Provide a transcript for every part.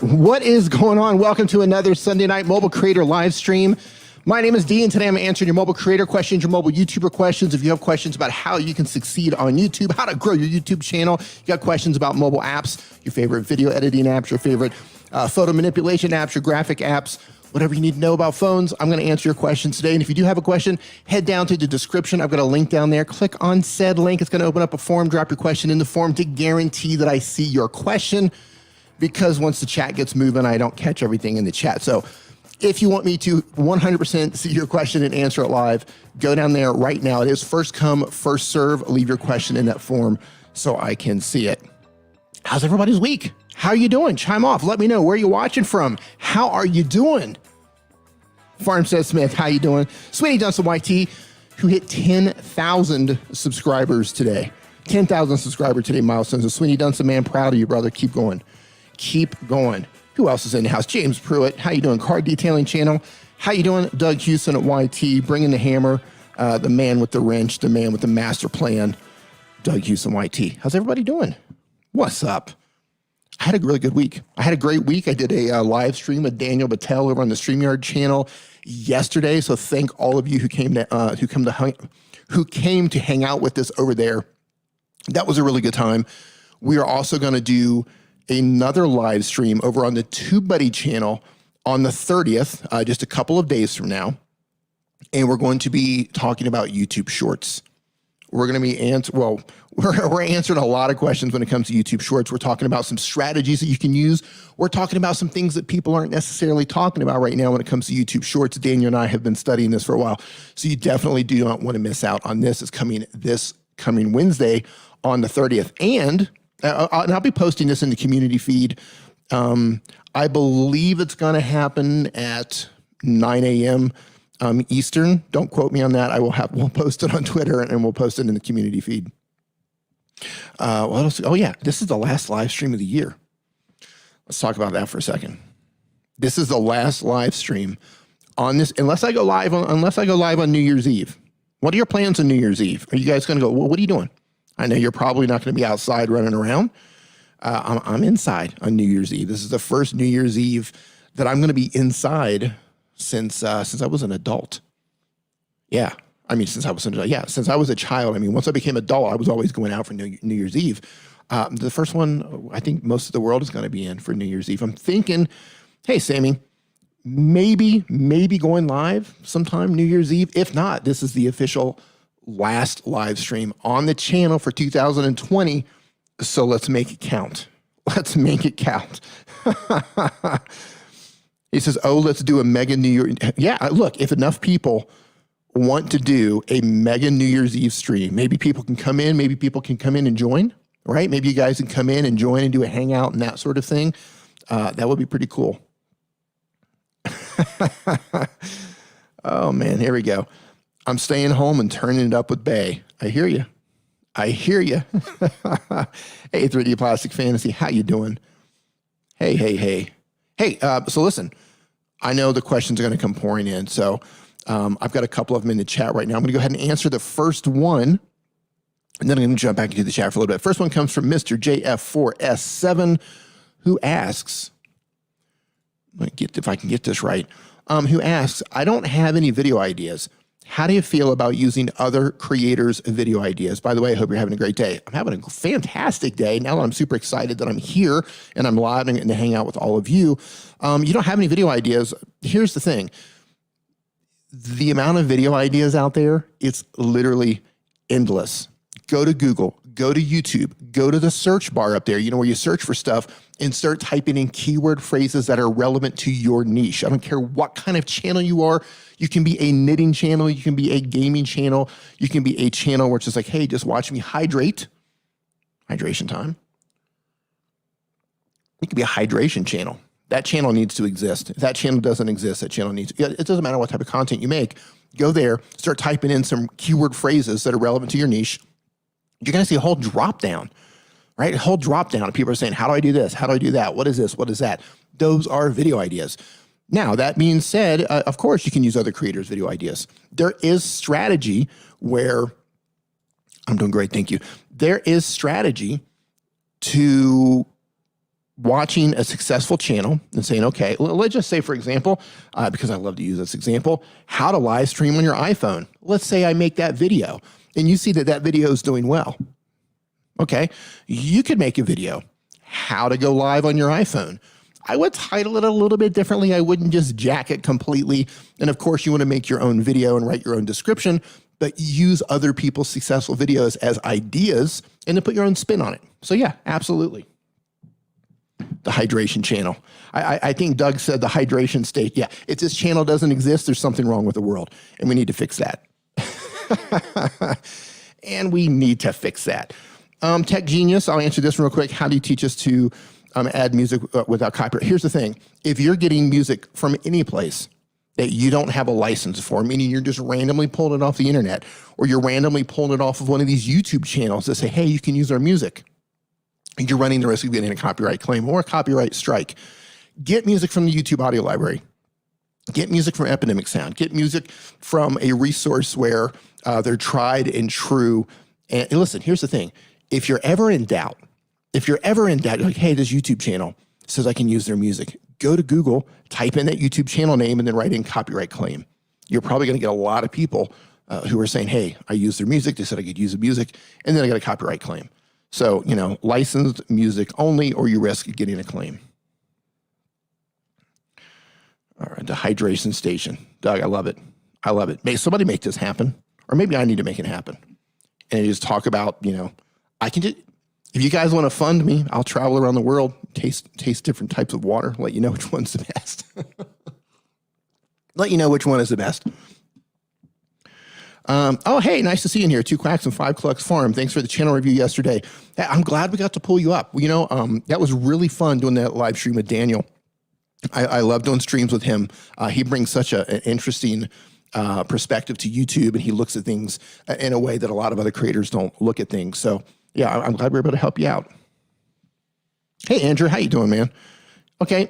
What is going on? Welcome to another Sunday Night Mobile Creator live stream. My name is Dee, and today I'm answering your mobile creator questions, your mobile YouTuber questions. If you have questions about how you can succeed on YouTube, how to grow your YouTube channel, you got questions about mobile apps, your favorite video editing apps, your favorite photo manipulation apps, your graphic apps, whatever you need to know about phones, I'm going to answer your questions today. And if you do have a question, head down to the description. I've got a link down there. Click on said link. It's going to open up a form. Drop your question in the form to guarantee that I see your question, because once the chat gets moving, I don't catch everything in the chat. So if you want me to 100% see your question and answer it live, go down there right now. It is first come, first serve. Leave your question in that form so I can see it. How's everybody's week? How are you doing? Chime off. Let me know where you're watching from. How are you doing? Farm says Smith, how you doing? Sweetie Dunson YT, who hit 10,000 subscribers today. 10,000 subscriber today milestone. So Sweeney Dunson, man, proud of you, brother. Keep going. Keep going. Who else is in the house? James Pruitt. How you doing? Car Detailing Channel. How you doing? Doug Houston at YT, bringing the hammer, the man with the wrench, the man with the master plan. Doug Houston YT. How's everybody doing? What's up? I had a really good week. I had a great week. I did a live stream with Daniel Battelle over on the STREAMYARD channel yesterday. So thank all of you who came to hang out with us over there. That was a really good time. We are also going to do another live stream over on the TubeBuddy channel on the 30th, just a couple of days from now. And we're going to be talking about YouTube Shorts. We're going to be we're answering a lot of questions when it comes to YouTube Shorts. We're talking about some strategies that you can use. We're talking about some things that people aren't necessarily talking about right now when it comes to YouTube Shorts. Daniel and I have been studying this for a while. So you definitely do not want to miss out on this. It's coming this coming Wednesday on the 30th. And I'll be posting this in the community feed. I believe it's going to happen at 9 a.m. Eastern. Don't quote me on that. We'll post it on Twitter and we'll post it in the community feed. What else? Oh yeah, this is the last live stream of the year. Let's talk about that for a second. This is the last live stream on this, unless I go live on New Year's Eve. What are your plans on New Year's Eve? Are you guys going to go? Well, what are you doing? I know you're probably not going to be outside running around. I'm inside on New Year's Eve. This is the first New Year's Eve that I'm going to be inside since I was an adult. Yeah. I mean, since I was a child. I mean, once I became adult, I was always going out for New Year's Eve. The first one, I think most of the world is going to be in for New Year's Eve. I'm thinking, hey, Sammy, maybe going live sometime New Year's Eve. If not, this is the official last live stream on the channel for 2020. So let's make it count. Let's make it count. He says, oh, let's do a mega New Year. Yeah, look, if enough people want to do a mega New Year's Eve stream, maybe people can come in, and join, right? Maybe you guys can come in and join and do a hangout and that sort of thing. That would be pretty cool. Oh man, here we go. I'm staying home and turning it up with Bay. I hear you. I hear you. Hey, 3D Plastic Fantasy, how you doing? Hey. Hey, so listen, I know the questions are going to come pouring in. So I've got a couple of them in the chat right now. I'm going to go ahead and answer the first one, and then I'm going to jump back into the chat for a little bit. First one comes from Mr. JF4S7, who asks, if I can get this right, who asks, I don't have any video ideas. How do you feel about using other creators' video ideas? By the way, I hope you're having a great day. I'm having a fantastic day. Now that I'm super excited that I'm here and I'm live and to hang out with all of you. You don't have any video ideas. Here's the thing. The amount of video ideas out there, it's literally endless. Go to Google, go to YouTube, go to the search bar up there, where you search for stuff, and start typing in keyword phrases that are relevant to your niche. I don't care what kind of channel you are. You can be a knitting channel. You can be a gaming channel. You can be a channel where it's just like, hey, just watch me hydrate. Hydration time. It could be a hydration channel. That channel needs to exist. If that channel doesn't exist, that channel needs to, it doesn't matter what type of content you make. Go there, start typing in some keyword phrases that are relevant to your niche. You're going to see a whole drop down, right? A whole drop down of people are saying, how do I do this? How do I do that? What is this? What is that? Those are video ideas. Now, that being said, of course, you can use other creators' video ideas. There is strategy where, I'm doing great, thank you. There is strategy to watching a successful channel and saying, okay, let's just say, for example, because I love to use this example, how to live stream on your iPhone. Let's say I make that video and you see that that video is doing well. Okay, you could make a video, how to go live on your iPhone. I would title it a little bit differently. I wouldn't just jack it completely. And of course, you want to make your own video and write your own description, but use other people's successful videos as ideas and then put your own spin on it. So yeah, absolutely. The hydration channel. I think Doug said the hydration state. Yeah, if this channel doesn't exist, there's something wrong with the world, and we need to fix that. And we need to fix that. Tech Genius, I'll answer this real quick. How do you teach us to add music without copyright? Here's the thing. If you're getting music from any place that you don't have a license for, meaning you're just randomly pulling it off the internet, or you're randomly pulling it off of one of these YouTube channels that say, hey, you can use our music, and you're running the risk of getting a copyright claim or a copyright strike. Get music from the YouTube audio library. Get music from Epidemic Sound. Get music from a resource where they're tried and true. And listen, here's the thing. If you're ever in doubt, you're like, hey, this YouTube channel says I can use their music, go to Google, type in that YouTube channel name, and then write in copyright claim. You're probably going to get a lot of people who are saying, hey, I use their music. They said I could use the music, and then I got a copyright claim. So, you know, licensed music only, or you risk getting a claim. All right, the hydration station. Doug, I love it. I love it. May somebody make this happen, or maybe I need to make it happen. And you just talk about, you know, I can just, if you guys want to fund me, I'll travel around the world, taste different types of water, let you know which one's the best. Let you know which one is the best. Oh, hey, nice to see you in here. 2 Quacks and 5 Clucks Farm. Thanks for the channel review yesterday. I'm glad we got to pull you up. You know, that was really fun doing that live stream with Daniel. I love doing streams with him. He brings such an interesting perspective to YouTube, and he looks at things in a way that a lot of other creators don't look at things. So yeah, I'm glad we were able to help you out. Hey, Andrew, how you doing, man? Okay,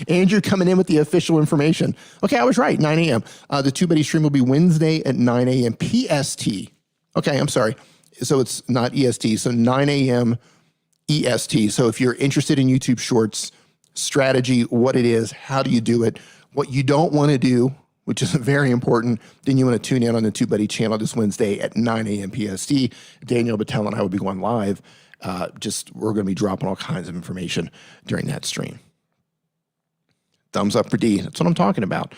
Andrew coming in with the official information. Okay, I was right, 9 a.m. The TubeBuddy stream will be Wednesday at 9 a.m. PST. Okay, I'm sorry. So it's not EST, so 9 a.m. EST. So if you're interested in YouTube Shorts, strategy, what it is, how do you do it, what you don't want to do, which is very important, then you want to tune in on the TubeBuddy channel this Wednesday at 9 a.m. PST. Daniel Battelle and I will be going live. We're going to be dropping all kinds of information during that stream. Thumbs up for D. That's what I'm talking about.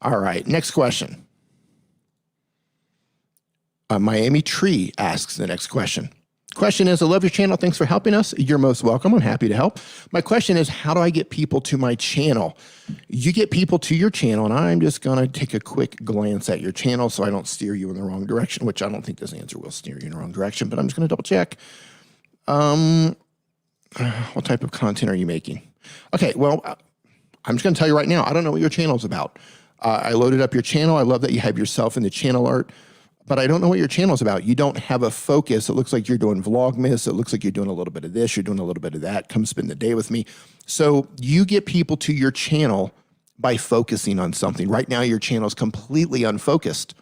All right, next question. Miami Tree asks the next question. Question is, I love your channel. Thanks for helping us. You're most welcome. I'm happy to help. My question is, how do I get people to my channel? You get people to your channel, and I'm just going to take a quick glance at your channel so I don't steer you in the wrong direction, which I don't think this answer will steer you in the wrong direction, but I'm just going to double check. What type of content are you making? Okay, well, I'm just going to tell you right now, I don't know what your channel is about. I loaded up your channel. I love that you have yourself in the channel art, but I don't know what your channel is about. You don't have a focus. It looks like you're doing Vlogmas. It looks like you're doing a little bit of this. You're doing a little bit of that. Come spend the day with me. So you get people to your channel by focusing on something. Right now, your channel is completely unfocused.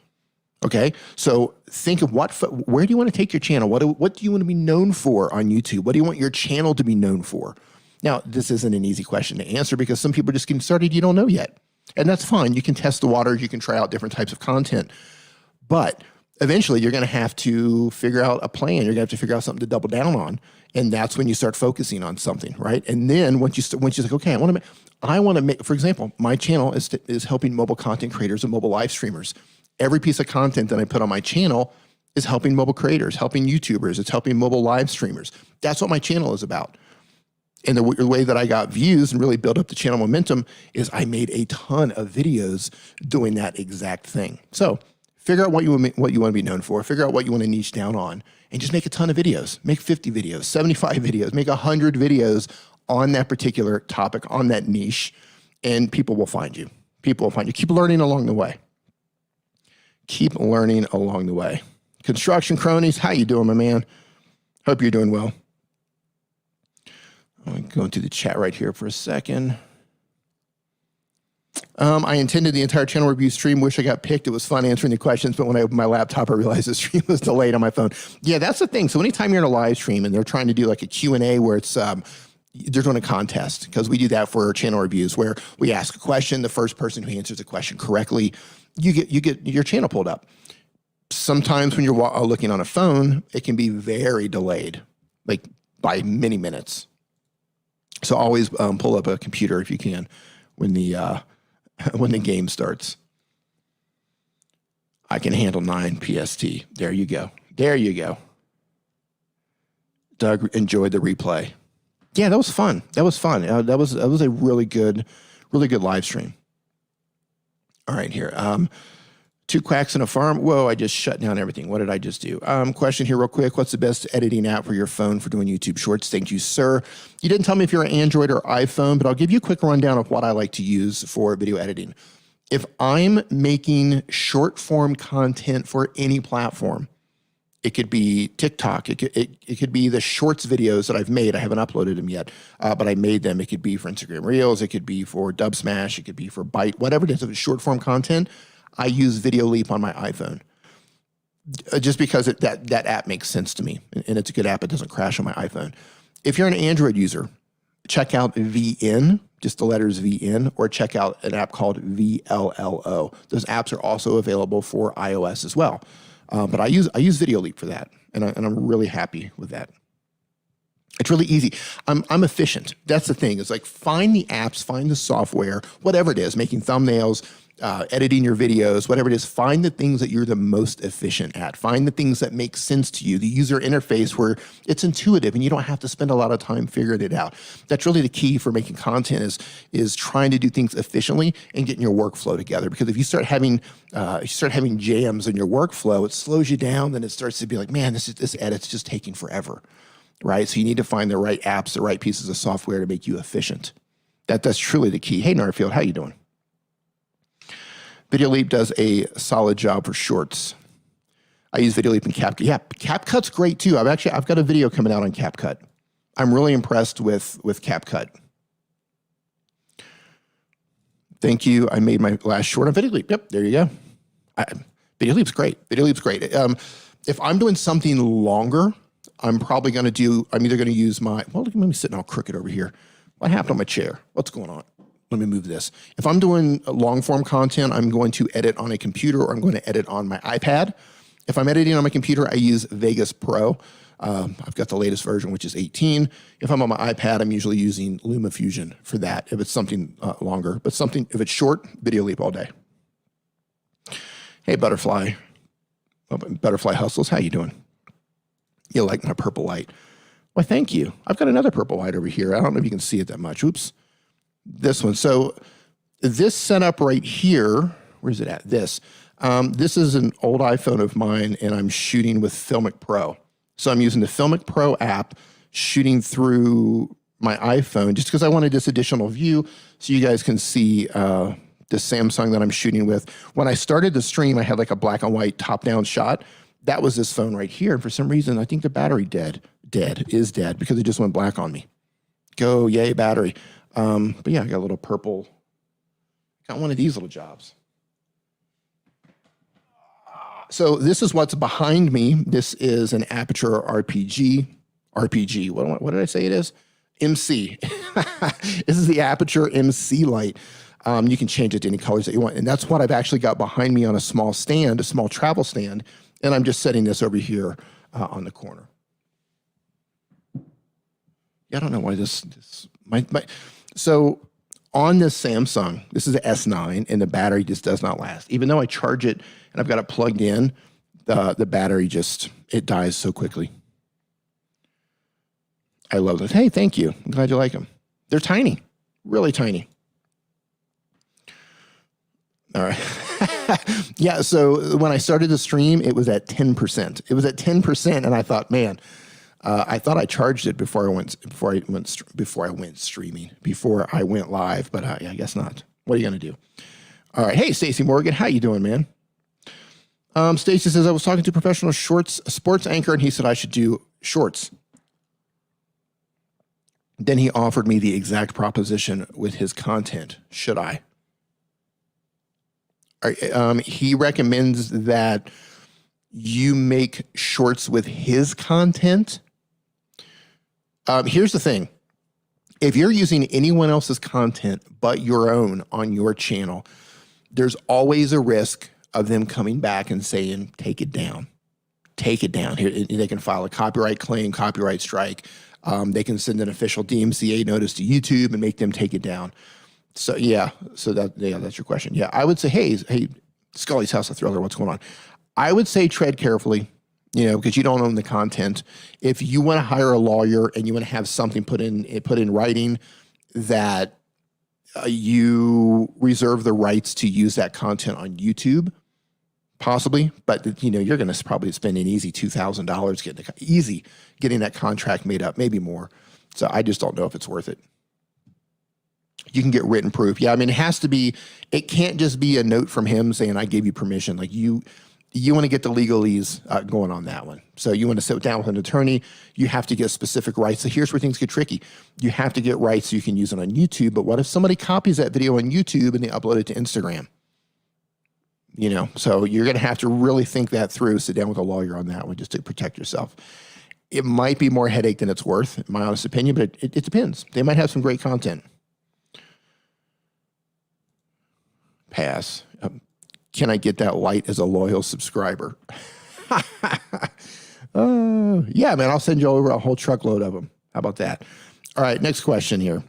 Okay, so think of where do you want to take your channel? What do you want to be known for on YouTube? What do you want your channel to be known for? Now, this isn't an easy question to answer because some people are just getting started. You don't know yet. And that's fine. You can test the waters. You can try out different types of content. But eventually, you're going to have to figure out a plan. You're going to have to figure out something to double down on. And that's when you start focusing on something, right? And then once you're like, okay, I want to make, for example, my channel is helping mobile content creators and mobile live streamers. Every piece of content that I put on my channel is helping mobile creators, helping YouTubers. It's helping mobile live streamers. That's what my channel is about. And the way that I got views and really built up the channel momentum is I made a ton of videos doing that exact thing. So figure out what you want to be known for. Figure out what you want to niche down on, and just make a ton of videos. Make 50 videos, 75 videos, make 100 videos on that particular topic, on that niche, and people will find you. People will find you. Keep learning along the way. Keep learning along the way. Construction Cronies, how you doing, my man? Hope you're doing well. I'm going to go into the chat right here for a second. I intended the entire channel review stream. Wish I got picked. It was fun answering the questions, but when I opened my laptop, I realized the stream was delayed on my phone. Yeah, that's the thing. So anytime you're in a live stream and they're trying to do like a Q&A where it's they're doing a contest, because we do that for our channel reviews where we ask a question. The first person who answers the question correctly, you get your channel pulled up. Sometimes when you're looking on a phone, it can be very delayed, like by many minutes. So always pull up a computer if you can when the game starts. I can handle 9 PST. There you go. There you go. Doug enjoyed the replay. Yeah, that was fun. That was fun. That was a really good live stream. All right, here. 2 quacks in a farm. Whoa, I just shut down everything. What did I just do? Question here real quick. What's the best editing app for your phone for doing YouTube Shorts? Thank you, sir. You didn't tell me if you're an Android or iPhone, but I'll give you a quick rundown of what I like to use for video editing. If I'm making short form content for any platform, it could be TikTok. It could be the shorts videos that I've made. I haven't uploaded them yet, but I made them. It could be for Instagram Reels. It could be for Dub Smash. It could be for Byte. Whatever it is, if it's short form content, I use Videoleap on my iPhone, just because that app makes sense to me, and it's a good app. It doesn't crash on my iPhone. If you're an Android user, check out VN, just the letters VN, or check out an app called VLLO. Those apps are also available for iOS as well. But I use Videoleap for that, and I'm really happy with that. It's really easy. I'm efficient. That's the thing. It's like, find the apps, find the software, whatever it is, making thumbnails, editing your videos, whatever it is, find the things that you're the most efficient at. Find the things that make sense to you, the user interface where it's intuitive and you don't have to spend a lot of time figuring it out. That's really the key for making content, is trying to do things efficiently and getting your workflow together. Because if you start having jams in your workflow, it slows you down. Then it starts to be like, man, this edit's just taking forever, right? So you need to find the right apps, the right pieces of software to make you efficient. That's truly the key. Hey, Narfield, how you doing? Videoleap does a solid job for shorts. I use Videoleap and CapCut. Yeah, CapCut's great too. I've got a video coming out on CapCut. I'm really impressed with CapCut. Thank you. I made my last short on Videoleap. Yep, there you go. Videoleap's great. Videoleap's great. If I'm doing something longer, I'm either going to use my, well, look at me sitting all crooked over here. What happened on my chair? What's going on? Let me move this. If I'm doing long form content, I'm going to edit on a computer, or I'm going to edit on my iPad. If I'm editing on my computer, I use Vegas Pro. I've got the latest version, which is 18. If I'm on my iPad, I'm usually using LumaFusion for that, if it's something longer. But if it's short, Videoleap all day. Hey, Butterfly. Butterfly Hustles, how you doing? You like my purple light? Why, thank you. I've got another purple light over here. I don't know if you can see it that much. Oops. This one. So this setup right here, where's it at? This is an old iPhone of mine, and I'm shooting with Filmic Pro. So I'm using the Filmic Pro app, shooting through my iPhone, just because I wanted this additional view so you guys can see the Samsung that I'm shooting with. When I started the stream, I had like a black and white top-down shot. That was this phone right here. And for some reason, I think the battery is dead because it just went black on me. Go, yay, battery. But yeah, I got a little purple, got one of these little jobs. So this is what's behind me. This is an Aperture RPG. What did I say it is? MC. This is the Aperture MC light. You can change it to any colors that you want. And that's what I've actually got behind me on a small stand, a small travel stand. And I'm just setting this over here on the corner. Yeah, I don't know why so on this Samsung, this is an S9, and the battery just does not last. Even though I charge it and I've got it plugged in, the battery it dies so quickly. I love this. Hey, thank you. I'm glad you like them. They're tiny, really tiny. All right. Yeah, so when I started the stream, it was at 10%. It was at 10%, and I thought, man, I thought I charged it before I went streaming, before I went live, but yeah, I guess not. What are you gonna do? All right, hey, Stacy Morgan, how you doing, man? Stacy says, I was talking to a professional sports anchor, and he said I should do shorts. Then he offered me the exact proposition with his content. Should I? He recommends that you make shorts with his content. Here's the thing. If you're using anyone else's content but your own on your channel, there's always a risk of them coming back and saying, take it down. Take it down. Here, they can file a copyright claim, copyright strike. They can send an official DMCA notice to YouTube and make them take it down. So yeah, that's your question. Yeah, I would say, hey, Scully's House of Thriller, what's going on? I would say tread carefully, because you don't own the content. If you want to hire a lawyer and you want to have something put in writing that you reserve the rights to use that content on YouTube, possibly, but you're going to probably spend an easy $2,000 getting that contract made up, maybe more. So I just don't know if it's worth it. You can get written proof. Yeah, I mean, it can't just be a note from him saying, I gave you permission. Like you want to get the legalese going on that one. So you want to sit down with an attorney. You have to get specific rights. So here's where things get tricky. You have to get rights so you can use it on YouTube. But what if somebody copies that video on YouTube and they upload it to Instagram? So you're going to have to really think that through, sit down with a lawyer on that one just to protect yourself. It might be more headache than it's worth, in my honest opinion, but it depends. They might have some great content. Pass. Can I get that light as a loyal subscriber? Yeah, man, I'll send you over a whole truckload of them. How about that? All right, next question here.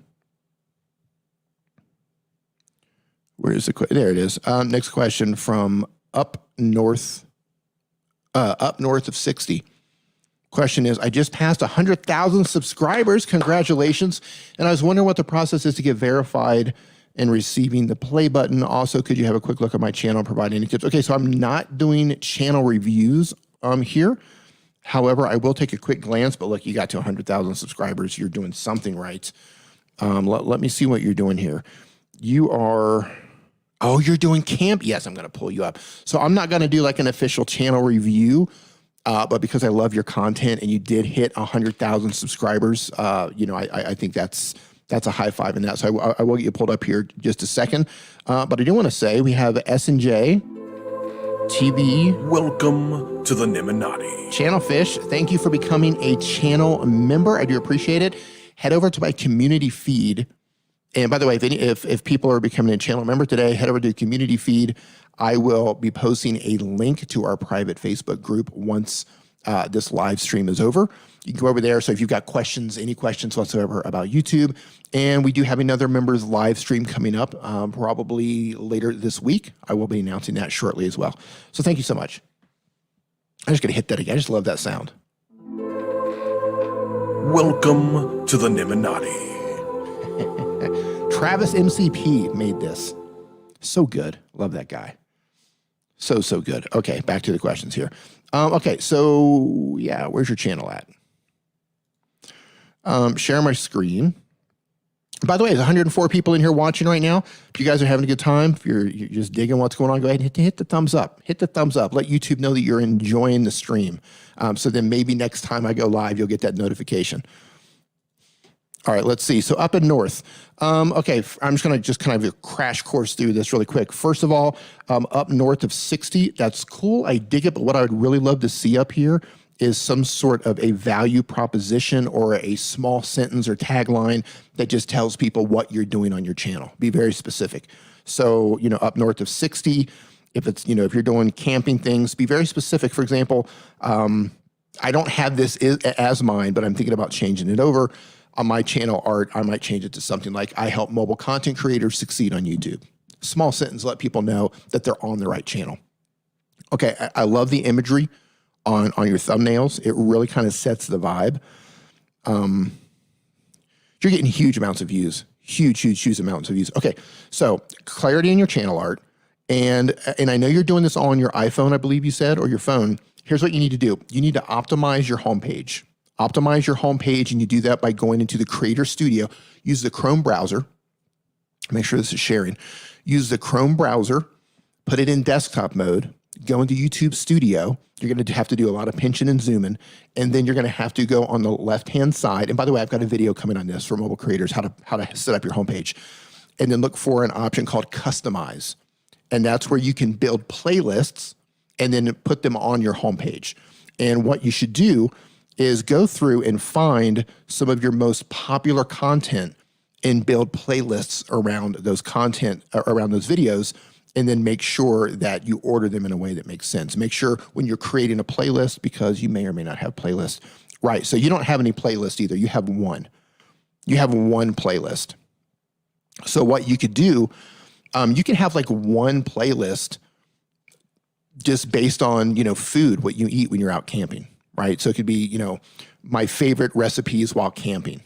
Where is there it is. Next question from up north of 60. Question is, I just passed 100,000 subscribers. Congratulations. And I was wondering what the process is to get verified and receiving the play button. Also, could you have a quick look at my channel and provide any tips? Okay, so I'm not doing channel reviews here. However, I will take a quick glance, but look, you got to 100,000 subscribers. You're doing something right. Let me see what you're doing here. You're doing camp. Yes, I'm going to pull you up. So I'm not going to do like an official channel review, but because I love your content and you did hit 100,000 subscribers, I think that's a high five in that. So I will get you pulled up here just a second. But I do want to say we have S&J TV. Welcome to the Niminati. Channel Fish, thank you for becoming a channel member. I do appreciate it. Head over to my community feed. And by the way, if people are becoming a channel member today, head over to the community feed. I will be posting a link to our private Facebook group once this live stream is over. You can go over there. So if you've got questions, any questions whatsoever about YouTube, and we do have another members live stream coming up probably later this week. I will be announcing that shortly as well. So thank you so much. I'm just going to hit that again. I just love that sound. Welcome to the Niminati. Travis MCP made this. So good. Love that guy. So good. Okay, back to the questions here. Okay, so yeah, where's your channel at? Share my screen. By the way, there's 104 people in here watching right now. If you guys are having a good time, if you're just digging what's going on, go ahead and hit the thumbs up. Hit the thumbs up. Let YouTube know that you're enjoying the stream. So then maybe next time I go live, you'll get that notification. All right, let's see. So up in north. Okay, I'm just going to kind of crash course through this really quick. First of all, up north of 60, that's cool. I dig it, but what I would really love to see up here is some sort of a value proposition or a small sentence or tagline that just tells people what you're doing on your channel. Be very specific. So, up north of 60, if it's, if you're doing camping things, be very specific. For example, I don't have this as mine, but I'm thinking about changing it over. On my channel art, I might change it to something like, I help mobile content creators succeed on YouTube. Small sentence, let people know that they're on the right channel. Okay, I love the imagery on your thumbnails. It really kind of sets the vibe. You're getting huge amounts of views, huge amounts of views. Okay, so clarity in your channel art. And I know you're doing this all on your iPhone, I believe you said, or your phone. Here's what you need to do. You need to optimize your homepage. Optimize your homepage, and you do that by going into the Creator Studio. Use the Chrome browser. Make sure this is sharing. Use the Chrome browser, put it in desktop mode, go into YouTube Studio. You're going to have to do a lot of pinching and zooming, and then you're going to have to go on the left-hand side. And by the way, I've got a video coming on this for mobile creators, how to set up your homepage. And then look for an option called Customize. And that's where you can build playlists and then put them on your homepage. And what you should do is go through and find some of your most popular content and build playlists around those content, around those videos, and then make sure that you order them in a way that makes sense. Make sure when you're creating a playlist, because you may or may not have playlists, right? So you don't have any playlist either. You have one. You have one playlist. So what you could do, you can have like one playlist just based on, food, what you eat when you're out camping, right? So it could be, my favorite recipes while camping,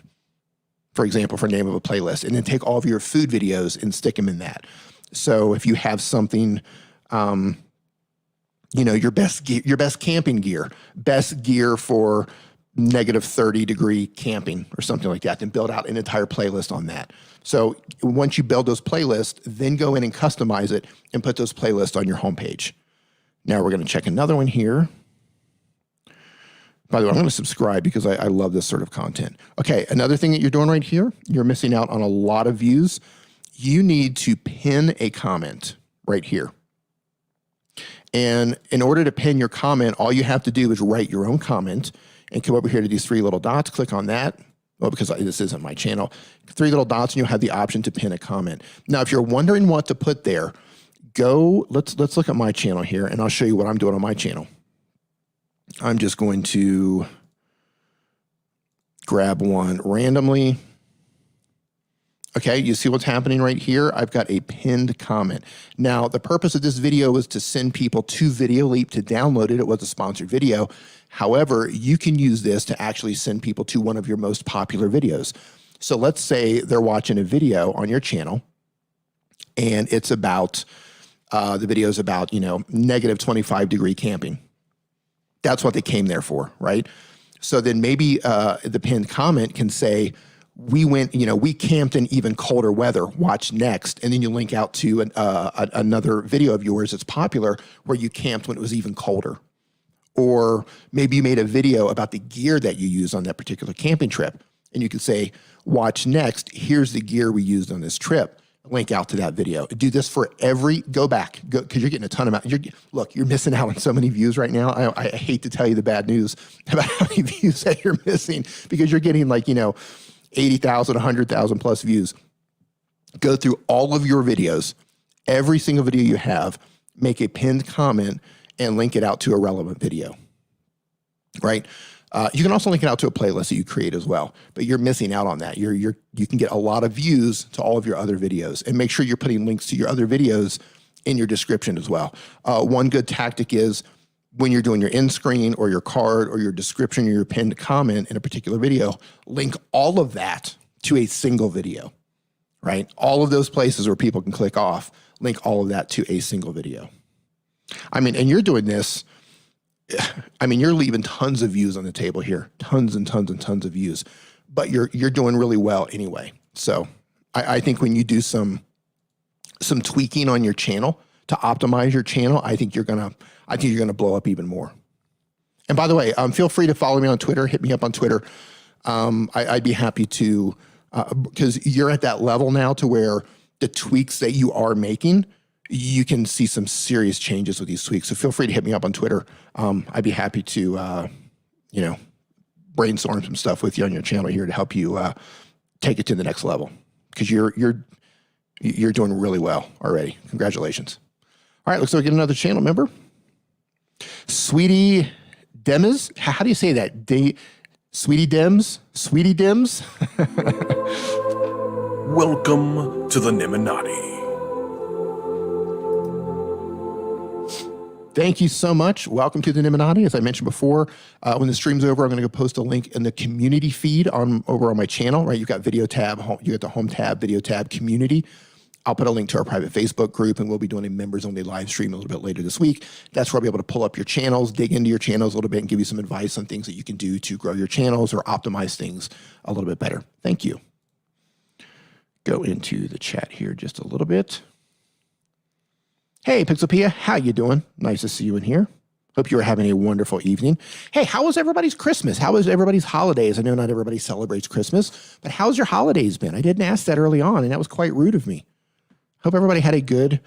for example, for name of a playlist, and then take all of your food videos and stick them in that. So if you have something, your best camping gear, best gear for -30-degree camping or something like that, then build out an entire playlist on that. So once you build those playlists, then go in and customize it and put those playlists on your homepage. Now we're going to check another one here. By the way, I'm going to subscribe because I love this sort of content. Okay, another thing that you're doing right here, you're missing out on a lot of views. You need to pin a comment right here. And in order to pin your comment, all you have to do is write your own comment and come over here to these 3 little dots, click on that. Well, because this isn't my channel. 3 little dots and you'll have the option to pin a comment. Now, if you're wondering what to put there, let's look at my channel here and I'll show you what I'm doing on my channel. I'm just going to grab one randomly. Okay, you see what's happening right here? I've got a pinned comment. Now, the purpose of this video was to send people to Videoleap to download it. It was a sponsored video. However, you can use this to actually send people to one of your most popular videos. So let's say they're watching a video on your channel and it's about, the video is about, -25-degree camping. That's what they came there for, right? So then maybe the pinned comment can say, we camped in even colder weather, watch next. And then you link out to another video of yours that's popular where you camped when it was even colder. Or maybe you made a video about the gear that you use on that particular camping trip. And you can say, watch next, here's the gear we used on this trip. Link out to that video. Do this for go back, because you're getting a ton of, look, you're missing out on so many views right now. I hate to tell you the bad news about how many views that you're missing, because you're getting 80,000, 100,000 plus views. Go through all of your videos, every single video you have, make a pinned comment and link it out to a relevant video, right? You can also link it out to a playlist that you create as well, but you're missing out on that. You can get a lot of views to all of your other videos, and make sure you're putting links to your other videos in your description as well. One good tactic is when you're doing your end screen or your card or your description or your pinned comment in a particular video, link all of that to a single video, right? All of those places where people can click off, link all of that to a single video. And you're doing this, you're leaving tons of views on the table here, tons and tons and tons of views, but you're doing really well anyway. So I think when you do some tweaking on your channel to optimize your channel, I think you're gonna blow up even more. And by the way, feel free to follow me on Twitter. Hit me up on Twitter. I'd be happy to, because you're at that level now to where the tweaks that you are making, you can see some serious changes with these tweaks. So feel free to hit me up on Twitter. I'd be happy to, brainstorm some stuff with you on your channel here to help you take it to the next level, because you're doing really well already. Congratulations. All right, looks like we get another channel member. Sweetie Dems. How do you say that? Sweetie Dems? Sweetie Dems? Welcome to the Niminati. Thank you so much. Welcome to the Niminati. As I mentioned before, when the stream's over, I'm going to go post a link in the community feed over on my channel, right? You've got video tab, you got the home tab, video tab, community. I'll put a link to our private Facebook group, and we'll be doing a members-only live stream a little bit later this week. That's where I'll be able to pull up your channels, dig into your channels a little bit, and give you some advice on things that you can do to grow your channels or optimize things a little bit better. Thank you. Go into the chat here just a little bit. Hey, Pixelpia, how you doing? Nice to see you in here. Hope you are having a wonderful evening. Hey, how was everybody's Christmas? How was everybody's holidays? I know not everybody celebrates Christmas, but how's your holidays been? I didn't ask that early on, and that was quite rude of me. Hope everybody had a good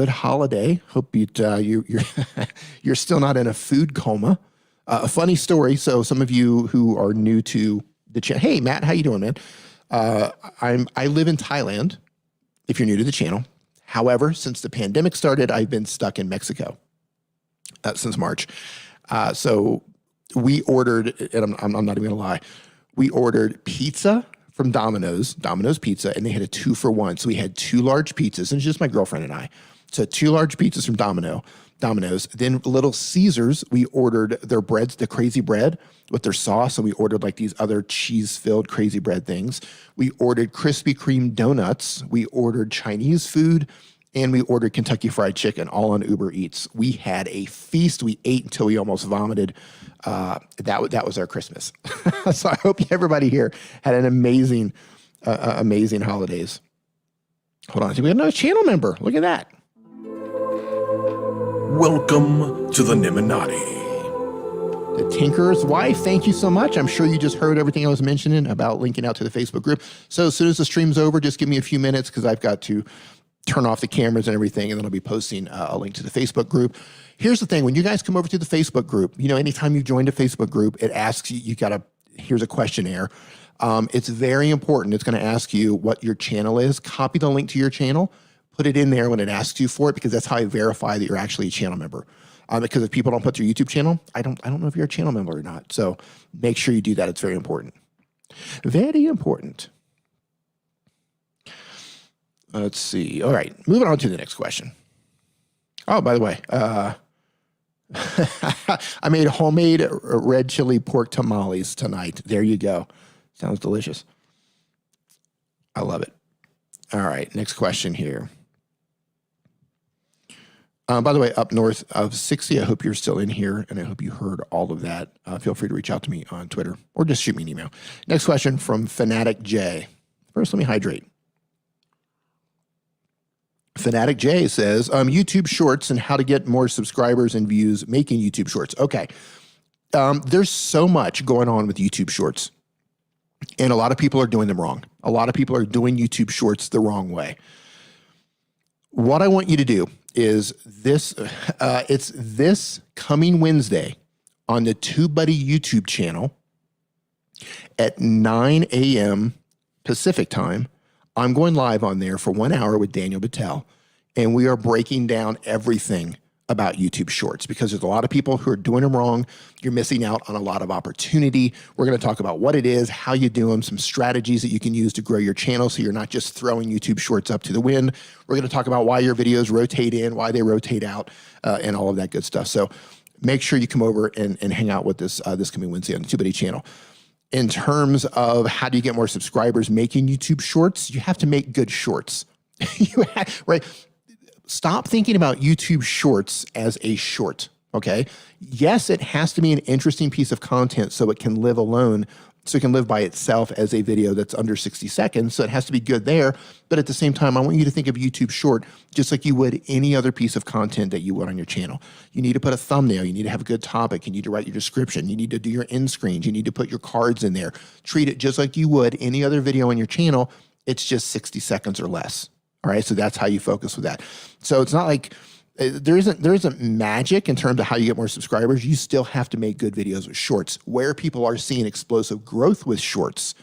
holiday. Hope you're still not in a food coma. A funny story. So some of you who are new to the channel, hey Matt, how you doing, man? I live in Thailand, if you're new to the channel. However, since the pandemic started, I've been stuck in Mexico since March. So we ordered, and I'm not even gonna lie, we ordered pizza from Domino's Pizza, and they had a 2-for-1. So we had 2 large pizzas, and it's just my girlfriend and I. So 2 large pizzas from Domino's. Then Little Caesars, we ordered their breads, the crazy bread with their sauce, and we ordered like these other cheese-filled crazy bread things. We ordered Krispy Kreme donuts. We ordered Chinese food, and we ordered Kentucky Fried Chicken, all on Uber Eats. We had a feast. We ate until we almost vomited. That was our Christmas. So I hope everybody here had an amazing holidays. Hold on, we got another channel member. Look at that. Welcome to the Niminati. The Tinkerer's Wife, thank you so much. I'm sure you just heard everything I was mentioning about linking out to the Facebook group. So as soon as the stream's over, just give me a few minutes because I've got to turn off the cameras and everything, and then I'll be posting a link to the Facebook group. Here's the thing, when you guys come over to the Facebook group, anytime you've joined a Facebook group, it asks you, here's a questionnaire. It's very important. It's gonna ask you what your channel is. Copy the link to your channel, put it in there when it asks you for it, because that's how I verify that you're actually a channel member. Because if people don't put their YouTube channel, I don't know if you're a channel member or not. So make sure you do that. It's very important. Very important. Let's see. All right, moving on to the next question. Oh, by the way, I made homemade red chili pork tamales tonight. There you go. Sounds delicious. I love it. All right, next question here. By the way, up north of 60, I hope you're still in here, and I hope you heard all of that. Feel free to reach out to me on Twitter or just shoot me an email. Next question from Fanatic J. First, let me hydrate. Fanatic J says, YouTube Shorts and how to get more subscribers and views making YouTube Shorts. Okay. There's so much going on with YouTube Shorts, and a lot of people are doing them wrong. A lot of people are doing YouTube Shorts the wrong way. What I want you to do is this, it's this coming Wednesday on the TubeBuddy YouTube channel at 9 a.m. Pacific time. I'm going live on there for 1 hour with Daniel Battelle, and we are breaking down everything about YouTube Shorts, because there's a lot of people who are doing them wrong. You're missing out on a lot of opportunity. We're going to talk about what it is, how you do them, some strategies that you can use to grow your channel so you're not just throwing YouTube Shorts up to the wind. We're going to talk about why your videos rotate in, why they rotate out, and all of that good stuff. So make sure you come over and hang out with us this coming Wednesday on the TubeBuddy channel. In terms of how do you get more subscribers making YouTube Shorts, you have to make good shorts. Right? Stop thinking about YouTube Shorts as a short, okay? Yes, it has to be an interesting piece of content so it can live alone, so it can live by itself as a video that's under 60 seconds, so it has to be good there. But at the same time, I want you to think of YouTube Short just like you would any other piece of content that you would on your channel. You need to put a thumbnail, you need to have a good topic, you need to write your description, you need to do your end screens, you need to put your cards in there. Treat it just like you would any other video on your channel. It's just 60 seconds or less. All right, so that's how you focus with that. So it's not like there isn't magic in terms of how you get more subscribers. You still have to make good videos with shorts. Where people are seeing explosive growth with shorts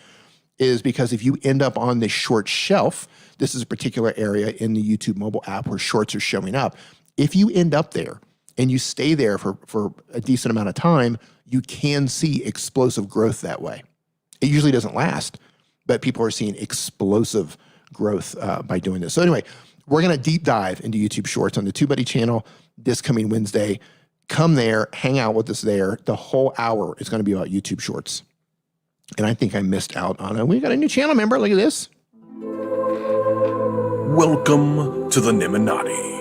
is because if you end up on the short shelf, this is a particular area in the YouTube mobile app where shorts are showing up. If you end up there and you stay there for a decent amount of time, you can see explosive growth that way. It usually doesn't last, but people are seeing explosive growth by doing this. So anyway, we're going to deep dive into YouTube Shorts on the TubeBuddy channel this coming Wednesday. Come there, hang out with us there. The whole hour is going to be about YouTube Shorts. And I think I missed out on it. We got a new channel member. Look at this. Welcome to the Niminati.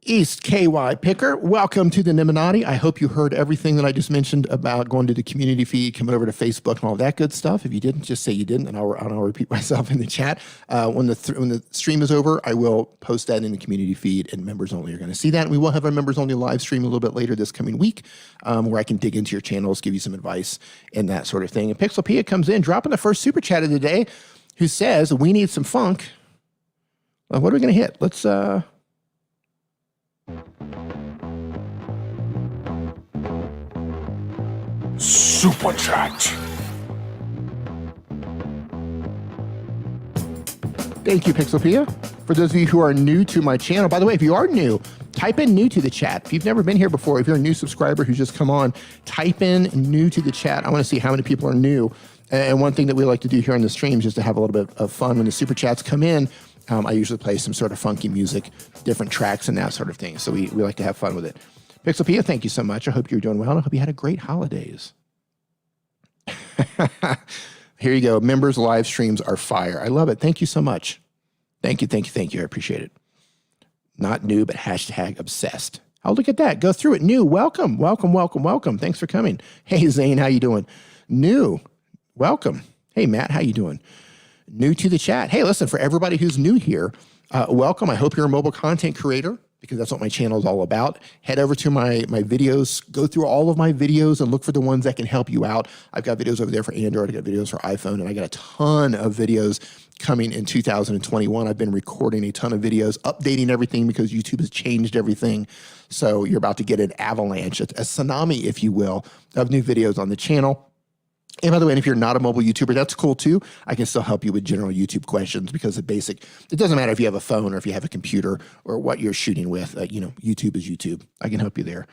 East KY Picker, welcome to the Niminati. I hope you heard everything that I just mentioned about going to the community feed, coming over to Facebook, and all that good stuff. If you didn't, just say you didn't, and I'll repeat myself in the chat. When the stream is over, I will post that in the community feed, and members only are going to see that. And we will have our members only live stream a little bit later this coming week, where I can dig into your channels, give you some advice, and that sort of thing. And Pixelpia comes in, dropping the first super chat of the day, who says, "We need some funk." What are we going to hit? Let's. Super Chat. Thank you, Pixelpia. For those of you who are new to my channel, by the way, if you are new, type in new to the chat. If you've never been here before, if you're a new subscriber who's just come on, type in new to the chat. I want to see how many people are new. And one thing that we like to do here on the stream is just to have a little bit of fun. When the super chats come in, I usually play some sort of funky music, different tracks and that sort of thing. So we like to have fun with it. Pixelpia, thank you so much. I hope you're doing well. I hope you had a great holidays. Here you go. Members live streams are fire. I love it. Thank you so much. Thank you, thank you, thank you. I appreciate it. Not new, but hashtag obsessed. Oh, look at that. Go through it. New. Welcome, welcome, welcome, welcome. Thanks for coming. Hey, Zane, how you doing? New. Welcome. Hey, Matt, how you doing? New to the chat. Hey, listen, for everybody who's new here, welcome. I hope you're a mobile content creator, because that's what my channel is all about. Head over to my videos, go through all of my videos and look for the ones that can help you out. I've got videos over there for Android, I've got videos for iPhone, and I got a ton of videos coming in 2021. I've been recording a ton of videos, updating everything because YouTube has changed everything. So you're about to get an avalanche, a tsunami, if you will, of new videos on the channel. And by the way, if you're not a mobile YouTuber, that's cool too. I can still help you with general YouTube questions because it doesn't matter if you have a phone or if you have a computer or what you're shooting with. YouTube is YouTube. I can help you there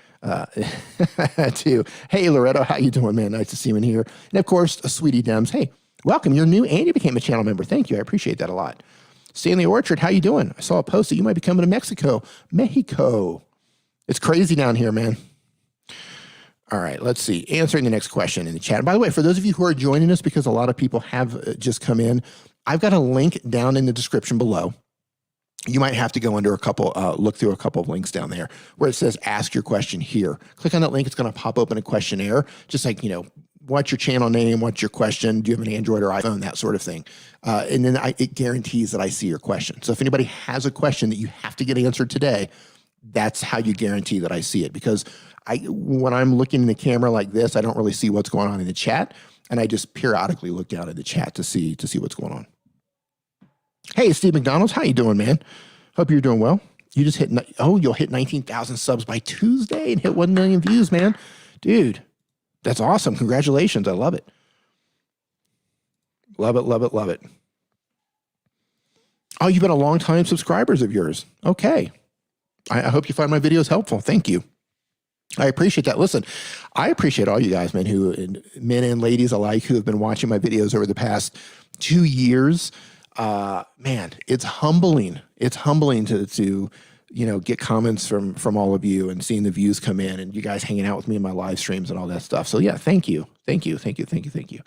too. Hey, Loretto, how you doing, man? Nice to see you in here. And of course, Sweetie Dems. Hey, welcome. You're new and you became a channel member. Thank you. I appreciate that a lot. Stanley Orchard, how you doing? I saw a post that you might be coming to Mexico. Mexico. It's crazy down here, man. All right, let's see. Answering the next question in the chat. By the way, for those of you who are joining us, because a lot of people have just come in, I've got a link down in the description below. You might have to go under a couple, look through a couple of links down there where it says ask your question here. Click on that link. It's going to pop open a questionnaire, just like, what's your channel name? What's your question? Do you have an Android or iPhone? That sort of thing. And then it guarantees that I see your question. So if anybody has a question that you have to get answered today, that's how you guarantee that I see it. Because when I'm looking in the camera like this, I don't really see what's going on in the chat. And I just periodically look down at the chat to see what's going on. Hey, Steve McDonald's, how you doing, man? Hope you're doing well. You just you'll hit 19,000 subs by Tuesday and hit 1 million views, man. Dude, that's awesome. Congratulations. I love it. Love it, love it, love it. Oh, you've been a long time subscribers of yours. Okay. I hope you find my videos helpful. Thank you. I appreciate that. Listen, I appreciate all you guys, man, men and ladies alike, who have been watching my videos over the past 2 years. Man, it's humbling. It's humbling to get comments from all of you and seeing the views come in and you guys hanging out with me in my live streams and all that stuff. So yeah, thank you. Thank you. Thank you. Thank you. Thank you.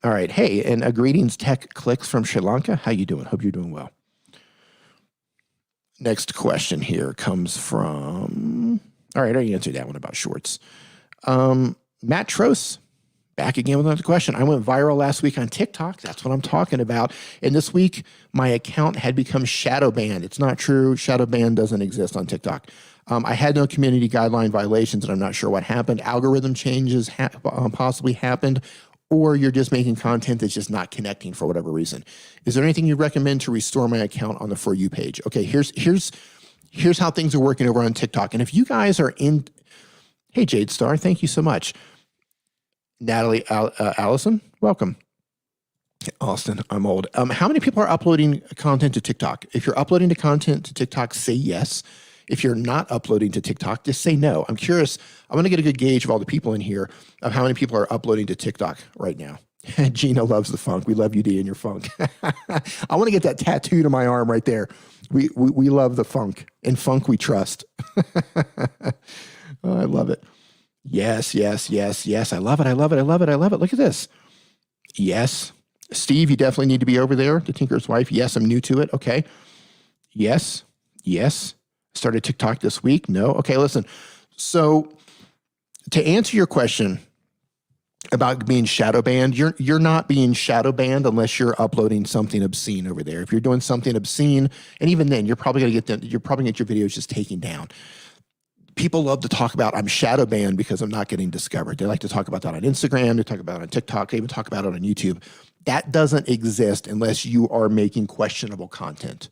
All right. Hey, and greetings, Tech Clicks from Sri Lanka. How you doing? Hope you're doing well. Next question here comes from, all right, I already answered that one about shorts. Matt Trost, back again with another question. I went viral last week on TikTok. That's what I'm talking about. And this week, my account had become shadow banned. It's not true. Shadow ban doesn't exist on TikTok. I had no community guideline violations, and I'm not sure what happened. Algorithm changes possibly happened, or you're just making content that's just not connecting for whatever reason. Is there anything you'd recommend to restore my account on the For You page? Okay, here's how things are working over on TikTok. And if you guys are in, hey, Jade Star, thank you so much. Natalie Allison, welcome. Austin, I'm old. How many people are uploading content to TikTok? If you're uploading content to TikTok, say yes. If you're not uploading to TikTok, just say no. I'm curious. I want to get a good gauge of all the people in here of how many people are uploading to TikTok right now. Gina loves the funk. We love you, D, and your funk. I want to get that tattooed on my arm right there. We love the funk. In funk we trust. Oh, I love it. Yes, yes, yes, yes. I love it. I love it. I love it. I love it. Look at this. Yes. Steve, you definitely need to be over there. The Tinker's Wife. Yes, I'm new to it. Okay. Yes. Yes. Started TikTok this week. No. Okay, listen. So to answer your question about being shadow banned, you're not being shadow banned unless you're uploading something obscene over there. If you're doing something obscene, and even then, you're probably gonna get your videos just taken down. People love to talk about I'm shadow banned because I'm not getting discovered. They like to talk about that on Instagram. They talk about it on TikTok. They even talk about it on YouTube. That doesn't exist unless you are making questionable content.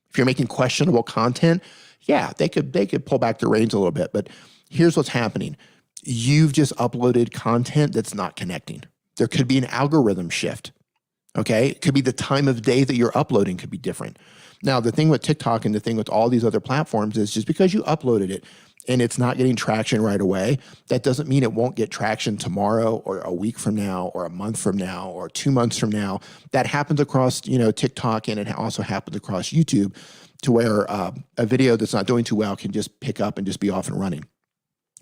If you're making questionable content, yeah, they could pull back the reins a little bit. But here's what's happening. you've just uploaded content that's not connecting. There could be an algorithm shift. Okay. It could be the time of day that you're uploading could be different. Now, the thing with TikTok and the thing with all these other platforms is just because you uploaded it and it's not getting traction right away, that doesn't mean it won't get traction tomorrow or a week from now or a month from now or 2 months from now. That happens across, TikTok, and it also happens across YouTube, to where a video that's not doing too well can just pick up and just be off and running.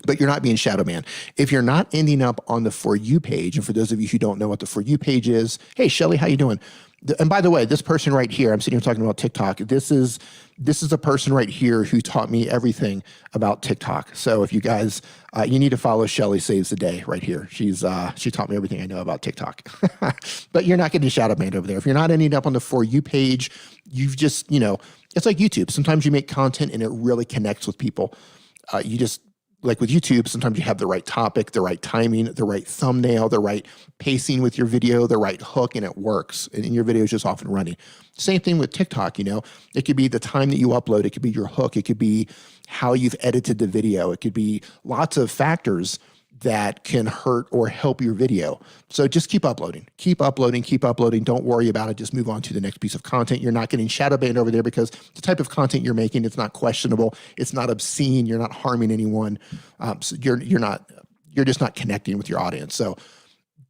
But you're not being shadow banned. If you're not ending up on the For You page, and for those of you who don't know what the For You page is, hey, Shelly, how you doing? And by the way, this person right here, I'm sitting here talking about TikTok. This is a person right here who taught me everything about TikTok. So if you guys, you need to follow Shelly Saves the Day right here. She taught me everything I know about TikTok. But you're not getting shadow banned over there. If you're not ending up on the For You page, you've just, it's like YouTube. Sometimes you make content and it really connects with people. Like with YouTube, sometimes you have the right topic, the right timing, the right thumbnail, the right pacing with your video, the right hook, and it works. And your video is just off and running. Same thing with TikTok, it could be the time that you upload. It could be your hook. It could be how you've edited the video. It could be lots of factors that can hurt or help your video. So just keep uploading, keep uploading, keep uploading. Don't worry about it. Just move on to the next piece of content. You're not getting shadow banned over there because the type of content you're making, it's not questionable. It's not obscene. You're not harming anyone. So you're just not connecting with your audience. So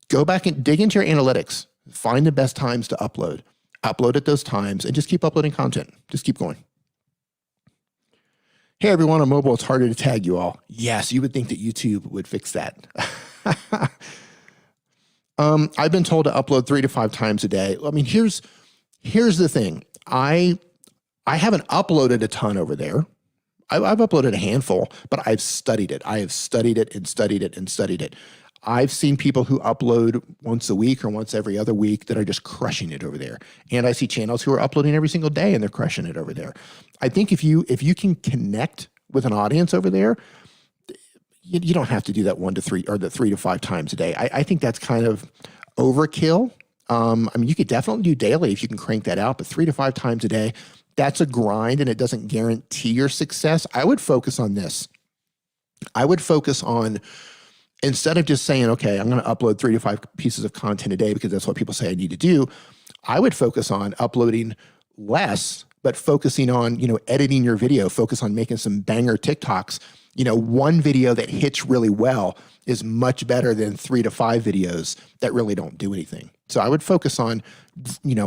go back and dig into your analytics, find the best times to upload at those times, and just keep uploading content. Just keep going. Hey everyone, on mobile, it's harder to tag you all. Yes, you would think that YouTube would fix that. I've been told to upload 3 to 5 times a day. I mean, here's the thing. I haven't uploaded a ton over there. I've uploaded a handful, but I've studied it. I have studied it and studied it and studied it. I've seen people who upload once a week or once every other week that are just crushing it over there. And I see channels who are uploading every single day and they're crushing it over there. I think if you can connect with an audience over there, you don't have to do that 1 to 3 or the 3 to 5 times a day. I think that's kind of overkill. I mean, you could definitely do daily if you can crank that out, but 3 to 5 times a day, that's a grind and it doesn't guarantee your success. I would focus on this. I would focus on, instead of just saying, okay, I'm going to upload 3 to 5 pieces of content a day because that's what people say I need to do, I would focus on uploading less, but focusing on, editing your video, focus on making some banger TikToks. One video that hits really well is much better than 3 to 5 videos that really don't do anything. So I would focus on, look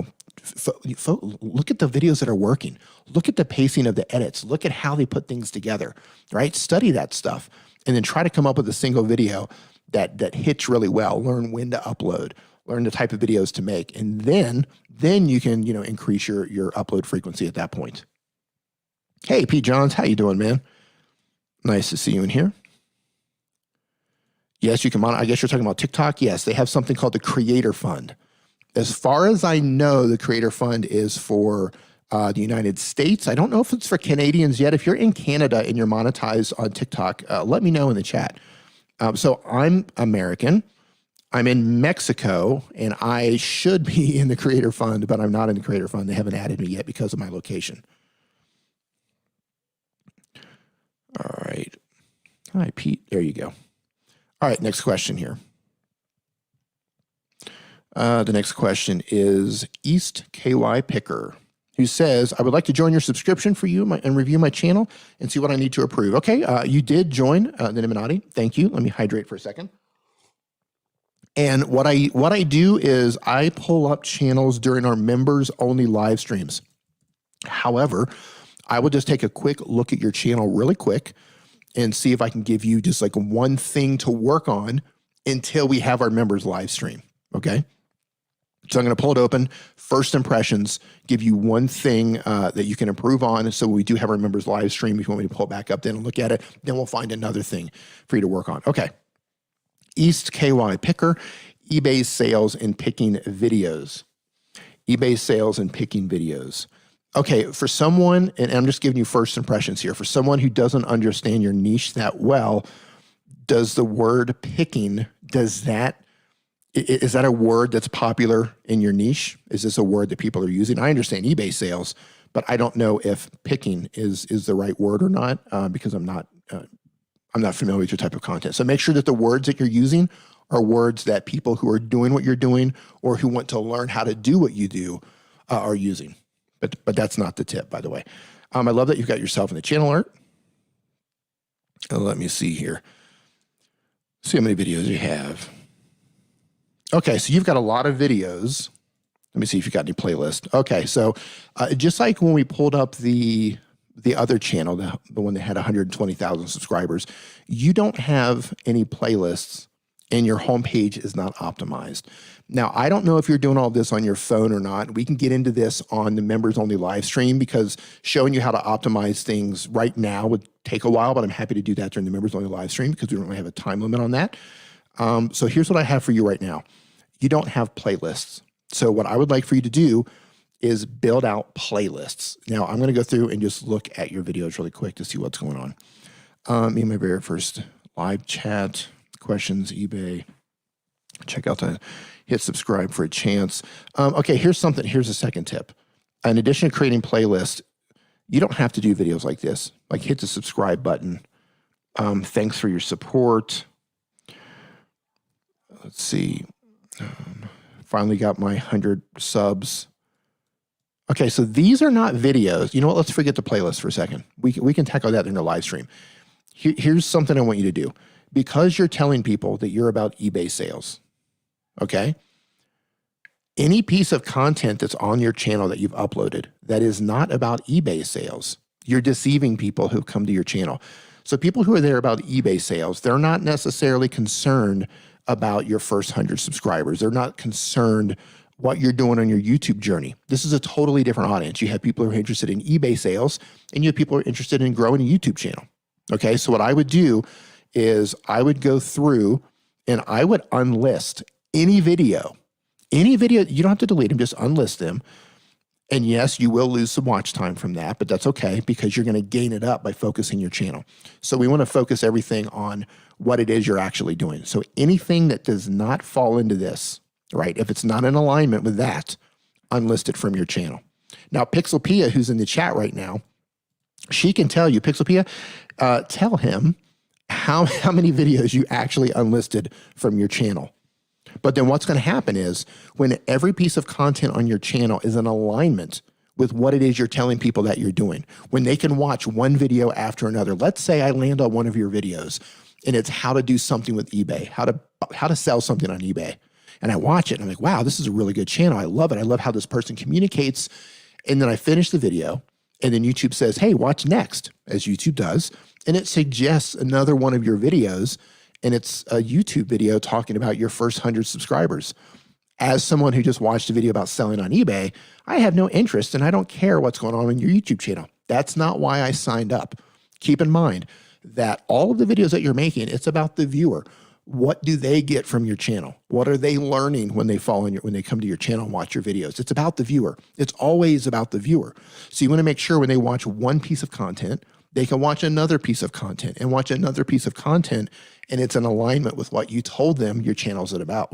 at the videos that are working. Look at the pacing of the edits. Look at how they put things together, right? Study that stuff. And then try to come up with a single video that hits really well. Learn when to upload, learn the type of videos to make. And then you can, increase your upload frequency at that point. Hey, Pete Johns, how you doing, man? Nice to see you in here. Yes, you can I guess you're talking about TikTok. Yes, they have something called the Creator Fund. As far as I know, the Creator Fund is for the United States. I don't know if it's for Canadians yet. If you're in Canada and you're monetized on TikTok, let me know in the chat. So I'm American. I'm in Mexico, and I should be in the Creator Fund, but I'm not in the Creator Fund. They haven't added me yet because of my location. All right. Hi, Pete. There you go. All right, next question here. The next question is East KY Picker, who says, I would like to join your subscription for you and review my channel and see what I need to approve. Okay, you did join the Illuminati. Thank you. Let me hydrate for a second. And what I do is I pull up channels during our members only live streams. However, I will just take a quick look at your channel really quick and see if I can give you just like one thing to work on until we have our members live stream. Okay. So I'm going to pull it open. First impressions, give you one thing that you can improve on. So we do have our members live stream. If you want me to pull it back up then and look at it, then we'll find another thing for you to work on. Okay. East KY Picker, eBay sales and picking videos. eBay sales and picking videos. Okay, for someone, and I'm just giving you first impressions here, for someone who doesn't understand your niche that well, does the word picking, is that a word that's popular in your niche? Is this a word that people are using? I understand eBay sales, but I don't know if picking is the right word or not because I'm not I'm not familiar with your type of content. So make sure that the words that you're using are words that people who are doing what you're doing or who want to learn how to do what you do are using. But that's not the tip, by the way. I love that you've got yourself in the channel art. Let me see here. See how many videos you have. Okay, so you've got a lot of videos. Let me see if you've got any playlist. Okay, so just like when we pulled up the other channel, the one that had 120,000 subscribers, you don't have any playlists and your homepage is not optimized. Now, I don't know if you're doing all this on your phone or not. We can get into this on the members only live stream because showing you how to optimize things right now would take a while, but I'm happy to do that during the members only live stream because we don't really have a time limit on that. So here's what I have for you right now. You don't have playlists. So what I would like for you to do is build out playlists. Now I'm gonna go through and just look at your videos really quick to see what's going on. Me and my very first live chat, questions, eBay, check out the, hit subscribe for a chance. Okay, here's a second tip. In addition to creating playlists, you don't have to do videos like this. Like hit the subscribe button. Thanks for your support. Let's see. Finally got my 100 subs. Okay, so these are not videos. You know what? Let's forget the playlist for a second. We can tackle that in the live stream. Here's something I want you to do. Because you're telling people that you're about eBay sales, okay? Any piece of content that's on your channel that you've uploaded that is not about eBay sales, you're deceiving people who come to your channel. So people who are there about eBay sales, they're not necessarily concerned about your first 100 subscribers. They're not concerned what you're doing on your YouTube journey. This is a totally different audience. You have people who are interested in eBay sales and you have people who are interested in growing a YouTube channel. Okay, so what I would do is I would go through and I would unlist any video, you don't have to delete them, just unlist them. And yes, you will lose some watch time from that, but that's okay because you're gonna gain it up by focusing your channel. So we wanna focus everything on what it is you're actually doing. So anything that does not fall into this, right? If it's not in alignment with that, unlist it from your channel. Now, Pixelpia, who's in the chat right now, she can tell you, Pixelpia, tell him how many videos you actually unlisted from your channel. But then what's going to happen is when every piece of content on your channel is in alignment with what it is you're telling people that you're doing, when they can watch one video after another, let's say I land on one of your videos and it's how to do something with eBay, how to sell something on eBay. And I watch it and I'm like, wow, this is a really good channel. I love it. I love how this person communicates. And then I finish the video and then YouTube says, hey, watch next, as YouTube does. And it suggests another one of your videos, and it's a YouTube video talking about your first 100 subscribers. As someone who just watched a video about selling on eBay, I have no interest and I don't care what's going on in your YouTube channel. That's not why I signed up. Keep in mind that all of the videos that you're making, it's about the viewer. What do they get from your channel? What are they learning when they when they come to your channel and watch your videos? It's about the viewer. It's always about the viewer. So you want to make sure when they watch one piece of content, they can watch another piece of content and watch another piece of content, and it's in alignment with what you told them your channel's about.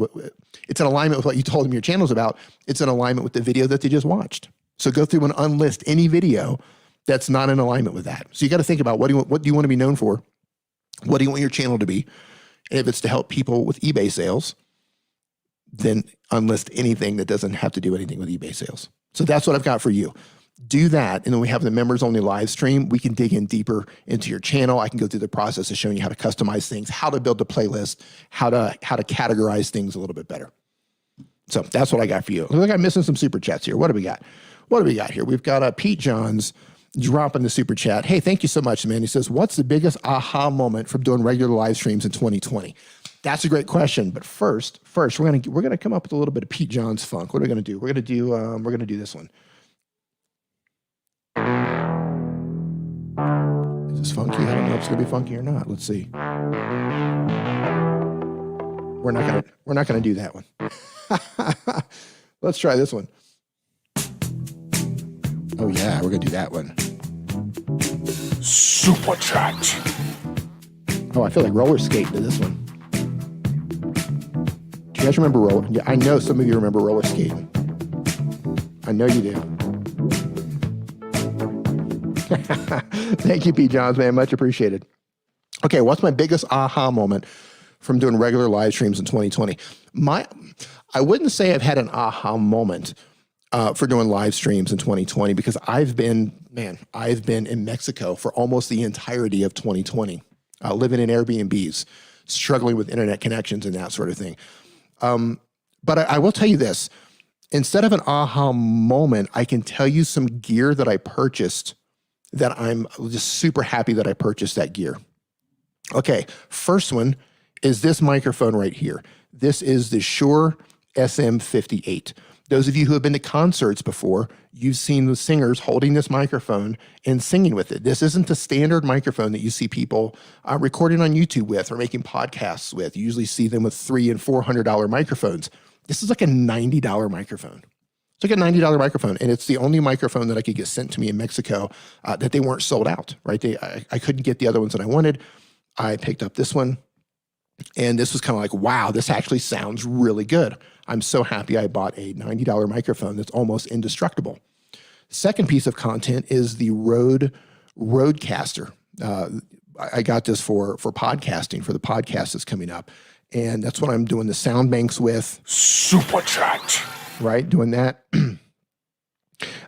It's in alignment with what you told them your channel's about. It's in alignment with the video that they just watched. So go through and unlist any video that's not in alignment with that. So you got to think about what do you want to be known for? What do you want your channel to be? And if it's to help people with eBay sales, then unlist anything that doesn't have to do anything with eBay sales. So that's what I've got for you. Do that, and then we have the members only live stream. We can dig in deeper into your channel. I can go through the process of showing you how to customize things, how to build a playlist, how to categorize things a little bit better. So that's what I got for you. Looks like I'm missing some super chats here. What do we got? What do we got here? We've got Pete Johns dropping the super chat. Hey, thank you so much, man. He says, what's the biggest aha moment from doing regular live streams in 2020? That's a great question. But first, we're gonna come up with a little bit of Pete Johns funk. What are we gonna do? We're gonna do this one. Is this funky? I don't know if it's gonna be funky or not. Let's see. We're not gonna do that one. Let's try this one. Oh yeah, we're gonna do that one. Super chat. Oh, I feel like roller skating to this one. Do you guys remember roller? Yeah, I know some of you remember roller skating. I know you do. Thank you, Pete Johns, man. Much appreciated. Okay, what's my biggest aha moment from doing regular live streams in 2020? I wouldn't say I've had an aha moment for doing live streams in 2020 because I've been in Mexico for almost the entirety of 2020, living in Airbnbs, struggling with internet connections and that sort of thing. But I will tell you this, instead of an aha moment, I can tell you some gear that I purchased that I'm just super happy that I purchased that gear. Okay, first one is this microphone right here. This is the Shure SM58. Those of you who have been to concerts before, you've seen the singers holding this microphone and singing with it. This isn't the standard microphone that you see people recording on YouTube with or making podcasts with. You usually see them with $300 and $400 microphones. This is like a $90 microphone. It's like a $90 microphone, and it's the only microphone that I could get sent to me in Mexico that they weren't sold out, right? I couldn't get the other ones that I wanted. I picked up this one, and this was kind of like, wow, this actually sounds really good. I'm so happy I bought a $90 microphone that's almost indestructible. Second piece of content is the Rodecaster. I got this for podcasting, for the podcast that's coming up, and that's what I'm doing the sound banks with. Super chat. Right, doing that.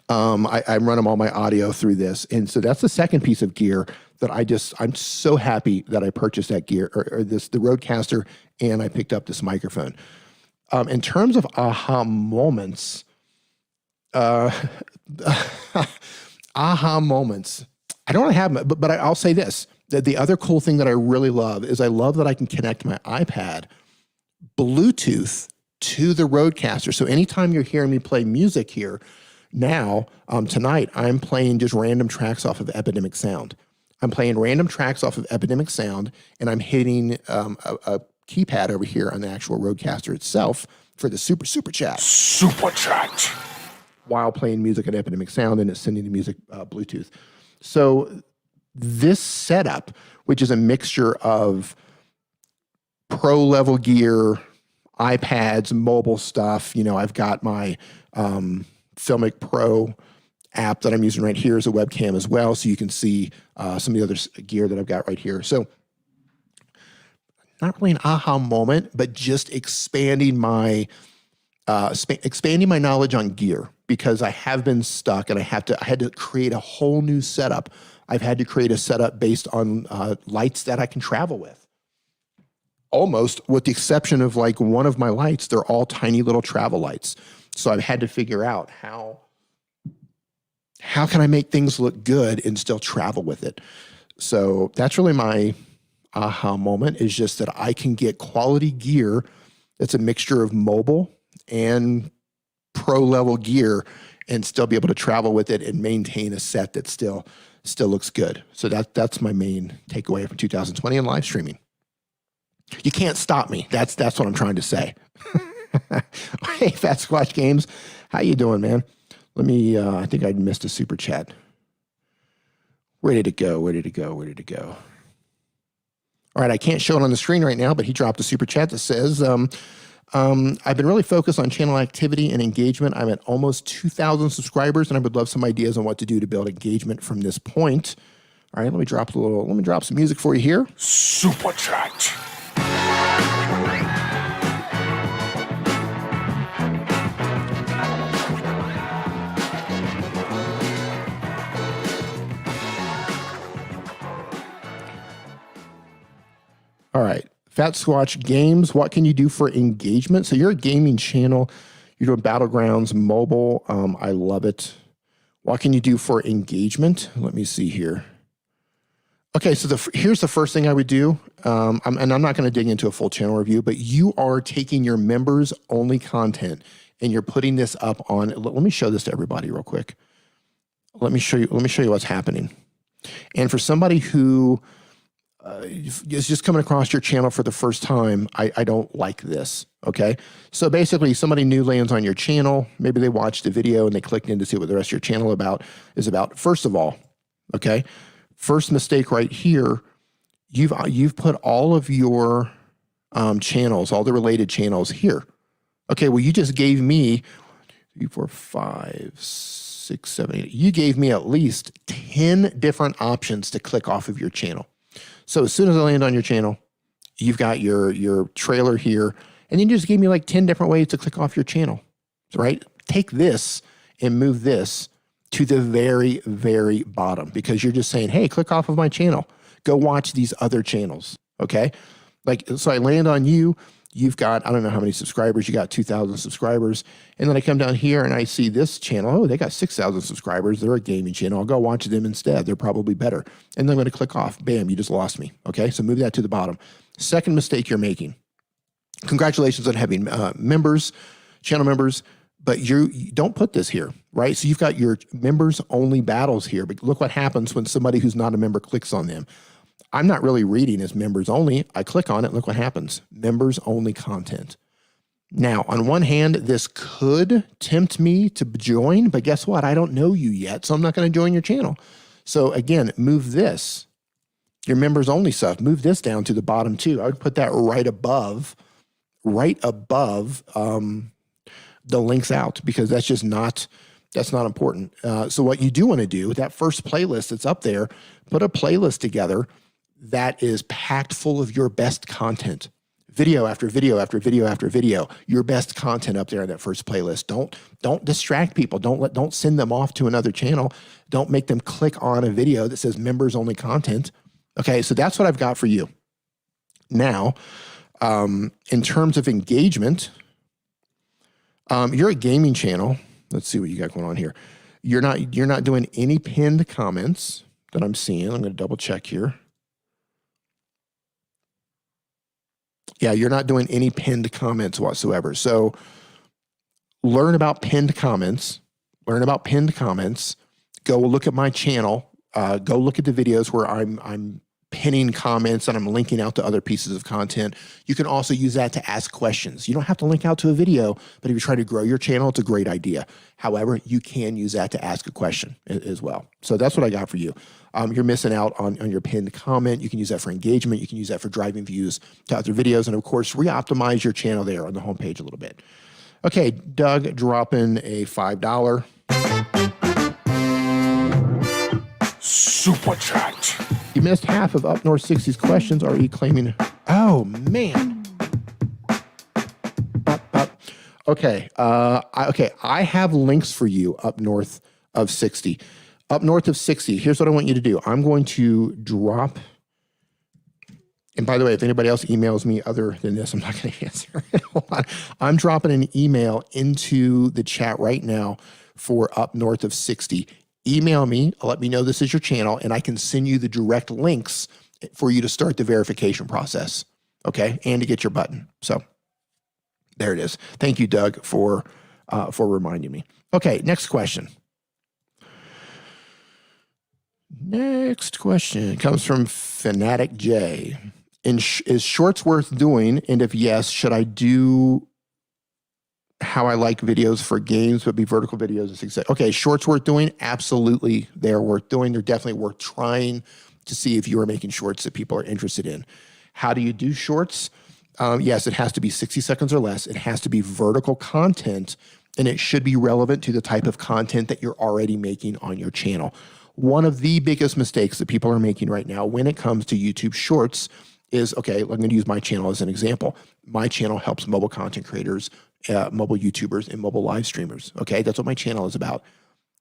I'm running all my audio through this, and so that's the second piece of gear that I'm so happy that I purchased that gear, or the Rodecaster, and I picked up this microphone. In terms of aha moments, aha moments, I don't have them, but I'll say this. The other cool thing that I really love is I love that I can connect my iPad Bluetooth to the Rodecaster. So anytime you're hearing me play music here now, tonight, I'm playing just random tracks off of Epidemic Sound. I'm playing random tracks off of Epidemic Sound, and I'm hitting a keypad over here on the actual Rodecaster itself for the super chat. Super chat. While playing music at Epidemic Sound, and it's sending the music Bluetooth. So this setup, which is a mixture of pro level gear, iPads, mobile stuff. You know, I've got my Filmic Pro app that I'm using right here as a webcam as well, so you can see some of the other gear that I've got right here. So not really an aha moment, but just expanding my knowledge on gear, because I have been stuck and I had to create a whole new setup. I've had to create a setup based on lights that I can travel with. Almost, with the exception of like one of my lights, they're all tiny little travel lights. So I've had to figure out how can I make things look good and still travel with it. So that's really my aha moment, is just that I can get quality gear that's a mixture of mobile and pro level gear and still be able to travel with it and maintain a set that still looks good. So that's my main takeaway from 2020 and live streaming. You can't stop me. That's what I'm trying to say. Hey, Fat Squatch Games, how you doing, man? Let me, I think I missed a super chat. Where did it go? All right, I can't show it on the screen right now, but he dropped a super chat that says, I've been really focused on channel activity and engagement. I'm at almost 2,000 subscribers, and I would love some ideas on what to do to build engagement from this point. All right, let me drop some music for you here. Super chat. All right, Fat Squatch Games, what can you do for engagement? So you're a gaming channel. You're doing Battlegrounds mobile. I love it. What can you do for engagement? Let me see here. Okay, so here's the first thing I would do. And I'm not going to dig into a full channel review, but you are taking your members only content and you're putting this up on. Let me show this to everybody real quick. Let me show you what's happening. And for somebody who is just coming across your channel for the first time, I don't like this, okay? So basically, somebody new lands on your channel. Maybe they watched a video and they clicked in to see what the rest of your channel is about. First of all, okay, first mistake right here, you've put all of your channels, all the related channels here. Okay, well, you just gave me 3, 4, 5, 6, 7, 8. You gave me at least 10 different options to click off of your channel. So as soon as I land on your channel, you've got your trailer here, and then you just gave me like 10 different ways to click off your channel, right? Take this and move this to the very, very bottom because you're just saying, hey, click off of my channel. Go watch these other channels, okay? Like, so I land on you. You've got, I don't know how many subscribers. You got 2,000 subscribers. And then I come down here and I see this channel. Oh, they got 6,000 subscribers. They're a gaming channel. I'll go watch them instead. They're probably better. And then I'm going to click off. Bam, you just lost me. Okay, so move that to the bottom. Second mistake you're making. Congratulations on having members, channel members, but you don't put this here, right? So you've got your members only battles here, but look what happens when somebody who's not a member clicks on them. I'm not really reading as members only. I click on it, look what happens. Members only content. Now, on one hand, this could tempt me to join, but guess what? I don't know you yet, so I'm not going to join your channel. So again, move this, your members only stuff, move this down to the bottom too. I would put that right above the links out because that's just not, that's not important. So what you do want to do, that first playlist that's up there, put a playlist together that is packed full of your best content. Video after video after video after video, your best content up there in that first playlist. Don't distract people. Don't send them off to another channel. Don't make them click on a video that says members only content. Okay, so that's what I've got for you. Now, in terms of engagement, you're a gaming channel. Let's see what you got going on here. You're not doing any pinned comments that I'm seeing. I'm going to double check here. Yeah, you're not doing any pinned comments whatsoever. So learn about pinned comments. Learn about pinned comments. Go look at my channel. Go look at the videos where I'm pinning comments and I'm linking out to other pieces of content. You can also use that to ask questions. You don't have to link out to a video, but if you try to grow your channel, it's a great idea. However, you can use that to ask a question as well. So that's what I got for you. You're missing out on your pinned comment. You can use that for engagement. You can use that for driving views to other videos. And of course, re-optimize your channel there on the homepage a little bit. Okay, Doug dropping a $5. Super chat. You missed half of Up North 60's questions. Are you claiming? Oh, man. Okay. I have links for you up north of 60. Up north of 60, here's what I want you to do. I'm going to drop, and by the way, if anybody else emails me other than this, I'm not going to answer it. Hold on. I'm dropping an email into the chat right now for Up North of 60. Email me, let me know this is your channel, and I can send you the direct links for you to start the verification process, okay, and to get your button. So there it is. Thank you, Doug, for reminding me. Okay, next question. Next question comes from Fanatic J. Is shorts worth doing? And if yes, should I do how I like videos for games, but be vertical videos? Okay, shorts worth doing? Absolutely, they're worth doing. They're definitely worth trying to see if you are making shorts that people are interested in. How do you do shorts? Yes, it has to be 60 seconds or less. It has to be vertical content, and it should be relevant to the type of content that you're already making on your channel. One of the biggest mistakes that people are making right now when it comes to YouTube Shorts is, okay, I'm going to use my channel as an example. My channel helps mobile content creators, mobile YouTubers, and mobile live streamers. Okay, that's what my channel is about.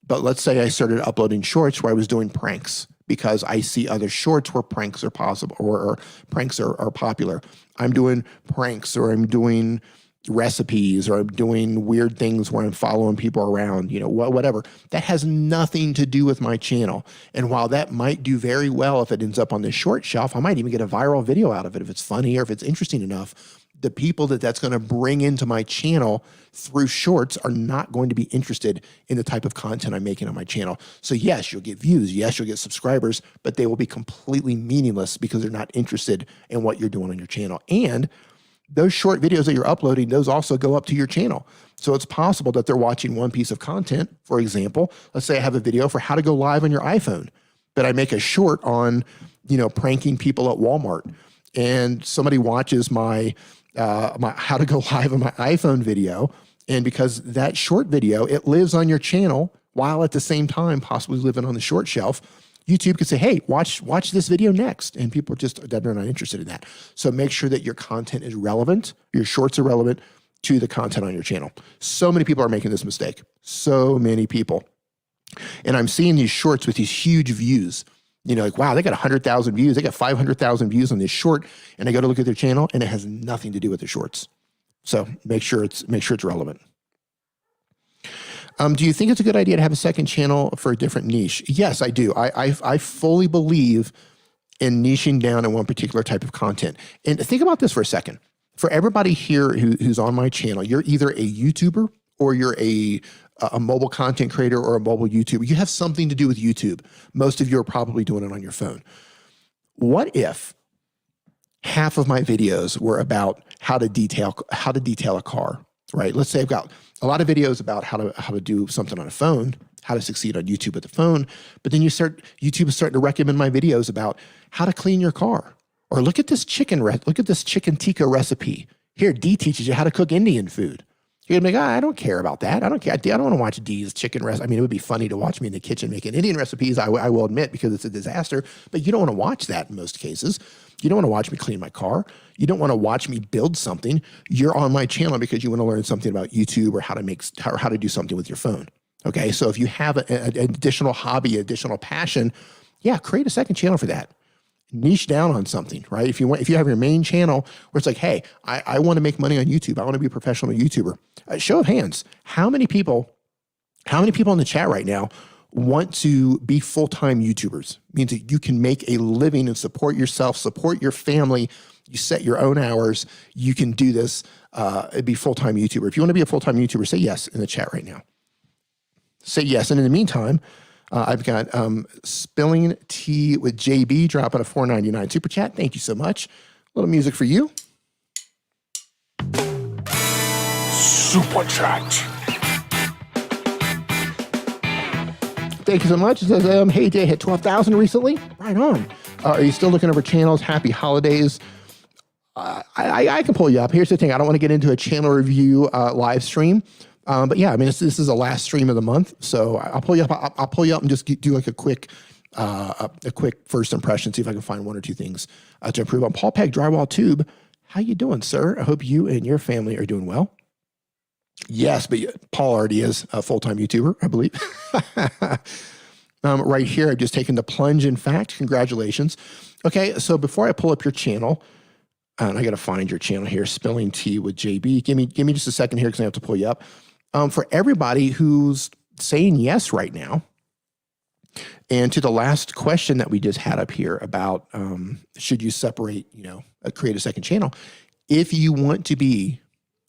But let's say I started uploading shorts where I was doing pranks because I see other shorts where pranks are possible or pranks are popular. I'm doing pranks, or I'm doing recipes, or I'm doing weird things where I'm following people around, you know, whatever. That has nothing to do with my channel. And while that might do very well if it ends up on the short shelf, I might even get a viral video out of it if it's funny or if it's interesting enough. The people that's going to bring into my channel through shorts are not going to be interested in the type of content I'm making on my channel. So yes, you'll get views. Yes, you'll get subscribers, but they will be completely meaningless because they're not interested in what you're doing on your channel. And those short videos that you're uploading, those also go up to your channel. So it's possible that they're watching one piece of content. For example, let's say I have a video for how to go live on your iPhone, but I make a short on, you know, pranking people at Walmart, and somebody watches my how to go live on my iPhone video. And because that short video, it lives on your channel while at the same time possibly living on the short shelf, YouTube could say, hey, watch this video next. And people they're not interested in that. So make sure that your content is relevant, your shorts are relevant to the content on your channel. So many people are making this mistake. So many people. And I'm seeing these shorts with these huge views. Like, wow, they got 100,000 views. They got 500,000 views on this short. And I go to look at their channel and it has nothing to do with the shorts. So make sure it's relevant. Do you think it's a good idea to have a second channel for a different niche? Yes, I do. I fully believe in niching down in one particular type of content. And think about this for a second. For everybody here who's on my channel, you're either a YouTuber or you're a mobile content creator or a mobile YouTuber. You have something to do with YouTube. Most of you are probably doing it on your phone. What if half of my videos were about how to detail a car, right? Let's say I've got a lot of videos about how to do something on a phone, how to succeed on YouTube with the phone, but then YouTube is starting to recommend my videos about how to clean your car. Or look at this chicken tikka recipe. Here, Dee teaches you how to cook Indian food. You're gonna be like, I don't care about that. I don't care. I don't want to watch Dee's chicken recipe. I mean, it would be funny to watch me in the kitchen making Indian recipes, I will admit, because it's a disaster, but you don't want to watch that in most cases. You don't want to watch me clean my car. You don't want to watch me build something. You're on my channel because you want to learn something about YouTube or how to do something with your phone. Okay, so if you have an additional hobby, additional passion, yeah, create a second channel for that. Niche down on something, right? If you have your main channel where it's like, hey, I want to make money on YouTube. I want to be a professional YouTuber. Show of hands, how many people in the chat right now want to be full-time YouTubers? Means that you can make a living and support yourself, support your family. You set your own hours. You can do this, be full-time YouTuber. If you want to be a full-time YouTuber, say yes in the chat right now. Say yes. And in the meantime, I've got Spilling Tea with JB dropping a $4.99 super chat. Thank you so much. A little music for you. Super chat. Thank you so much. It says, hey, Jay hit 12,000 recently. Right on. Are you still looking over channels? Happy holidays. I can pull you up. Here's the thing. I don't want to get into a channel review live stream. But yeah, I mean, this is the last stream of the month, so I'll pull you up. I'll pull you up and just do like a quick first impression. See if I can find one or two things to improve on. Paul Pegg Drywall Tube, how you doing, sir? I hope you and your family are doing well. Yes, but Paul already is a full-time YouTuber, I believe. Right here, I've just taken the plunge. In fact, congratulations. Okay, so before I pull up your channel, and I got to find your channel here, Spilling Tea with JB. Give me just a second here because I have to pull you up. For everybody who's saying yes right now, and to the last question that we just had up here about should you separate, create a second channel, if you want to be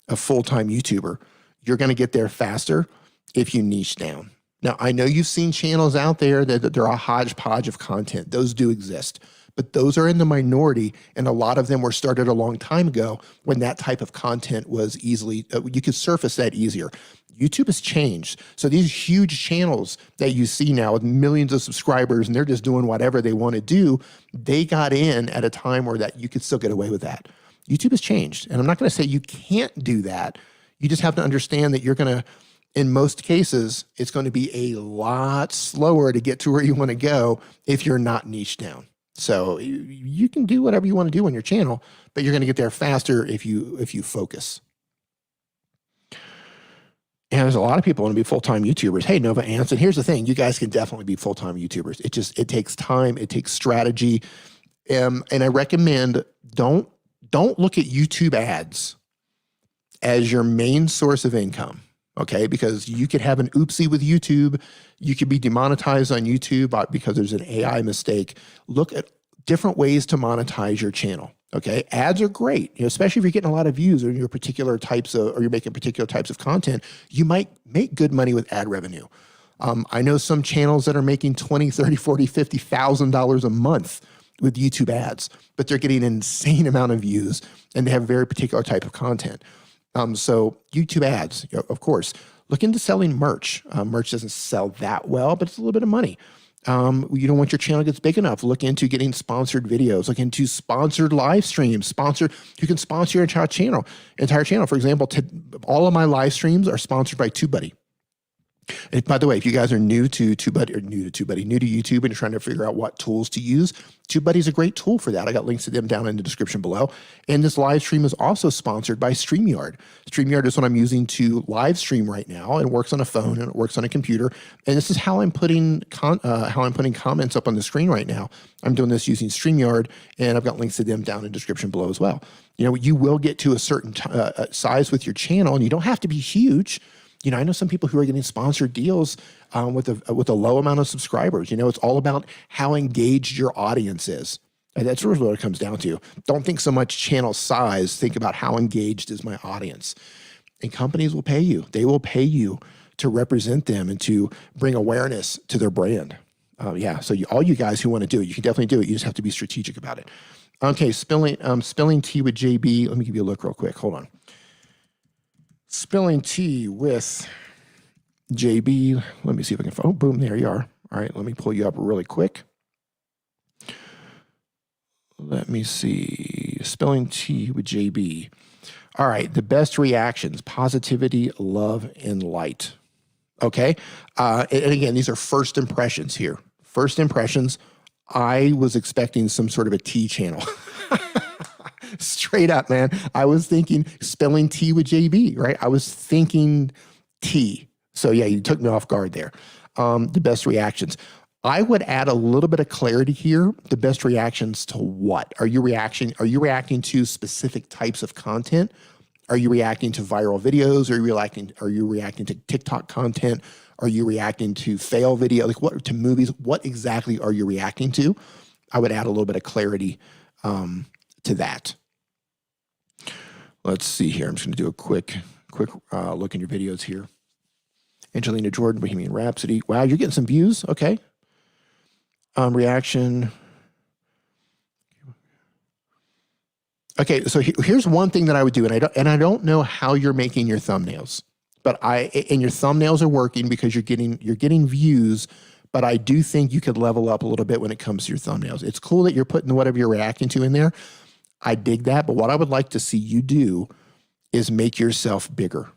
a full-time YouTuber, you're going to get there faster if you niche down. Now, I know you've seen channels out there that they're a hodgepodge of content. Those do exist, but those are in the minority, and a lot of them were started a long time ago when that type of content was easily, you could surface that easier. YouTube has changed. So these huge channels that you see now with millions of subscribers and they're just doing whatever they want to do, they got in at a time where that you could still get away with that. YouTube has changed. And I'm not going to say you can't do that. You just have to understand that you're going to, in most cases, it's going to be a lot slower to get to where you want to go if you're not niche down. So you can do whatever you want to do on your channel, but you're going to get there faster if you focus. And there's a lot of people want to be full-time YouTubers. Hey, Nova Ants, and here's the thing. You guys can definitely be full-time YouTubers. It takes time. It takes strategy. And I recommend don't look at YouTube ads as your main source of income, okay? Because you could have an oopsie with YouTube. You could be demonetized on YouTube because there's an AI mistake. Look at different ways to monetize your channel. Okay, ads are great, especially if you're getting a lot of views or you're making particular types of content. You might make good money with ad revenue. I know some channels that are making $20, $30, $40, $50,000 a month with YouTube ads, but they're getting an insane amount of views and they have a very particular type of content. So YouTube ads, of course, look into selling merch. Merch doesn't sell that well, but it's a little bit of money. Once your channel gets big enough, look into getting sponsored videos, look into sponsored live streams, you can sponsor your entire channel. For example, all of my live streams are sponsored by TubeBuddy. And by the way, if you guys are new to TubeBuddy or new to YouTube and you're trying to figure out what tools to use, TubeBuddy is a great tool for that. I got links to them down in the description below. And this live stream is also sponsored by StreamYard. StreamYard is what I'm using to live stream right now. It works on a phone and it works on a computer. And this is how I'm putting comments up on the screen right now. I'm doing this using StreamYard, and I've got links to them down in the description below as well. You know, you will get to a certain size with your channel, and you don't have to be huge. You know, I know some people who are getting sponsored deals with a low amount of subscribers. You know, it's all about how engaged your audience is. And that's really what it comes down to. Don't think so much channel size. Think about how engaged is my audience. And companies will pay you. They will pay you to represent them and to bring awareness to their brand. Yeah, so all you guys who want to do it, you can definitely do it. You just have to be strategic about it. Okay, spilling tea with JB. Let me give you a look real quick. Hold on. Spilling tea with JB. Let me see if I can, oh, boom, there you are. All right, let me pull you up really quick. Let me see, spilling tea with JB. All right, the best reactions, positivity, love, and light. Okay, and again, these are first impressions here. First impressions, I was expecting some sort of a tea channel. Straight up, man. I was thinking spilling tea with JB, right? I was thinking tea. So yeah, you took me off guard there. The best reactions. I would add a little bit of clarity here. The best reactions to what? Are you reacting to specific types of content? Are you reacting to viral videos? Are you reacting to TikTok content? Are you reacting to fail video? Like what, to movies? What exactly are you reacting to? I would add a little bit of clarity to that. Let's see here. I'm just going to do a quick look in your videos here. Angelina Jordan, Bohemian Rhapsody. Wow, you're getting some views. Okay. Reaction. Okay, so here's one thing that I would do, and I don't know how you're making your thumbnails, but your thumbnails are working because you're getting views, but I do think you could level up a little bit when it comes to your thumbnails. It's cool that you're putting whatever you're reacting to in there. I dig that, but what I would like to see you do is make yourself bigger.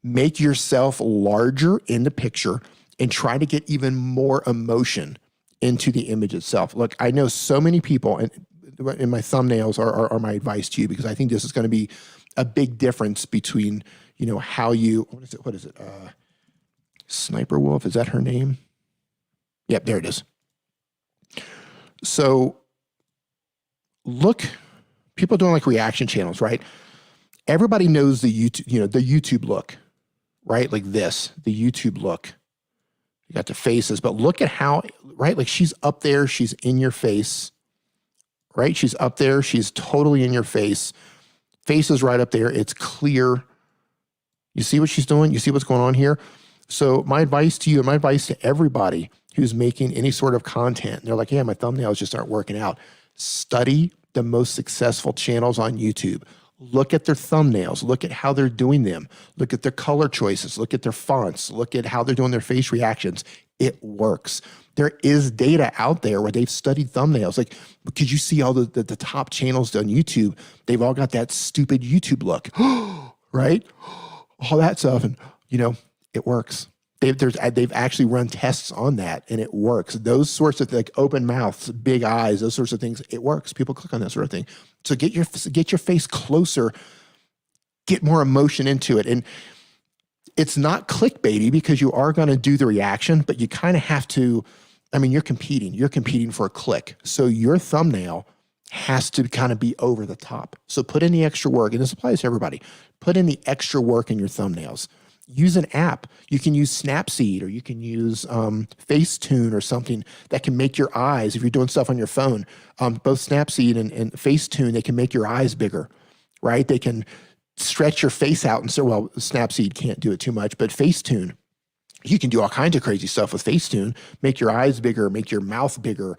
Make yourself larger in the picture and try to get even more emotion into the image itself. Look, I know so many people, and my thumbnails are my advice to you, because I think this is going to be a big difference between, you know, how you, what is it? Sniper Wolf, is that her name? Yep, there it is. So look, people doing like reaction channels, right? Everybody knows the YouTube, you know, the YouTube look, right? Like this, the YouTube look. You got the faces, but look at how, right? Like she's up there, she's in your face, right? She's up there, she's totally in your face. Face is right up there, it's clear. You see what she's doing? You see what's going on here? So my advice to you, and my advice to everybody who's making any sort of content, they're like, yeah, my thumbnails just aren't working out. Study the most successful channels on YouTube. Look at their thumbnails, look at how they're doing them, look at their color choices, look at their fonts, look at how they're doing their face reactions. It works. There is data out there where they've studied thumbnails. Like, because you see all the top channels on YouTube, they've all got that stupid YouTube look, right? All that stuff, and you know, it works. They've actually run tests on that, and it works. Those sorts of like open mouths, big eyes, those sorts of things, it works. People click on that sort of thing. So get your face closer, get more emotion into it. And it's not clickbaity because you are going to do the reaction, but you kind of have to, I mean, you're competing for a click. So your thumbnail has to kind of be over the top. So put in the extra work, and this applies to everybody. Put in the extra work in your thumbnails. Use an app. You can use Snapseed, or you can use Facetune or something that can make your eyes, if you're doing stuff on your phone, both Snapseed and Facetune, they can make your eyes bigger, right? They can stretch your face out. And so, well, Snapseed can't do it too much, but Facetune, you can do all kinds of crazy stuff with Facetune. Make your eyes bigger, make your mouth bigger,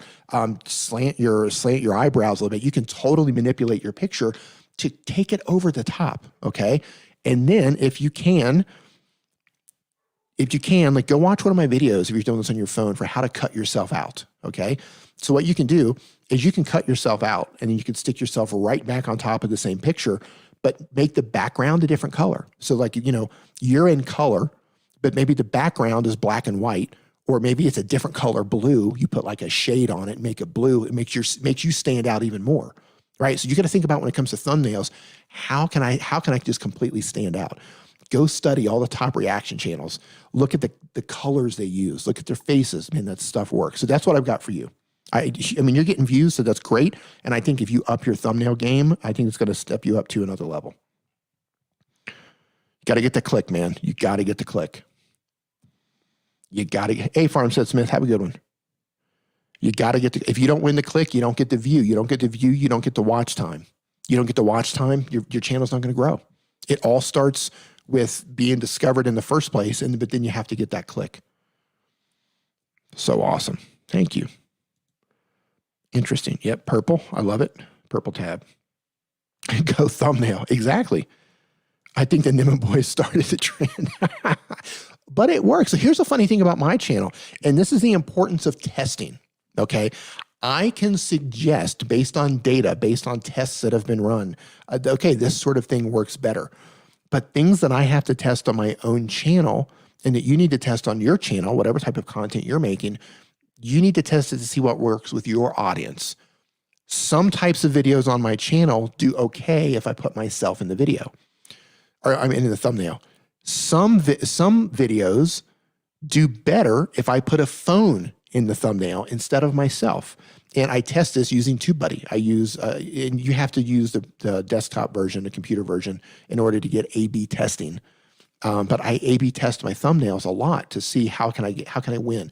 slant your eyebrows a little bit. You can totally manipulate your picture to take it over the top, okay? And then if you can, like, go watch one of my videos if you're doing this on your phone for how to cut yourself out, okay? So what you can do is you can cut yourself out, and then you can stick yourself right back on top of the same picture, but make the background a different color. So like, you know, you're in color, but maybe the background is black and white, or maybe it's a different color blue. You put like a shade on it, make it blue. It makes you stand out even more, right? So you got to think about when it comes to thumbnails, how can I just completely stand out? Go study all the top reaction channels. Look at the colors they use. Look at their faces. Man, that stuff works. So that's what I've got for you. I mean, you're getting views, so that's great. And I think if you up your thumbnail game, I think it's going to step you up to another level. You got to get the click, man. You got to get the click. You got to. Hey, Farmstead Smith, have a good one. You got to get the. If you don't win the click, you don't get the view. You don't get the view. You don't get the watch time. You don't get the watch time. Your channel's not going to grow. It all starts with being discovered in the first place, but then you have to get that click. So awesome. Thank you. Interesting. Yep, purple. I love it. Purple tab. Go thumbnail. Exactly. I think the Nimmin Boys started the trend. But it works. So here's the funny thing about my channel, and this is the importance of testing, okay? I can suggest, based on data, based on tests that have been run, okay, this sort of thing works better. But things that I have to test on my own channel and that you need to test on your channel, whatever type of content you're making, you need to test it to see what works with your audience. Some types of videos on my channel do okay if I put myself in the video, or I'm in the thumbnail. Some videos do better if I put a phone in the thumbnail instead of myself. And I test this using TubeBuddy. I use, and you have to use the desktop version, the computer version, in order to get A/B testing. But I A/B test my thumbnails a lot to see how can I win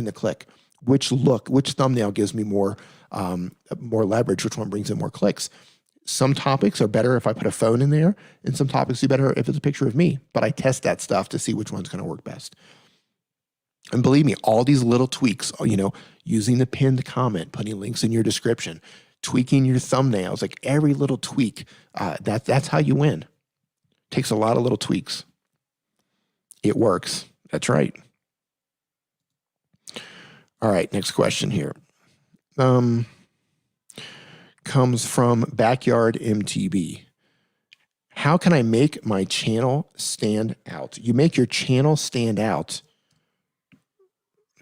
the click? Which thumbnail gives me more leverage? Which one brings in more clicks? Some topics are better if I put a phone in there, and some topics do better if it's a picture of me. But I test that stuff to see which one's going to work best. And believe me, all these little tweaks, using the pinned comment, putting links in your description, tweaking your thumbnails, like every little tweak, that's how you win. Takes a lot of little tweaks. It works. That's right. All right, next question here. Comes from Backyard MTB. How can I make my channel stand out? You make your channel stand out.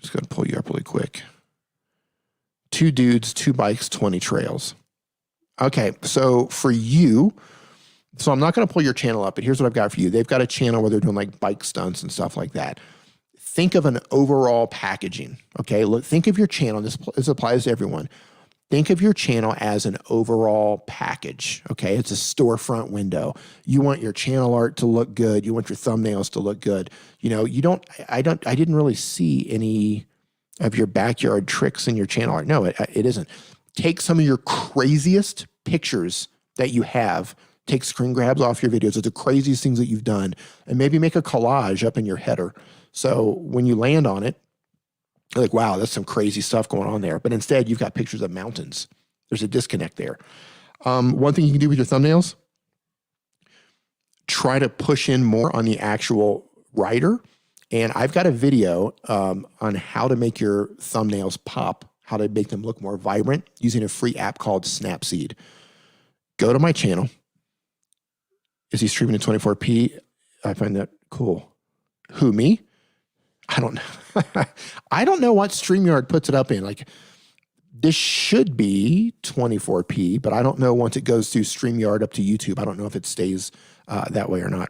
Just going to pull you up really quick. 2 dudes, 2 bikes, 20 trails. Okay, so for you, so I'm not going to pull your channel up, but here's what I've got for you. They've got a channel where they're doing like bike stunts and stuff like that. Think of an overall packaging, okay? Look, think of your channel, this applies to everyone. Think of your channel as an overall package, okay? It's a storefront window. You want your channel art to look good. You want your thumbnails to look good. I didn't really see any of your backyard tricks in your channel art. No, it isn't. Take some of your craziest pictures that you have, take screen grabs off your videos of the craziest things that you've done, and maybe make a collage up in your header. So when you land on it, you're like, wow, that's some crazy stuff going on there. But instead, you've got pictures of mountains. There's a disconnect there. One thing you can do with your thumbnails, try to push in more on the actual writer. And I've got a video on how to make your thumbnails pop, how to make them look more vibrant using a free app called Snapseed. Go to my channel. Is he streaming in 24p? I find that cool. Who, me? I don't know. I don't know what StreamYard puts it up in. Like, this should be 24p, but I don't know once it goes through StreamYard up to YouTube. I don't know if it stays that way or not.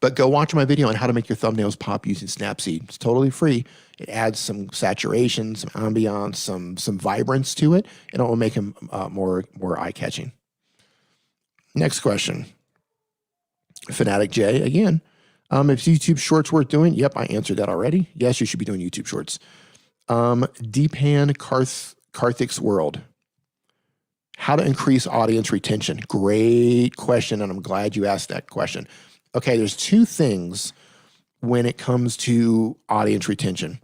But go watch my video on how to make your thumbnails pop using Snapseed. It's totally free. It adds some saturation, some ambiance, some vibrance to it, and it will make them more eye-catching. Next question. Fanatic J again. If YouTube Shorts worth doing, yep, I answered that already. Yes, you should be doing YouTube Shorts. Deepan Karthik's World. How to increase audience retention. Great question, and I'm glad you asked that question. Okay, there's 2 things when it comes to audience retention.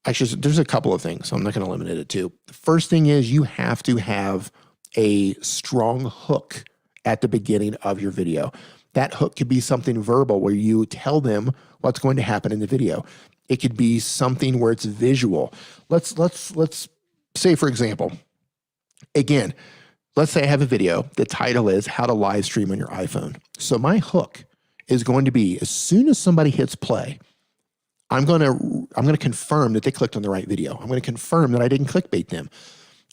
Actually, there's a couple of things, so I'm not going to limit it to 2. The first thing is you have to have a strong hook at the beginning of your video. That hook could be something verbal where you tell them what's going to happen in the video. It could be something where it's visual. Let's say, for example, again, let's say I have a video. The title is How to Live Stream on Your iPhone. So my hook is going to be, as soon as somebody hits play, I'm going to confirm that they clicked on the right video. I'm going to confirm that I didn't clickbait them.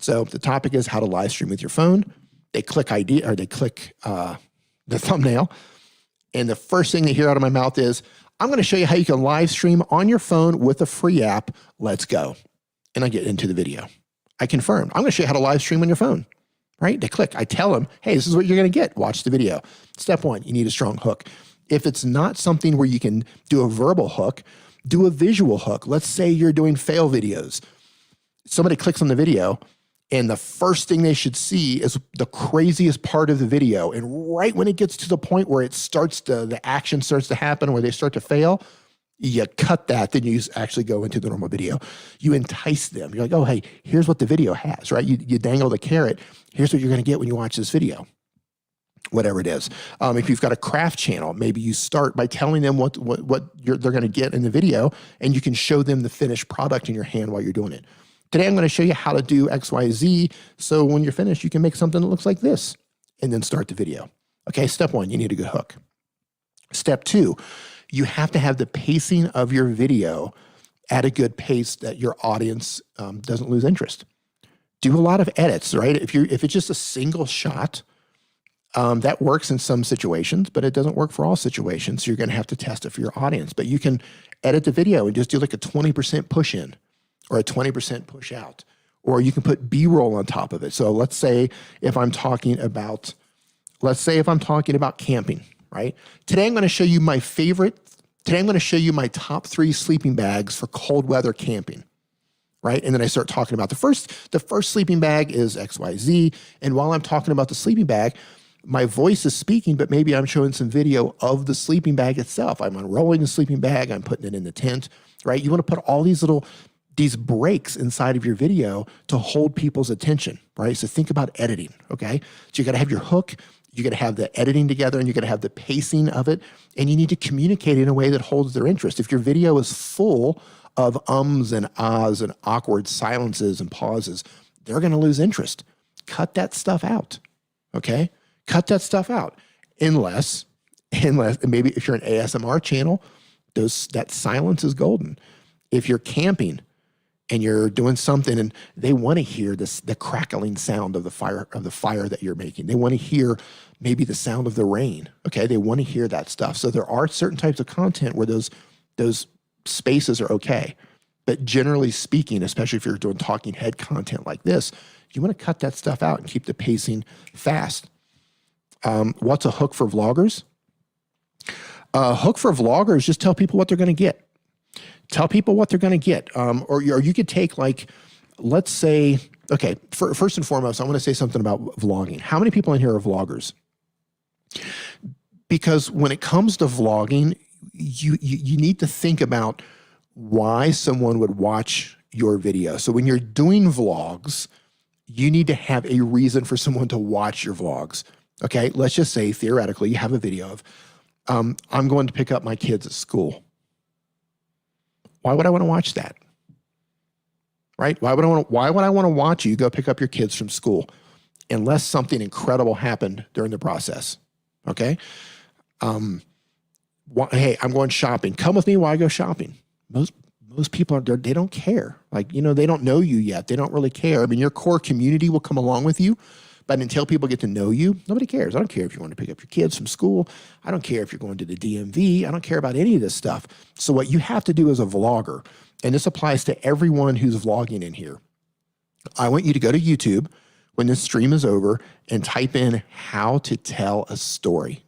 So the topic is how to live stream with your phone. They click ID, or they click the thumbnail. And the first thing they hear out of my mouth is, I'm going to show you how you can live stream on your phone with a free app. Let's go. And I get into the video. I confirm. I'm going to show you how to live stream on your phone, right? They click. I tell them, hey, this is what you're going to get. Watch the video. Step one, you need a strong hook. If it's not something where you can do a verbal hook, do a visual hook. Let's say you're doing fail videos. Somebody clicks on the video, and the first thing they should see is the craziest part of the video. And right when it gets to the point where it starts to, the action starts to happen, where they start to fail, you cut that, then you actually go into the normal video. You entice them. You're like, oh, hey, here's what the video has, right? You dangle the carrot. Here's what you're going to get when you watch this video, whatever it is. If you've got a craft channel, maybe you start by telling them what they're going to get in the video, and you can show them the finished product in your hand while you're doing it. Today, I'm going to show you how to do X, Y, Z. So when you're finished, you can make something that looks like this, and then start the video. Okay, step one, you need a good hook. Step two, you have to have the pacing of your video at a good pace that your audience doesn't lose interest. Do a lot of edits, right? If it's just a single shot, that works in some situations, but it doesn't work for all situations. So you're going to have to test it for your audience. But you can edit the video and just do like a 20% push in or a 20% push out, or you can put B-roll on top of it. So let's say if I'm talking about camping, right? Today I'm going to show you my top 3 sleeping bags for cold weather camping, right? And then I start talking about the first sleeping bag is XYZ. And while I'm talking about the sleeping bag, my voice is speaking, but maybe I'm showing some video of the sleeping bag itself. I'm unrolling the sleeping bag. I'm putting it in the tent, right? You want to put all these breaks inside of your video to hold people's attention, right? So think about editing, okay? So you got to have your hook, you got to have the editing together, and you got to have the pacing of it, and you need to communicate in a way that holds their interest. If your video is full of ums and ahs and awkward silences and pauses, they're going to lose interest. Cut that stuff out, okay? Cut that stuff out, unless maybe if you're an ASMR channel, that silence is golden. If you're camping and you're doing something and they want to hear the crackling sound of the fire that you're making, they want to hear maybe the sound of the rain. Okay, they want to hear that stuff. So there are certain types of content where those spaces are okay, but generally speaking, especially if you're doing talking head content like this, you want to cut that stuff out and keep the pacing fast. What's a hook for vloggers? A hook for vloggers, just tell people what they're going to get. Tell people what they're going to get. Or you could take, like, let's say, okay, first and foremost, I want to say something about vlogging. How many people in here are vloggers? Because when it comes to vlogging, you need to think about why someone would watch your video. So when you're doing vlogs, you need to have a reason for someone to watch your vlogs. Okay, let's just say theoretically you have a video of, I'm going to pick up my kids at school. Why would I want to watch that? Right? Why would I want to watch you go pick up your kids from school unless something incredible happened during the process? Okay? Hey, I'm going shopping. Come with me while I go shopping. Most people they don't care. Like, they don't know you yet. They don't really care. I mean, your core community will come along with you, but until people get to know you, nobody cares. I don't care if you want to pick up your kids from school. I don't care if you're going to the DMV. I don't care about any of this stuff. So what you have to do as a vlogger, and this applies to everyone who's vlogging in here, I want you to go to YouTube when this stream is over and type in how to tell a story,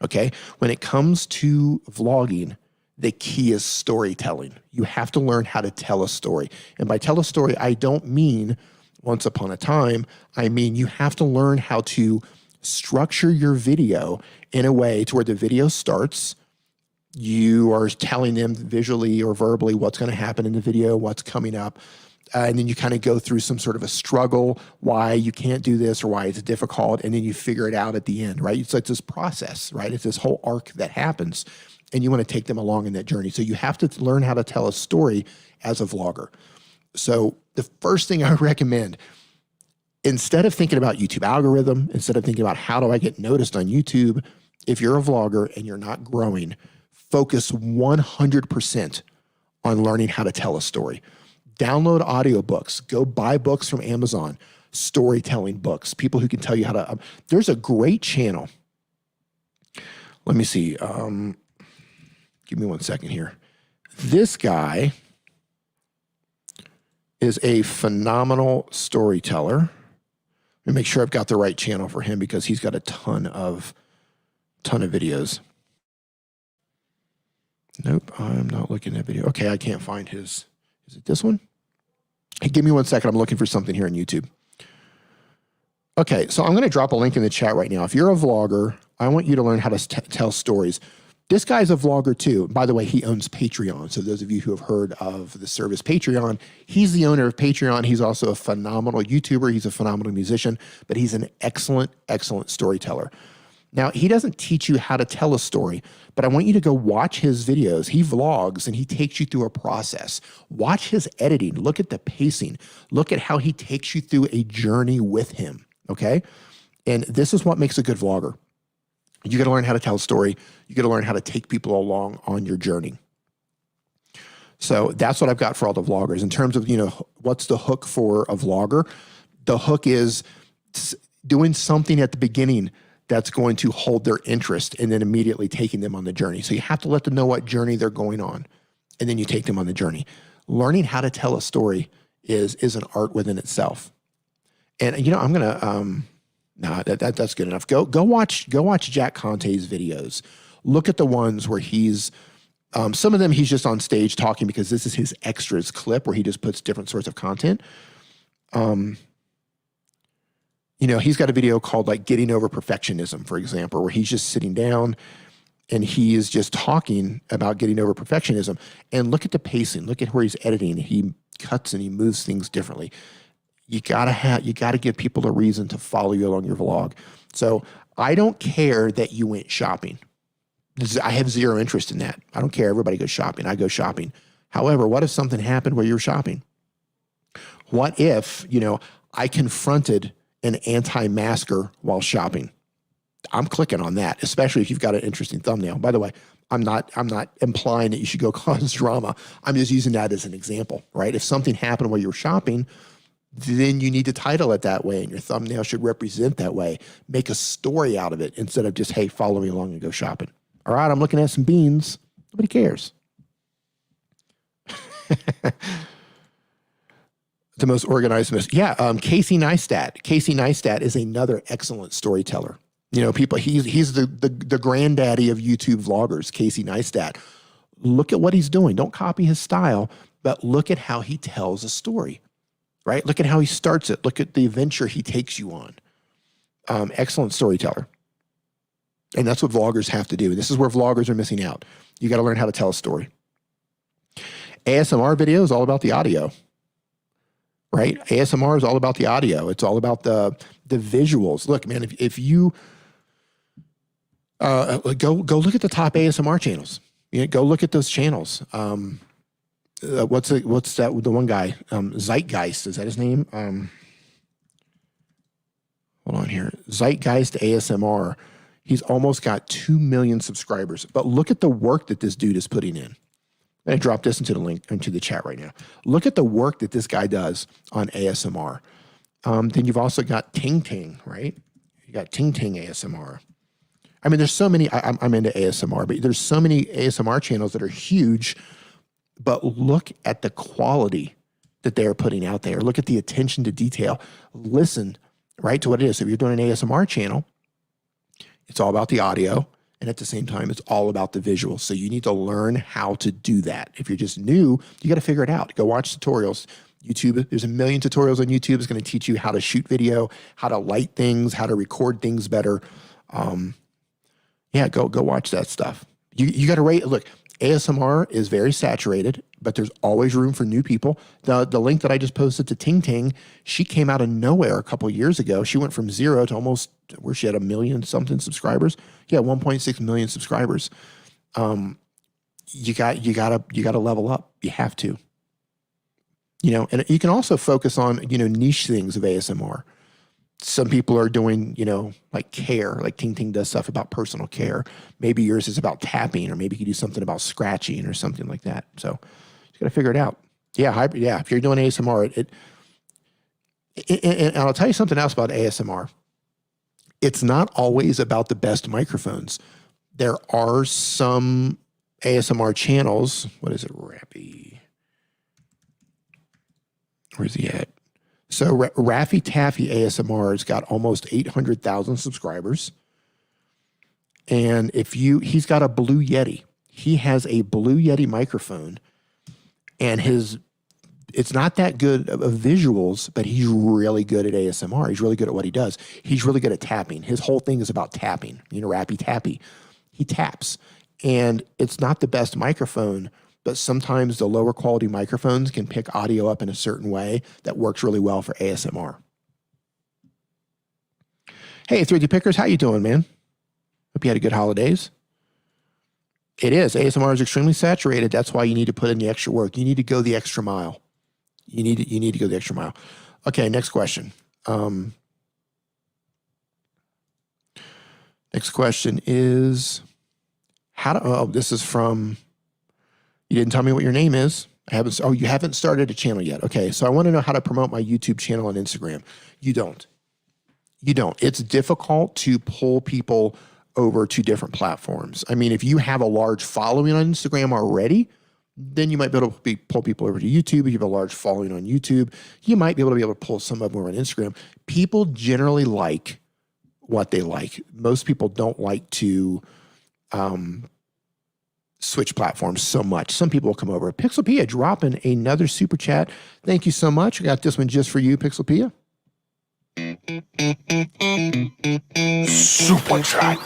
okay? When it comes to vlogging, the key is storytelling. You have to learn how to tell a story. And by tell a story, I don't mean once upon a time. I mean, you have to learn how to structure your video in a way to where the video starts, you are telling them visually or verbally what's going to happen in the video, what's coming up, and then you kind of go through some sort of a struggle, why you can't do this or why it's difficult, and then you figure it out at the end, right? It's like this process, right? It's this whole arc that happens, and you want to take them along in that journey. So you have to learn how to tell a story as a vlogger. So the first thing I recommend, instead of thinking about YouTube algorithm, instead of thinking about how do I get noticed on YouTube, if you're a vlogger and you're not growing, focus 100% on learning how to tell a story. Download audiobooks, go buy books from Amazon, storytelling books, people who can tell you how to, there's a great channel. Let me see. Give me 1 second here. This guy is a phenomenal storyteller. Let me make sure I've got the right channel for him because he's got a ton of videos. Nope, I'm not looking at video. Okay, I can't find his. Is it this one? Hey, give me 1 second. I'm looking for something here on YouTube. Okay, so I'm going to drop a link in the chat right now. If you're a vlogger, I want you to learn how to tell stories. This guy's a vlogger too. By the way, he owns Patreon. So those of you who have heard of the service Patreon, he's the owner of Patreon. He's also a phenomenal YouTuber. He's a phenomenal musician, but he's an excellent, excellent storyteller. Now, he doesn't teach you how to tell a story, but I want you to go watch his videos. He vlogs and he takes you through a process. Watch his editing. Look at the pacing. Look at how he takes you through a journey with him, okay? And this is what makes a good vlogger. You got to learn how to tell a story. You got to learn how to take people along on your journey. So that's what I've got for all the vloggers. In terms of, what's the hook for a vlogger? The hook is doing something at the beginning that's going to hold their interest and then immediately taking them on the journey. So you have to let them know what journey they're going on, and then you take them on the journey. Learning how to tell a story is an art within itself. And I'm gonna that's good enough. Go watch Jack Conte's videos. Look at the ones where he's some of them he's just on stage talking because this is his extras clip where he just puts different sorts of content. He's got a video called like Getting Over Perfectionism, for example, where he's just sitting down and he is just talking about getting over perfectionism. And look at the pacing. Look at where he's editing. He cuts and he moves things differently. You gotta give people a reason to follow you along your vlog. So I don't care that you went shopping. I have zero interest in that. I don't care. Everybody goes shopping. I go shopping. However, what if something happened while you were shopping? What if, I confronted an anti-masker while shopping? I'm clicking on that, especially if you've got an interesting thumbnail. By the way, I'm not implying that you should go cause drama. I'm just using that as an example, right? If something happened while you were shopping, then you need to title it that way, and your thumbnail should represent that way. Make a story out of it instead of just, hey, follow me along and go shopping. All right, I'm looking at some beans. Nobody cares. The most organized, Casey Neistat. Casey Neistat is another excellent storyteller. He's the granddaddy of YouTube vloggers, Casey Neistat. Look at what he's doing. Don't copy his style, but look at how he tells a story, right? Look at how he starts it. Look at the adventure he takes you on. Excellent storyteller. And that's what vloggers have to do. This is where vloggers are missing out. You got to learn how to tell a story. ASMR video is all about the audio, right? ASMR is all about the audio. It's all about the visuals. Look, man, if you go look at the top ASMR channels. Go look at those channels. What's that? The one guy, Zeitgeist, is that his name? Hold on here. Zeitgeist ASMR. He's almost got 2 million subscribers. But look at the work that this dude is putting in. I'm going to drop this into the link, into the chat right now. Look at the work that this guy does on ASMR. Then you've also got Ting Ting, right? You got Ting Ting ASMR. I mean, there's so many, I'm into ASMR, but there's so many ASMR channels that are huge, but look at the quality that they're putting out there. Look at the attention to detail. Listen, right, to what it is. So if you're doing an ASMR channel, it's all about the audio, and at the same time, it's all about the visuals. So you need to learn how to do that. If you're just new, you got to figure it out. Go watch tutorials. YouTube, there's a million tutorials on YouTube. It's going to teach you how to shoot video, how to light things, how to record things better. Yeah, go watch that stuff. You got to rate. Look, ASMR is very saturated, but there's always room for new people. The link that I just posted to Ting Ting, she came out of nowhere a couple of years ago. She went from 0 to almost where she had 1 million something subscribers. Yeah, 1.6 million subscribers. You gotta level up. You have to. And you can also focus on niche things of ASMR. Some people are doing, like care, like Ting Ting does stuff about personal care. Maybe yours is about tapping, or maybe you do something about scratching or something like that. So you got to figure it out. Yeah, yeah. If you're doing ASMR, and I'll tell you something else about ASMR. It's not always about the best microphones. There are some ASMR channels. What is it, Rappy? Where's he at? So Raffy Taffy ASMR has got almost 800,000 subscribers. And he's got a Blue Yeti. He has a Blue Yeti microphone, and it's not that good of visuals, but he's really good at ASMR. He's really good at what he does. He's really good at tapping. His whole thing is about tapping, Rappy Tappy. He taps, and it's not the best microphone, but sometimes the lower quality microphones can pick audio up in a certain way that works really well for ASMR. Hey, 3D Pickers, how you doing, man? Hope you had a good holidays. It is. ASMR is extremely saturated. That's why you need to put in the extra work. You need to go the extra mile. You need to go the extra mile. Okay, next question. Next question is this is from, you didn't tell me what your name is. You haven't started a channel yet. Okay, so I want to know how to promote my YouTube channel on Instagram. You don't. It's difficult to pull people over to different platforms. I mean, if you have a large following on Instagram already, then you might be able to pull people over to YouTube. If you have a large following on YouTube, you might be able to pull some of them over on Instagram. People generally like what they like. Most people don't like to switch platforms so much. Some people will come over. Pixelpia dropping another super chat. Thank you so much. I got this one just for you, Pixelpia. Super chat.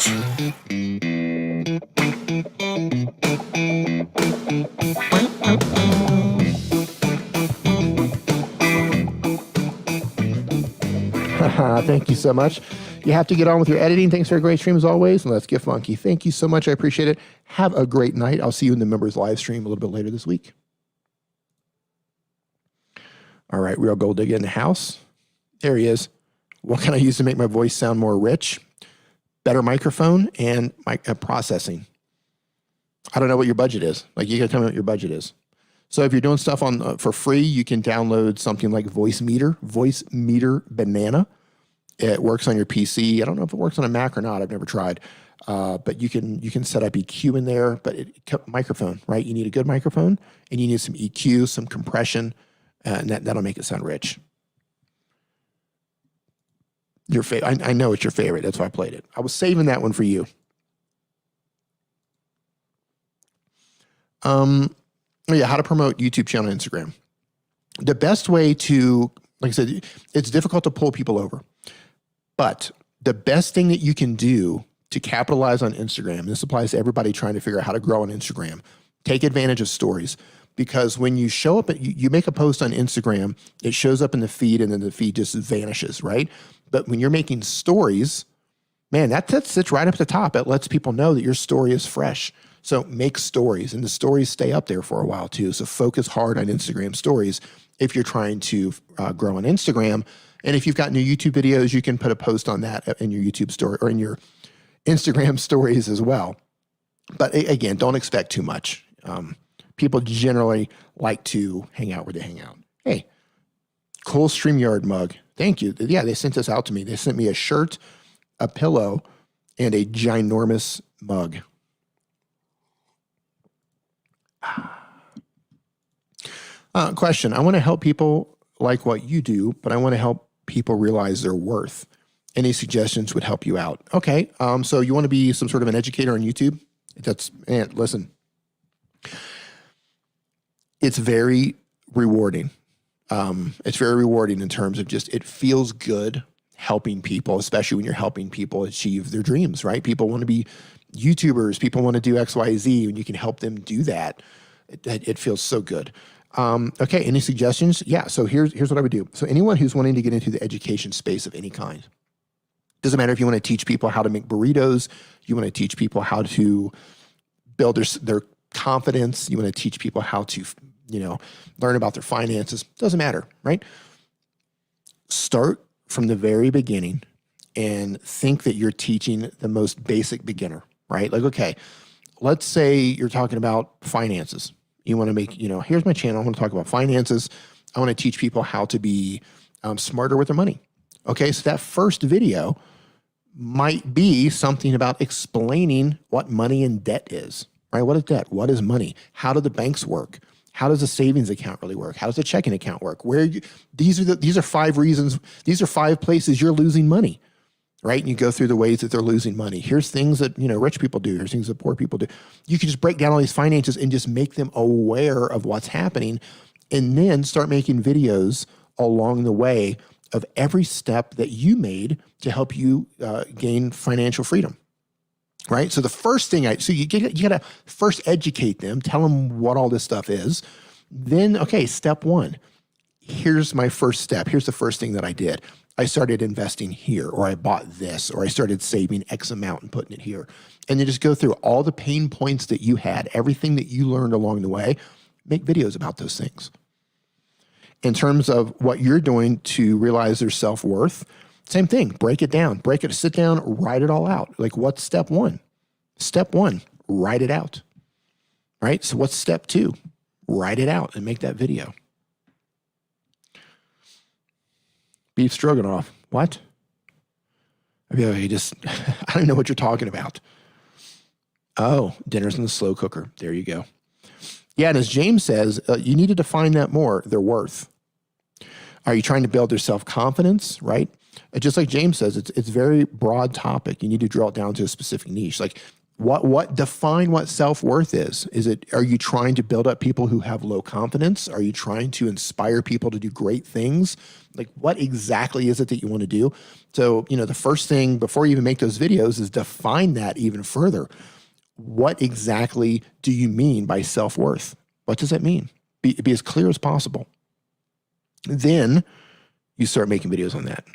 Thank you so much. You have to get on with your editing. Thanks for a great stream as always. And let's get funky. Thank you so much. I appreciate it. Have a great night. I'll see you in the members live stream a little bit later this week. All right, Real Gold Digger in the house. There he is. What can I use to make my voice sound more rich? Better microphone and processing. I don't know what your budget is. Like, you gotta tell me what your budget is. So if you're doing stuff for free, you can download something like Voice Meter Banana. It works on your PC. I don't know if it works on a Mac or not. I've never tried. But you can set up EQ in there. But microphone, right? You need a good microphone, and you need some EQ, some compression, and that'll make it sound rich. Your favorite. I know it's your favorite. That's why I played it. I was saving that one for you. Yeah, how to promote YouTube channel and Instagram. The best way to, like I said, it's difficult to pull people over. But the best thing that you can do to capitalize on Instagram, and this applies to everybody trying to figure out how to grow on Instagram, take advantage of stories. Because when you show up, you make a post on Instagram, it shows up in the feed, and then the feed just vanishes, right? But when you're making stories, man, that sits right up at the top. It lets people know that your story is fresh. So make stories, and the stories stay up there for a while too. So focus hard on Instagram stories if you're trying to grow on Instagram. And if you've got new YouTube videos, you can put a post on that in your YouTube story or in your Instagram stories as well. But again, don't expect too much. People generally like to hang out where they hang out. Hey, cool StreamYard mug. Thank you. Yeah, they sent this out to me. They sent me a shirt, a pillow, and a ginormous mug. Question. I want to help people like what you do, but I want to help people realize their worth. Any suggestions would help you out. Okay. So you want to be some sort of an educator on YouTube? Listen, it's very rewarding. It's very rewarding in terms of just, it feels good helping people, especially when you're helping people achieve their dreams, right? People want to be YouTubers. People want to do X, Y, Z, and you can help them do that. It feels so good. Okay, any suggestions? Yeah, so here's what I would do. So anyone who's wanting to get into the education space of any kind, doesn't matter if you want to teach people how to make burritos, you want to teach people how to build their confidence, you want to teach people how to, learn about their finances, doesn't matter, right? Start from the very beginning and think that you're teaching the most basic beginner, right? Like, okay, let's say you're talking about finances. You want to make, here's my channel. I want to talk about finances. I want to teach people how to be smarter with their money. Okay, so that first video might be something about explaining what money and debt is, right? What is debt? What is money? How do the banks work? How does a savings account really work? How does a checking account work? These are 5 reasons. These are 5 places you're losing money, right? And you go through the ways that they're losing money. Here's things that, rich people do. Here's things that poor people do. You can just break down all these finances and just make them aware of what's happening, and then start making videos along the way of every step that you made to help you gain financial freedom, right? So the first thing you gotta first educate them, tell them what all this stuff is. Then, okay, step 1, here's my first step. Here's the first thing that I did. I started investing here, or I bought this, or I started saving X amount and putting it here. And then just go through all the pain points that you had, everything that you learned along the way, make videos about those things. In terms of what you're doing to realize their self-worth, same thing, break it down, sit down, write it all out. Like, what's step 1? Step 1, write it out, right? So what's step 2? Write it out and make that video. Beef stroganoff, what? I mean, I don't know what you're talking about. Oh, dinner's in the slow cooker. There you go. Yeah, and as James says, you need to define that more, their worth. Are you trying to build their self-confidence, right? Just like James says, it's very broad topic. You need to drill it down to a specific niche. Like, define what self-worth is. Are you trying to build up people who have low confidence? Are you trying to inspire people to do great things? Like, what exactly is it that you want to do? So, the first thing before you even make those videos is define that even further. What exactly do you mean by self-worth? What does that mean? Be as clear as possible. Then you start making videos on that.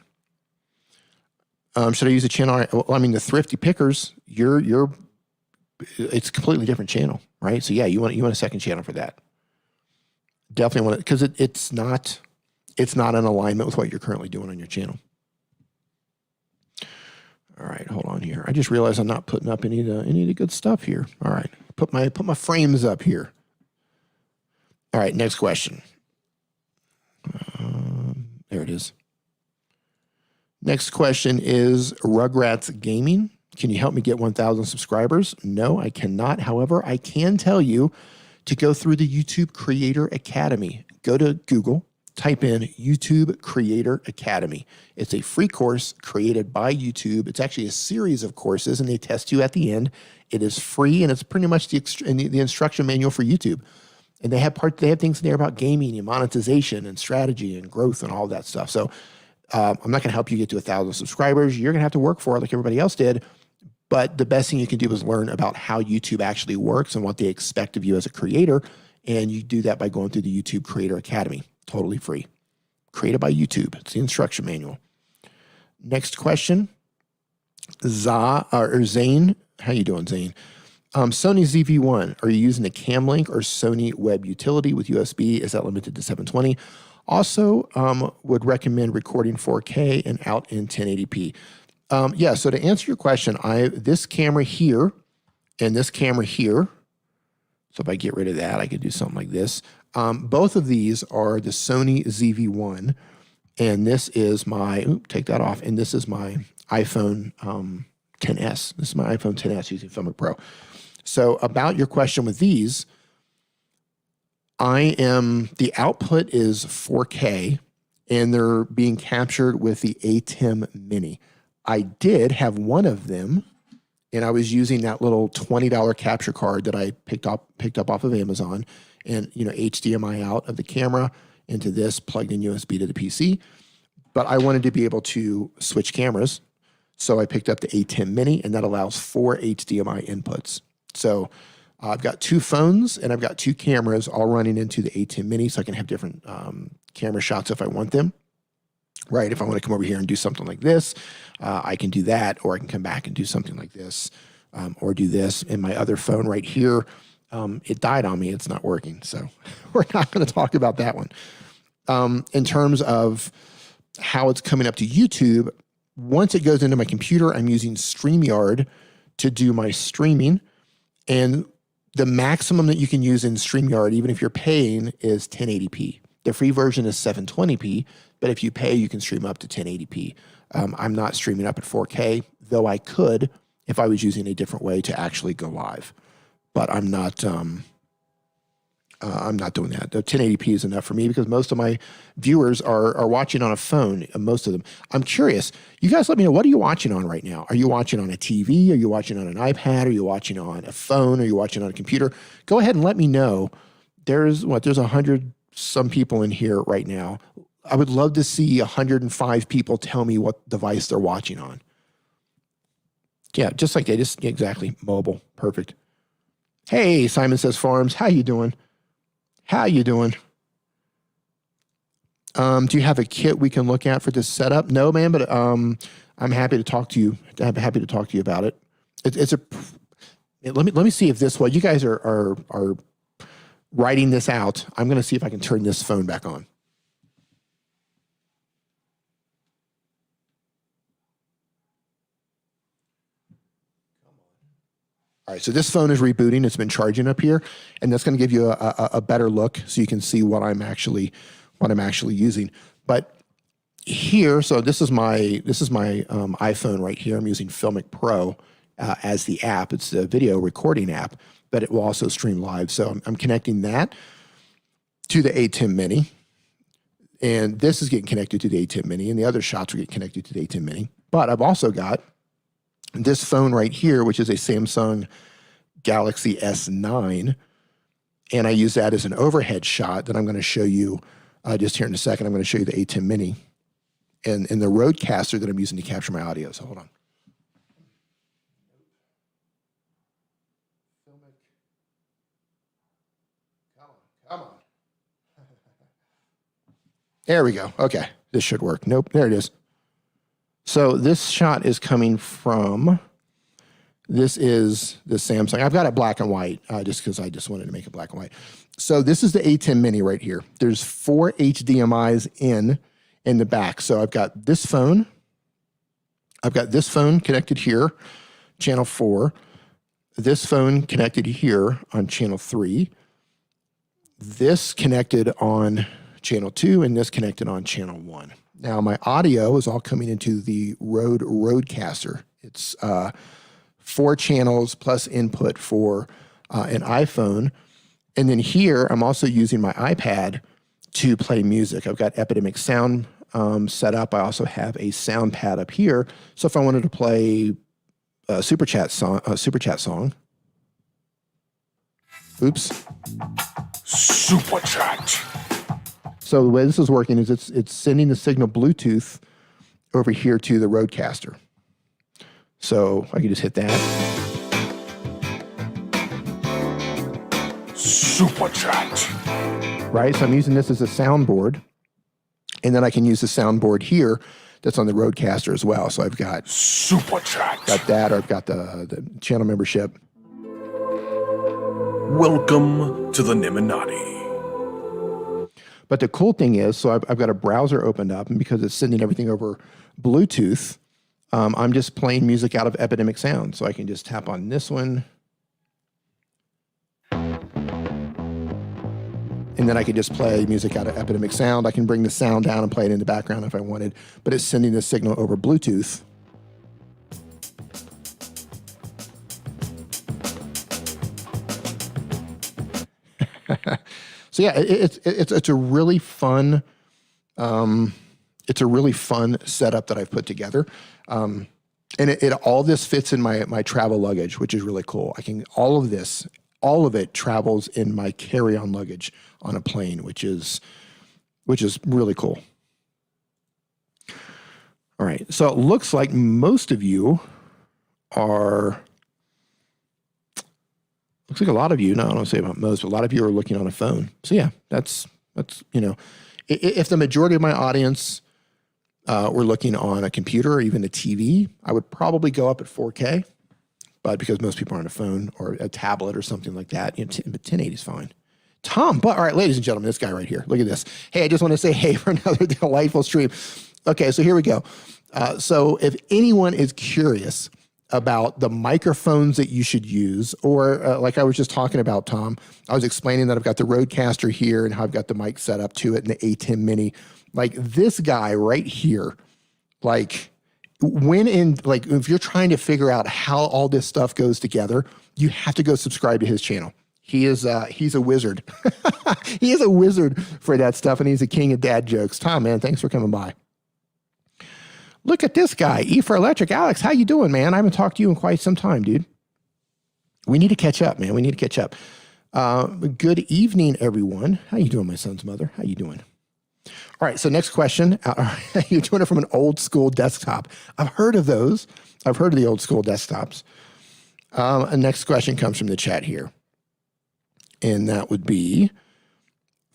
Should I use a channel? Well, I mean, the Thrifty Pickers, it's a completely different channel, right? So yeah, you want a second channel for that. Definitely want it, because it's not in alignment with what you're currently doing on your channel. All right, hold on here. I just realized I'm not putting up any of the good stuff here. All right, put my frames up here. All right, next question. There it is. Next question is Rugrats Gaming. Can you help me get 1,000 subscribers? No, I cannot. However, I can tell you to go through the YouTube Creator Academy. Go to Google, type in YouTube Creator Academy. It's a free course created by YouTube. It's actually a series of courses, and they test you at the end. It is free, and it's pretty much the instruction manual for YouTube. And they have things in there about gaming and monetization and strategy and growth and all that stuff. So I'm not going to help you get to 1,000 subscribers. You're going to have to work for it like everybody else did. But the best thing you can do is learn about how YouTube actually works and what they expect of you as a creator. And you do that by going through the YouTube Creator Academy. Totally free. Created by YouTube. It's the instruction manual. Next question. Zane. How you doing, Zane? Sony ZV-1. Are you using a Cam Link or Sony Web Utility with USB? Is that limited to 720? Also, would recommend recording 4K and out in 1080p. Yeah, so to answer your question, this camera here and this camera here, so if I get rid of that, I could do something like this. Both of these are the Sony ZV-1, and this is my, take that off, and this is my iPhone XS. This is my iPhone XS using Filmic Pro. So about your question with these, the output is 4K, and they're being captured with the ATEM Mini. I did have one of them, and I was using that little $20 capture card that I picked up off of Amazon, and HDMI out of the camera into this, plugged in USB to the PC. But I wanted to be able to switch cameras, so I picked up the ATEM Mini, and that allows 4 HDMI inputs. So I've got 2 phones, and I've got 2 cameras all running into the ATEM Mini, so I can have different camera shots if I want them. Right, if I want to come over here and do something like this, I can do that, or I can come back and do something like this, or do this. And my other phone right here, it died on me. It's not working, so we're not going to talk about that one. In terms of how it's coming up to YouTube. Once it goes into my computer, I'm using StreamYard to do my streaming. And the maximum that you can use in StreamYard, even if you're paying, is 1080p. The free version is 720p, but if you pay, you can stream up to 1080p. I'm not streaming up at 4K, though I could if I was using a different way to actually go live. But I'm not doing that. The 1080p is enough for me because most of my viewers are watching on a phone, most of them. I'm curious, you guys let me know, what are you watching on right now? Are you watching on a TV? Are you watching on an iPad? Are you watching on a phone? Are you watching on a computer? Go ahead and let me know. There's 100 some people in here right now. I would love to see 105 people tell me what device they're watching on. Yeah, just like that. Just exactly. Mobile. Perfect. Hey, Simon Says Farms. How you doing? How you doing? Do you have a kit we can look at for this setup? No, man, but I'm happy to talk to you. I'm happy to talk to you about it. Let me see if this, while you guys are writing this out, I'm going to see if I can turn this phone back on. All right, so this phone is rebooting. It's been charging up here, and that's going to give you a better look, so you can see what I'm actually using. But here, so this is my iPhone right here. I'm using Filmic Pro as the app. It's the video recording app, but it will also stream live. So I'm connecting that to the ATEM Mini, and this is getting connected to the ATEM Mini, and the other shots are getting connected to the ATEM Mini. But I've also got this phone right here, which is a Samsung Galaxy S9, and I use that as an overhead shot that I'm going to show you just here in a second. I'm going to show you the ATEM Mini and the Rodecaster that I'm using to capture my audio. So hold on. Come on. There we go. Okay, this should work. Nope, there it is. So this shot is coming from, this is the Samsung. I've got it black and white just because I just wanted to make it black and white. So this is the ATEM Mini right here. There's 4 HDMIs in the back. So I've got this phone. I've got this phone connected here, channel 4. This phone connected here on channel 3. This connected on channel 2, and this connected on channel 1. Now, my audio is all coming into the Rodecaster. It's 4 channels plus input for an iPhone. And then here, I'm also using my iPad to play music. I've got Epidemic Sound set up. I also have a sound pad up here. So if I wanted to play a Super Chat song. Oops. Super Chat. So the way this is working is it's sending the signal Bluetooth over here to the Rodecaster. So I can just hit that. Super Chat. Right, so I'm using this as a soundboard, and then I can use the soundboard here that's on the Rodecaster as well. So I've got Super Chat. Got that, or I've got the channel membership. Welcome to the Niminati. But the cool thing is, so I've got a browser opened up, and because it's sending everything over Bluetooth, I'm just playing music out of Epidemic Sound. So I can just tap on this one, and then I could just play music out of Epidemic Sound. I can bring the sound down and play it in the background if I wanted, but it's sending the signal over Bluetooth. So yeah, it's a really fun setup that I've put together, and all this fits in my travel luggage, which is really cool. All of it travels in my carry-on luggage on a plane, which is really cool. All right, so it looks like most of you are. Looks like a lot of you, no, I don't say about most, but a lot of you are looking on a phone. So yeah, that's if the majority of my audience were looking on a computer or even a TV, I would probably go up at 4K. But because most people are on a phone or a tablet or something like that, 1080 is fine. Tom, but all right, ladies and gentlemen, this guy right here, look at this. Hey, I just want to say hey for another delightful stream. Okay, so here we go. So if anyone is curious about the microphones that you should use, or like I was just talking about, Tom, I was explaining that I've got the Rodecaster here and how I've got the mic set up to it and the A10 Mini. Like this guy right here, like if you're trying to figure out how all this stuff goes together, you have to go subscribe to his channel. He's a wizard. He is a wizard for that stuff, and he's a king of dad jokes. Tom, man, thanks for coming by. Look at this guy, E for Electric. Alex, how you doing, man? I haven't talked to you in quite some time, dude. We need to catch up, man. We need to catch up. Good evening, everyone. How you doing, my son's mother? How you doing? All right, so next question. You're doing it from an old school desktop. I've heard of those. I've heard of the old school desktops. Next question comes from the chat here. And that would be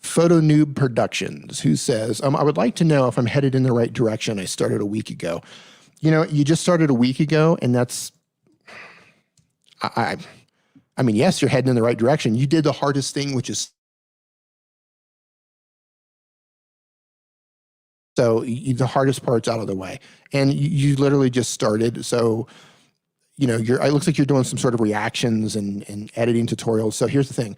Photo Noob Productions, who says, I would like to know if I'm headed in the right direction. I started a week ago. You know, you just started a week ago, and that's, I mean, yes, you're heading in the right direction. You did the hardest thing, which is, so the hardest part's out of the way. And you literally just started. So, you know, it looks like you're doing some sort of reactions and editing tutorials. So here's the thing.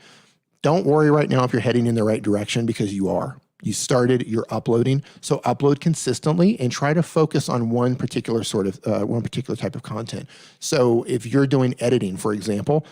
Don't worry right now if you're heading in the right direction, because you are. You started, you're uploading. So upload consistently and try to focus on one particular type of content. So if you're doing editing, for example,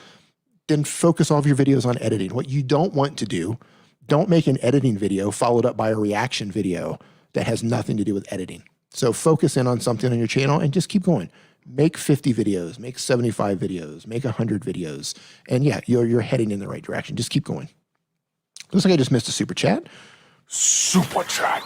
then focus all of your videos on editing. What you don't want to do, don't make an editing video followed up by a reaction video that has nothing to do with editing. So focus in on something on your channel and just keep going. Make 50 videos, make 75 videos, make 100 videos. And yeah, you're heading in the right direction. Just keep going. Looks like I just missed a super chat. Super chat.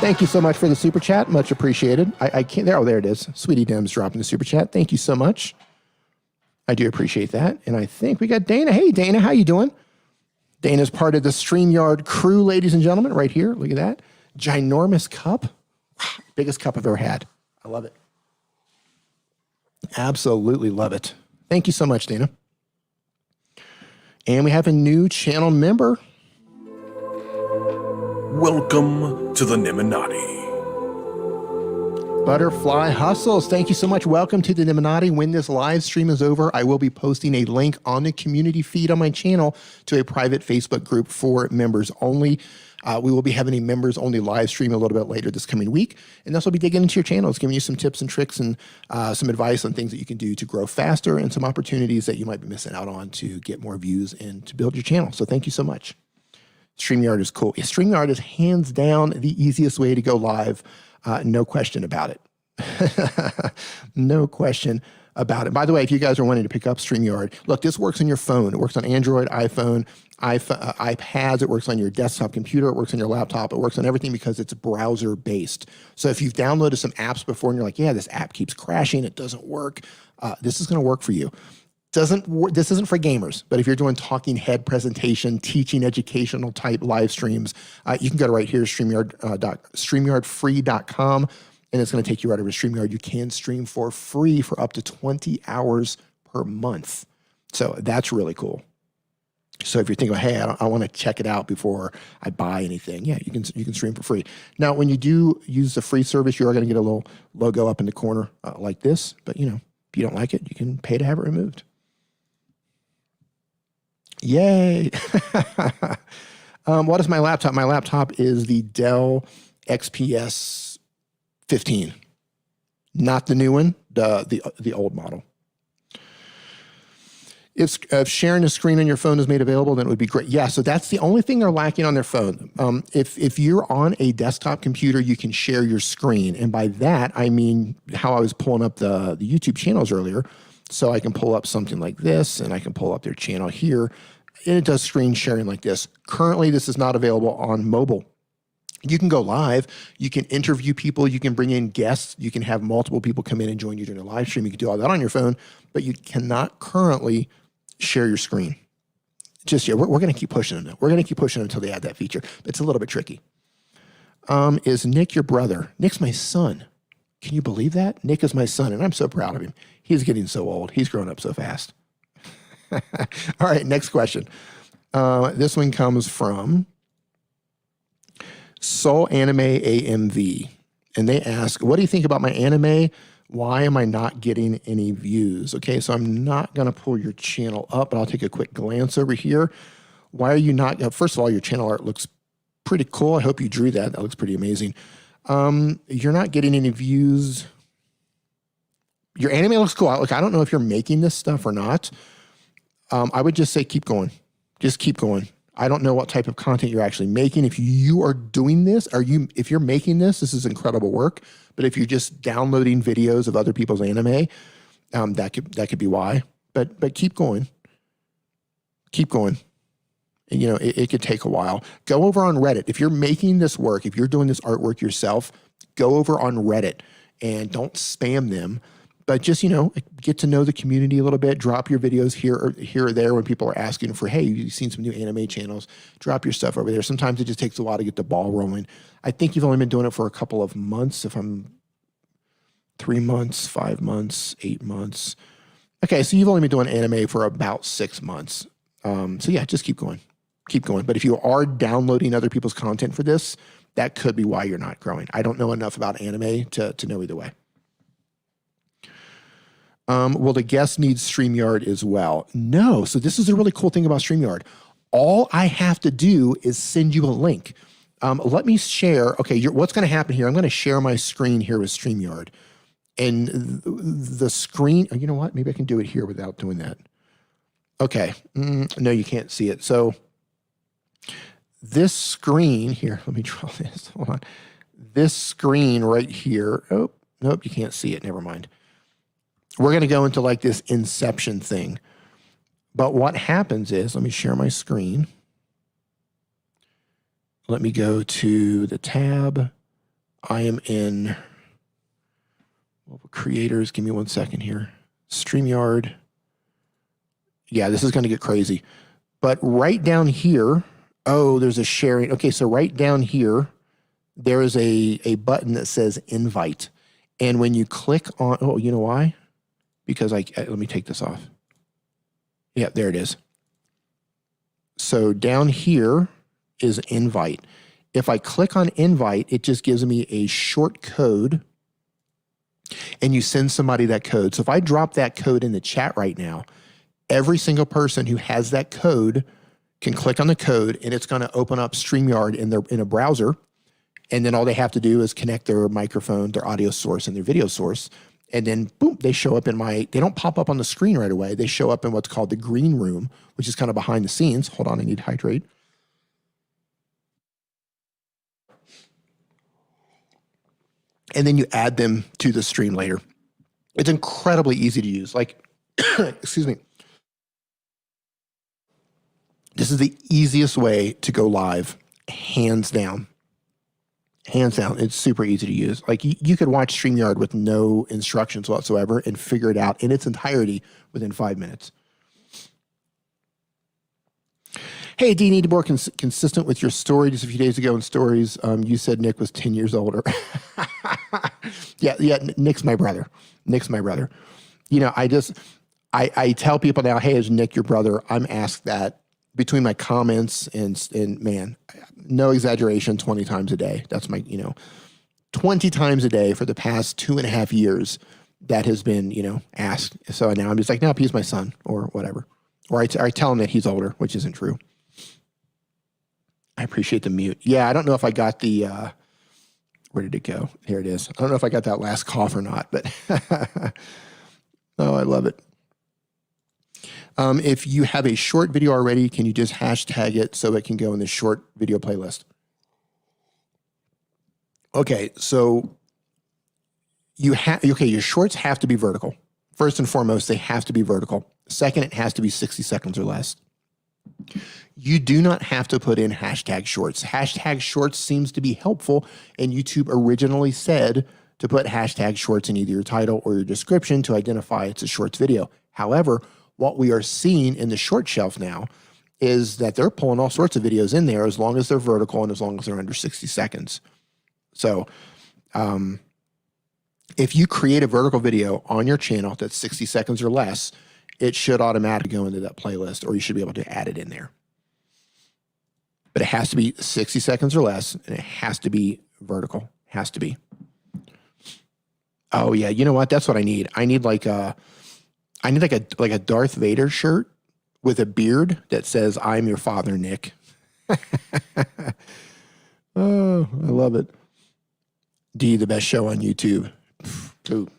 Thank you so much for the super chat. Much appreciated. I can't, there it is. Sweetie Dems dropping the super chat. Thank you so much. I do appreciate that. And I think we got Dana. Hey, Dana, how you doing? Dana's part of the StreamYard crew, ladies and gentlemen, right here. Look at that. Ginormous cup. Biggest cup I've ever had. I love it. Absolutely love it. Thank you so much, Dana. And we have a new channel member. Welcome to the Niminati. Butterfly Hustles, thank you so much. Welcome to the Niminati. When this live stream is over, I will be posting a link on the community feed on my channel to a private Facebook group for members only. We will be having a members only live stream a little bit later this coming week. And this will be digging into your channels, giving you some tips and tricks and some advice on things that you can do to grow faster and some opportunities that you might be missing out on to get more views and to build your channel. So thank you so much. StreamYard is cool. Yeah, StreamYard is hands down the easiest way to go live. No question about it. No question about it. By the way, if you guys are wanting to pick up StreamYard, look, this works on your phone. It works on Android, iPhone, iPads. It works on your desktop computer. It works on your laptop. It works on everything because it's browser-based. So if you've downloaded some apps before and you're like, yeah, this app keeps crashing, it doesn't work, this is going to work for you. This isn't for gamers, but if you're doing talking head presentation, teaching, educational type live streams, you can go to right here, StreamYardFree.com, and it's going to take you right over to StreamYard. You can stream for free for up to 20 hours per month. So that's really cool. So if you're thinking, hey, I want to check it out before I buy anything, yeah, you can stream for free. Now, when you do use the free service, you are going to get a little logo up in the corner like this. But, you know, if you don't like it, you can pay to have it removed. Yay. What is my laptop? My laptop is the Dell XPS 15. Not the new one, the old model. If sharing a screen on your phone is made available, then it would be great. Yeah, so that's the only thing they're lacking on their phone. If you're on a desktop computer, you can share your screen. And by that, I mean how I was pulling up the YouTube channels earlier. So I can pull up something like this, and I can pull up their channel here, and it does screen sharing like this. Currently, this is not available on mobile. You can go live, you can interview people, you can bring in guests, you can have multiple people come in and join you during a live stream. You can do all that on your phone, but you cannot currently share your screen. Just, yeah, we're going to keep pushing them. We're going to keep pushing them until they add that feature. It's a little bit tricky. Is Nick your brother? Nick's my son. Can you believe that? Nick is my son, and I'm so proud of him. He's getting so old. He's growing up so fast. All right, next question. This one comes from Soul Anime AMV. And they ask, what do you think about my anime? Why am I not getting any views? Okay, so I'm not going to pull your channel up, but I'll take a quick glance over here. Why are you not? First of all, your channel art looks pretty cool. I hope you drew that. That looks pretty amazing. You're not getting any views. Your anime looks cool. Look, I don't know if you're making this stuff or not. I would just say keep going. Just keep going. I don't know what type of content you're actually making. If you are doing this, if you're making this is incredible work. But if you're just downloading videos of other people's anime, that could be why. But keep going. Keep going. And, it could take a while. Go over on Reddit. If you're making this work, if you're doing this artwork yourself, go over on Reddit and don't spam them. But just, get to know the community a little bit. Drop your videos here or there when people are asking for, hey, you've seen some new anime channels. Drop your stuff over there. Sometimes it just takes a while to get the ball rolling. I think you've only been doing it for a couple of months. If I'm 3 months, 5 months, 8 months. Okay, so you've only been doing anime for about 6 months. So yeah, just keep going. Keep going. But if you are downloading other people's content for this, that could be why you're not growing. I don't know enough about anime to know either way. Will the guest need StreamYard as well? No. So this is a really cool thing about StreamYard. All I have to do is send you a link. Let me share. Okay, what's going to happen here? I'm going to share my screen here with StreamYard. And the screen, you know what? Maybe I can do it here without doing that. Okay. No, you can't see it. So this screen here, let me draw this. Hold on. This screen right here. Oh, nope, you can't see it. Never mind. We're going to go into like this inception thing. But what happens is, let me share my screen. Let me go to the tab. I am in creators. Give me 1 second here. StreamYard. Yeah, this is going to get crazy. But right down here, oh, there's a sharing. Okay, so right down here, there is a button that says invite. And when you click on, oh, you know why? Because let me take this off. Yeah, there it is. So down here is invite. If I click on invite, it just gives me a short code and you send somebody that code. So if I drop that code in the chat right now, every single person who has that code can click on the code and it's going to open up StreamYard in a browser. And then all they have to do is connect their microphone, their audio source, and their video source. And then, boom, they show up they don't pop up on the screen right away. They show up in what's called the green room, which is kind of behind the scenes. Hold on, I need to hydrate. And then you add them to the stream later. It's incredibly easy to use. Like, excuse me. This is the easiest way to go live, hands down. Hands down, it's super easy to use. Like you could watch StreamYard with no instructions whatsoever and figure it out in its entirety within 5 minutes. Hey, do you need to be more consistent with your story? Just a few days ago in stories, you said Nick was 10 years older. yeah, Nick's my brother. Nick's my brother. I tell people now, hey, is Nick your brother? I'm asked that between my comments and man, no exaggeration, 20 times a day. That's my, 20 times a day for the past 2.5 years that has been, asked. So now I'm just like, no, he's my son or whatever. Or I tell him that he's older, which isn't true. I appreciate the mute. Yeah, I don't know if I got the, where did it go? Here it is. I don't know if I got that last cough or not, but oh, I love it. If you have a short video already, can you just hashtag it so it can go in the short video playlist? Okay, so your shorts have to be vertical. First and foremost, they have to be vertical. Second, it has to be 60 seconds or less. You do not have to put in hashtag shorts. Hashtag shorts seems to be helpful, and YouTube originally said to put hashtag shorts in either your title or your description to identify it's a shorts video. However, what we are seeing in the short shelf now is that they're pulling all sorts of videos in there as long as they're vertical and as long as they're under 60 seconds. So If you create a vertical video on your channel that's 60 seconds or less, it should automatically go into that playlist, or you should be able to add it in there. But it has to be 60 seconds or less, and it has to be vertical. Has to be. Oh yeah, you know what? That's what I need. I need like a Darth Vader shirt with a beard that says "I'm your father, Nick." Oh, I love it. D, the best show on YouTube. Dude,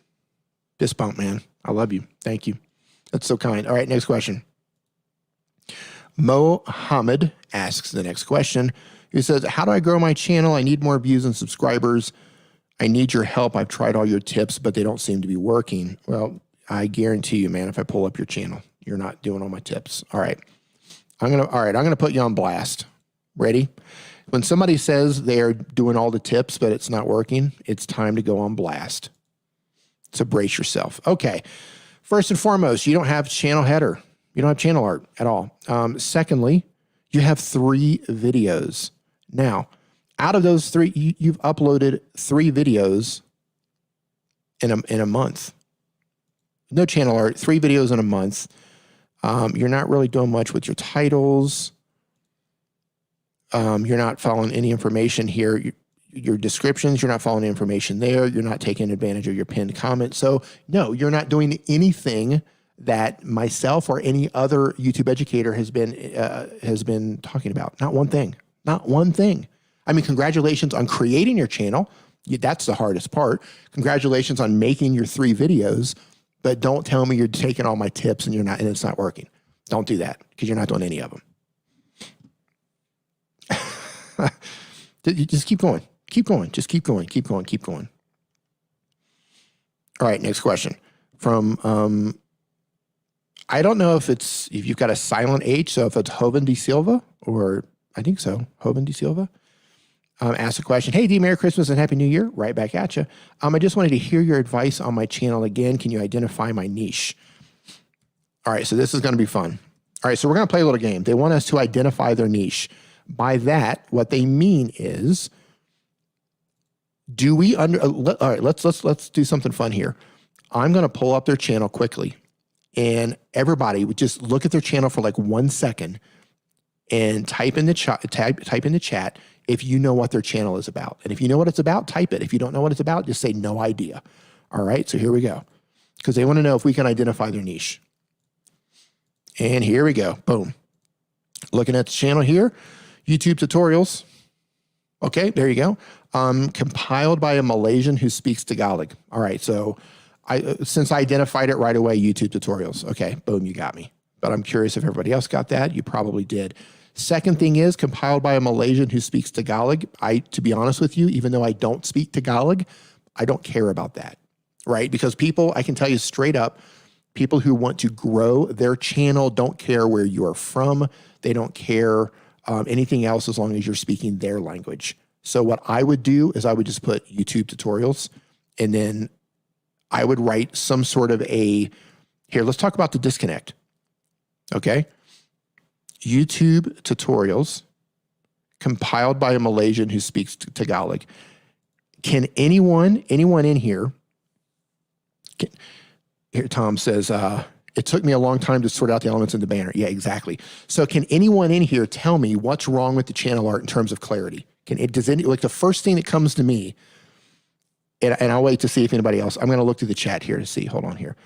fist bump, man. I love you. Thank you. That's so kind. All right, next question. Mohammed asks the next question. He says, how do I grow my channel? I need more views and subscribers. I need your help. I've tried all your tips, but they don't seem to be working. Well, I guarantee you, man, if I pull up your channel, you're not doing all my tips. All right. I'm going to put you on blast. Ready? When somebody says they're doing all the tips, but it's not working, it's time to go on blast. So brace yourself. Okay. First and foremost, you don't have channel header. You don't have channel art at all. Secondly, you have 3 videos. Now, out of those 3, you've uploaded 3 videos in a month. No channel art, 3 videos in a month. You're not really doing much with your titles. You're not following any information here. Your descriptions, you're not following the information there. You're not taking advantage of your pinned comment. So no, you're not doing anything that myself or any other YouTube educator has been talking about. Not one thing. Not one thing. I mean, congratulations on creating your channel. That's the hardest part. Congratulations on making your 3 videos, but don't tell me you're taking all my tips and it's not working. Don't do that, because you're not doing any of them. Just keep going. Keep going. Just keep going. Keep going. Keep going. All right, next question from I don't know if you've got a silent H, so if it's Hoven de Silva, or I think so, Hoven de Silva. Ask a question. Hey, D, Merry Christmas and Happy New Year. Right back at you. I just wanted to hear your advice on my channel again. Can you identify my niche? All right, so this is going to be fun. All right, so we're going to play a little game. They want us to identify their niche. By that, what they mean is, do we all right, let's do something fun here. I'm going to pull up their channel quickly, and everybody would just look at their channel for like 1 second and type in the chat if you know what their channel is about. And if you know what it's about, type it. If you don't know what it's about, just say no idea. All right, so here we go. Because they want to know if we can identify their niche. And here we go. Boom. Looking at the channel here, YouTube tutorials. Okay, there you go. Compiled by a Malaysian who speaks Tagalog. All right, so since I identified it right away, YouTube tutorials. Okay, boom, you got me. But I'm curious if everybody else got that. You probably did. Second thing is compiled by a Malaysian who speaks Tagalog. To be honest with you, even though I don't speak Tagalog, I don't care about that, right? Because people, I can tell you straight up, people who want to grow their channel don't care where you are from. They don't care anything else as long as you're speaking their language. So what I would do is I would just put YouTube tutorials, and then I would write some sort of here, let's talk about the disconnect. Okay. YouTube tutorials compiled by a Malaysian who speaks Tagalog. Can anyone in here, here Tom says, it took me a long time to sort out the elements in the banner. Yeah, exactly. So can anyone in here tell me what's wrong with the channel art in terms of clarity? Like the first thing that comes to me, and I'll wait to see if anybody else, I'm going to look through the chat here to see. Hold on here.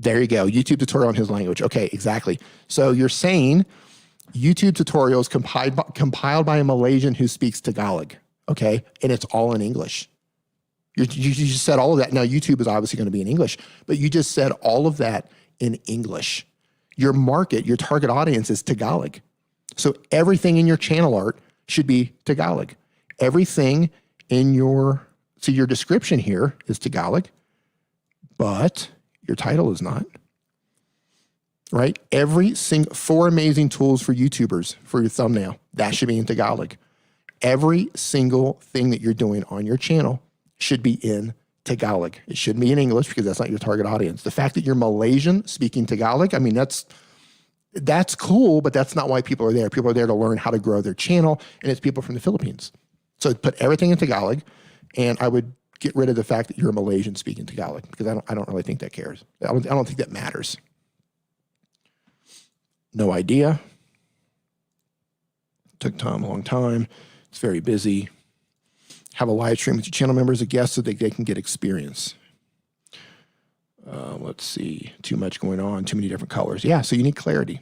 There you go. YouTube tutorial in his language. Okay, exactly. So you're saying YouTube tutorials compiled by a Malaysian who speaks Tagalog. Okay, and it's all in English. You just said all of that. Now, YouTube is obviously going to be in English, but you just said all of that in English. Your market, your target audience is Tagalog. So everything in your channel art should be Tagalog. Everything in your description here is Tagalog, but your title is not, right? Every single 4 amazing tools for YouTubers for your thumbnail, that should be in Tagalog. Every single thing that you're doing on your channel should be in Tagalog. It shouldn't be in English because that's not your target audience. The fact that you're Malaysian speaking Tagalog, I mean, that's cool, but that's not why people are there. People are there to learn how to grow their channel, and it's people from the Philippines. So put everything in Tagalog, and I would get rid of the fact that you're a Malaysian speaking Tagalog, because I don't really think that cares. I don't think that matters. No idea. Took Tom a long time. It's very busy. Have a live stream with your channel members, a guest, so that they can get experience. Let's see. Too much going on. Too many different colors. Yeah, so you need clarity.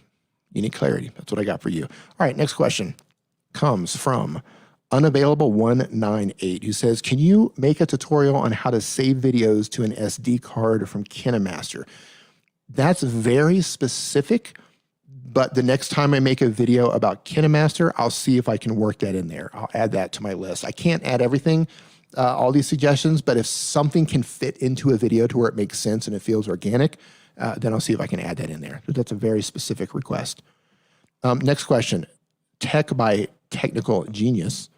You need clarity. That's what I got for you. All right, next question comes from Unavailable198, who says, can you make a tutorial on how to save videos to an SD card from KineMaster? That's very specific, but the next time I make a video about KineMaster, I'll see if I can work that in there. I'll add that to my list. I can't add everything, all these suggestions, but if something can fit into a video to where it makes sense and it feels organic, then I'll see if I can add that in there. That's a very specific request. Next question, Tech by Technical Genius.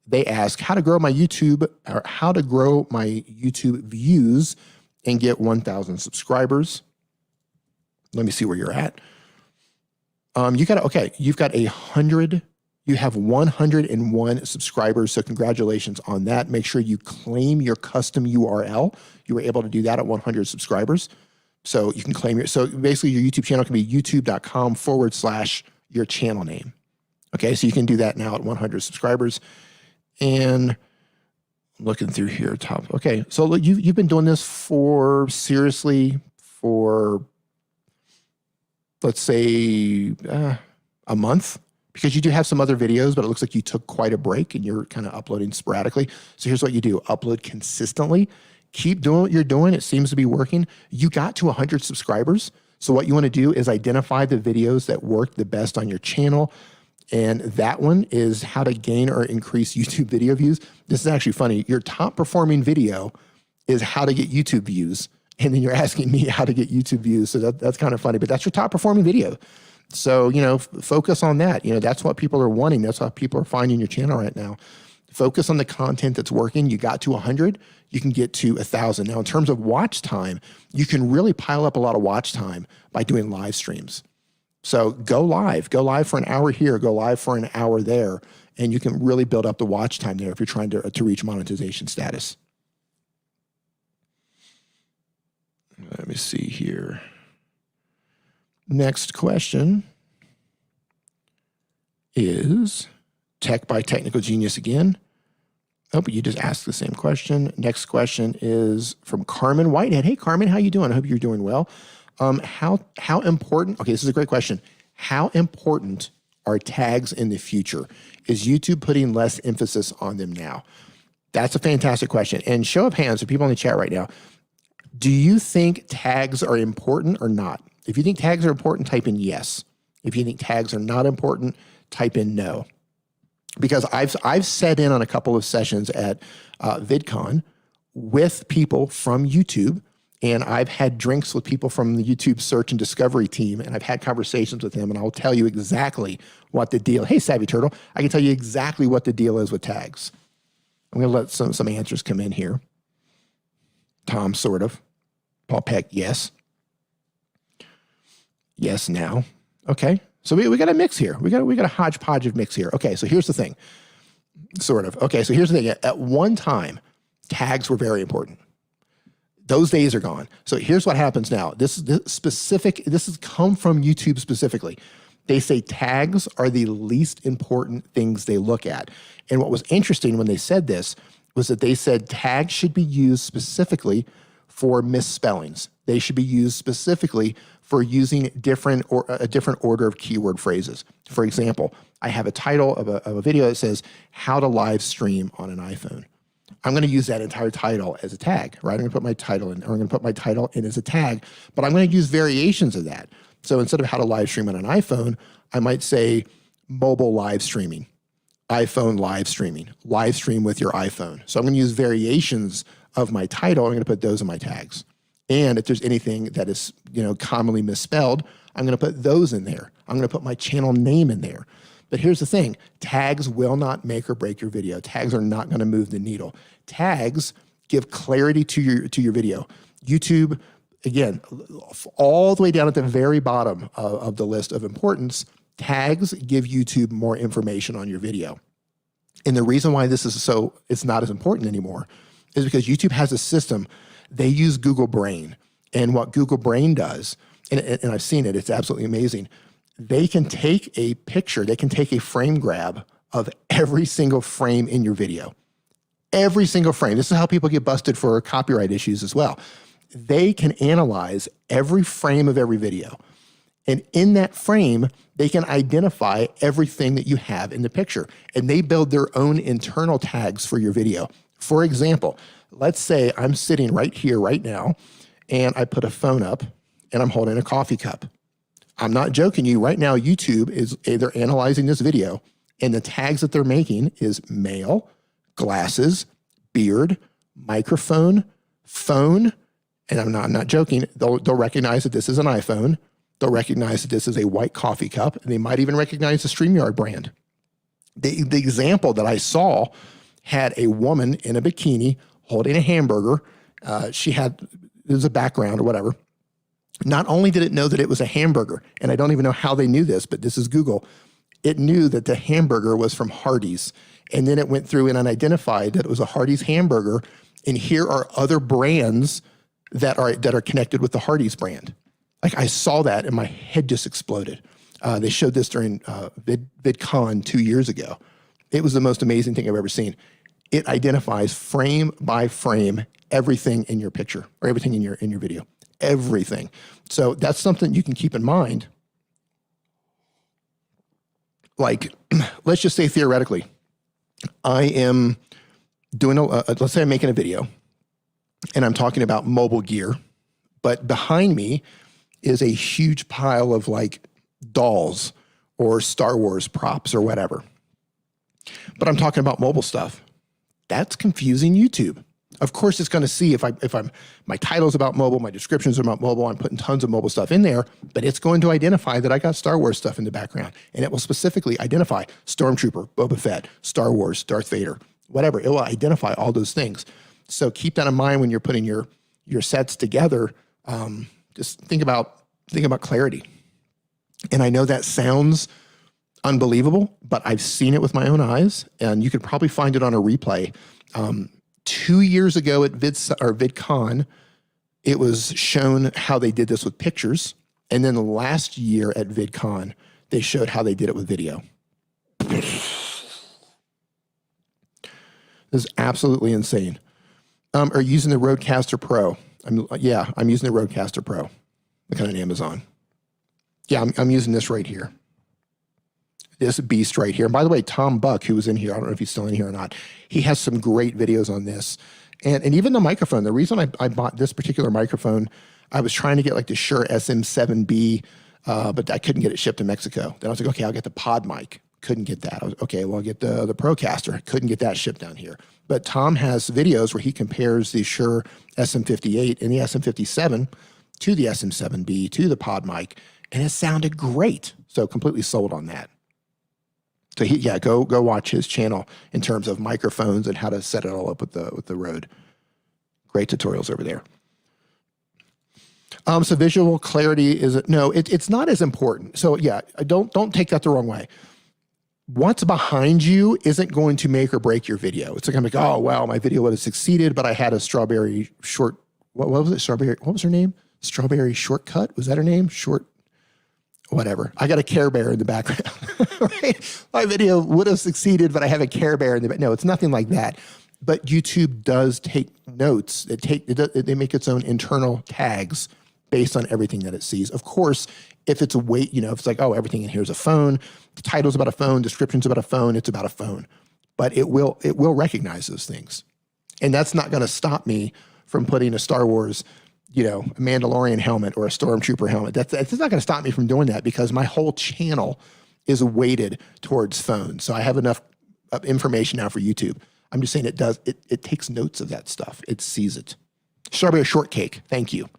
They ask how to grow my YouTube views and get 1,000 subscribers. Let me see where you're at. You've got 100. You have 101 subscribers, so congratulations on that. Make sure you claim your custom URL. You were able to do that at 100 subscribers. So you can claim so basically your YouTube channel can be youtube.com/your channel name. Okay, so you can do that now at 100 subscribers. And looking through here, top. Okay, so look, you've been doing this for let's say a month, because you do have some other videos, but it looks like you took quite a break and you're kind of uploading sporadically. So here's what you do: upload consistently. Keep doing what you're doing. It seems to be working. You got to 100 subscribers. So what you want to do is identify the videos that work the best on your channel. And that one is how to gain or increase YouTube video views. This is actually funny. Your top performing video is how to get YouTube views. And then you're asking me how to get YouTube views. So that's kind of funny, but that's your top performing video. So, focus on that. That's what people are wanting. That's how people are finding your channel right now. Focus on the content that's working. You got to 100, you can get to 1,000. Now, in terms of watch time, you can really pile up a lot of watch time by doing live streams. So go live for an hour here, go live for an hour there, and you can really build up the watch time there if you're trying to reach monetization status. Let me see here. Next question is Tech by Technical Genius again. Oh, but you just asked the same question. Next question is from Carmen Whitehead. Hey, Carmen, how you doing? I hope you're doing well. How important, okay, this is a great question. How important are tags in the future? Is YouTube putting less emphasis on them now? That's a fantastic question. And show of hands for people in the chat right now. Do you think tags are important or not? If you think tags are important, type in yes. If you think tags are not important, type in no. Because I've sat in on a couple of sessions at VidCon with people from YouTube, and I've had drinks with people from the YouTube search and discovery team, and I've had conversations with them, and I'll tell you exactly what the deal. Hey, Savvy Turtle, I can tell you exactly what the deal is with tags. I'm going to let some answers come in here. Tom, sort of. Paul Peck, yes. Yes, now. Okay, so we got a mix here. We got a hodgepodge of mix here. Okay, so here's the thing. Sort of. Okay, so here's the thing. At one time, tags were very important. Those days are gone. So here's what happens now. This has come from YouTube specifically. They say tags are the least important things they look at. And what was interesting when they said this was that they said tags should be used specifically for misspellings. They should be used specifically for using a different order of keyword phrases. For example, I have a title of a video that says how to live stream on an iPhone. I'm going to use that entire title as a tag, right? I'm going to put my title in, or I'm going to put my title in as a tag, but I'm going to use variations of that. So instead of how to live stream on an iPhone, I might say mobile live streaming, iPhone live streaming, live stream with your iPhone. So I'm going to use variations of my title. I'm going to put those in my tags. And if there's anything that is, commonly misspelled, I'm going to put those in there. I'm going to put my channel name in there. But here's the thing, tags will not make or break your video. Tags are not going to move the needle. Tags give clarity to your video. YouTube, again, all the way down at the very bottom of the list of importance, tags give YouTube more information on your video. And the reason why this is it's not as important anymore is because YouTube has a system. They use Google Brain. And what Google Brain does, and I've seen it, it's absolutely amazing. They can take a picture, they can take a frame grab of every single frame in your video. Every single frame. This is how people get busted for copyright issues as well. They can analyze every frame of every video. And in that frame, they can identify everything that you have in the picture. And they build their own internal tags for your video. For example, let's say I'm sitting right here, right now, and I put a phone up and I'm holding a coffee cup. I'm not joking you. Right now, YouTube is either analyzing this video and the tags that they're making is male, glasses, beard, microphone, phone, and I'm not joking. They'll recognize that this is an iPhone. They'll recognize that this is a white coffee cup, and they might even recognize the STREAMYARD brand. The example that I saw had a woman in a bikini holding a hamburger. There's a background or whatever. Not only did it know that it was a hamburger, and I don't even know how they knew this, but this is Google. It knew that the hamburger was from Hardee's. And then it went through and identified that it was a Hardee's hamburger. And here are other brands that are connected with the Hardee's brand. Like I saw that and my head just exploded. They showed this during VidCon 2 years ago. It was the most amazing thing I've ever seen. It identifies frame by frame everything in your picture or everything in your video. Everything. So that's something you can keep in mind. Like, let's just say theoretically, I am doing let's say I'm making a video and I'm talking about mobile gear, but behind me is a huge pile of like dolls or Star Wars props or whatever. But I'm talking about mobile stuff. That's confusing YouTube. Of course, it's going to see if my title's about mobile, my descriptions are about mobile, I'm putting tons of mobile stuff in there, but it's going to identify that I got Star Wars stuff in the background. And it will specifically identify Stormtrooper, Boba Fett, Star Wars, Darth Vader, whatever. It will identify all those things. So keep that in mind when you're putting your sets together. Just think about clarity. And I know that sounds unbelievable, but I've seen it with my own eyes, and you could probably find it on a replay. 2 years ago at VidCon, it was shown how they did this with pictures. And then last year at VidCon, they showed how they did it with video. This is absolutely insane. Are you using the Rodecaster Pro? I'm using the Rodecaster Pro. Look at Amazon. Yeah, I'm using this right here. This beast right here. And by the way, Tom Buck, who was in here, I don't know if he's still in here or not, he has some great videos on this. And even the microphone, the reason I bought this particular microphone, I was trying to get like the Shure SM7B, but I couldn't get it shipped to Mexico. Then I was like, okay, I'll get the pod mic. Couldn't get that. I was, okay, well, I'll get the Procaster. Couldn't get that shipped down here. But Tom has videos where he compares the Shure SM58 and the SM57 to the SM7B, to the pod mic, and it sounded great. So completely sold on that. So go watch his channel in terms of microphones and how to set it all up with the Rode. Great tutorials over there. So visual clarity it's not as important. So yeah, don't take that the wrong way. What's behind you isn't going to make or break your video. It's like, oh wow, my video would have succeeded, but I had a strawberry short. What was it? Strawberry. What was her name? Strawberry Shortcut. Was that her name? Whatever. I got a Care Bear in the background. Right? My video would have succeeded, but I have a Care Bear in the background. No, it's nothing like that. But YouTube does take notes. They make its own internal tags based on everything that it sees. Of course, if it's if it's like, oh, everything in here is a phone, the title's about a phone, description's about a phone, it's about a phone. But it will recognize those things. And that's not going to stop me from putting a Star Wars a Mandalorian helmet or a Stormtrooper helmet. That's not going to stop me from doing that because my whole channel is weighted towards phones. So I have enough information now for YouTube. I'm just saying it takes notes of that stuff. It sees it. Strawberry shortcake. Thank you.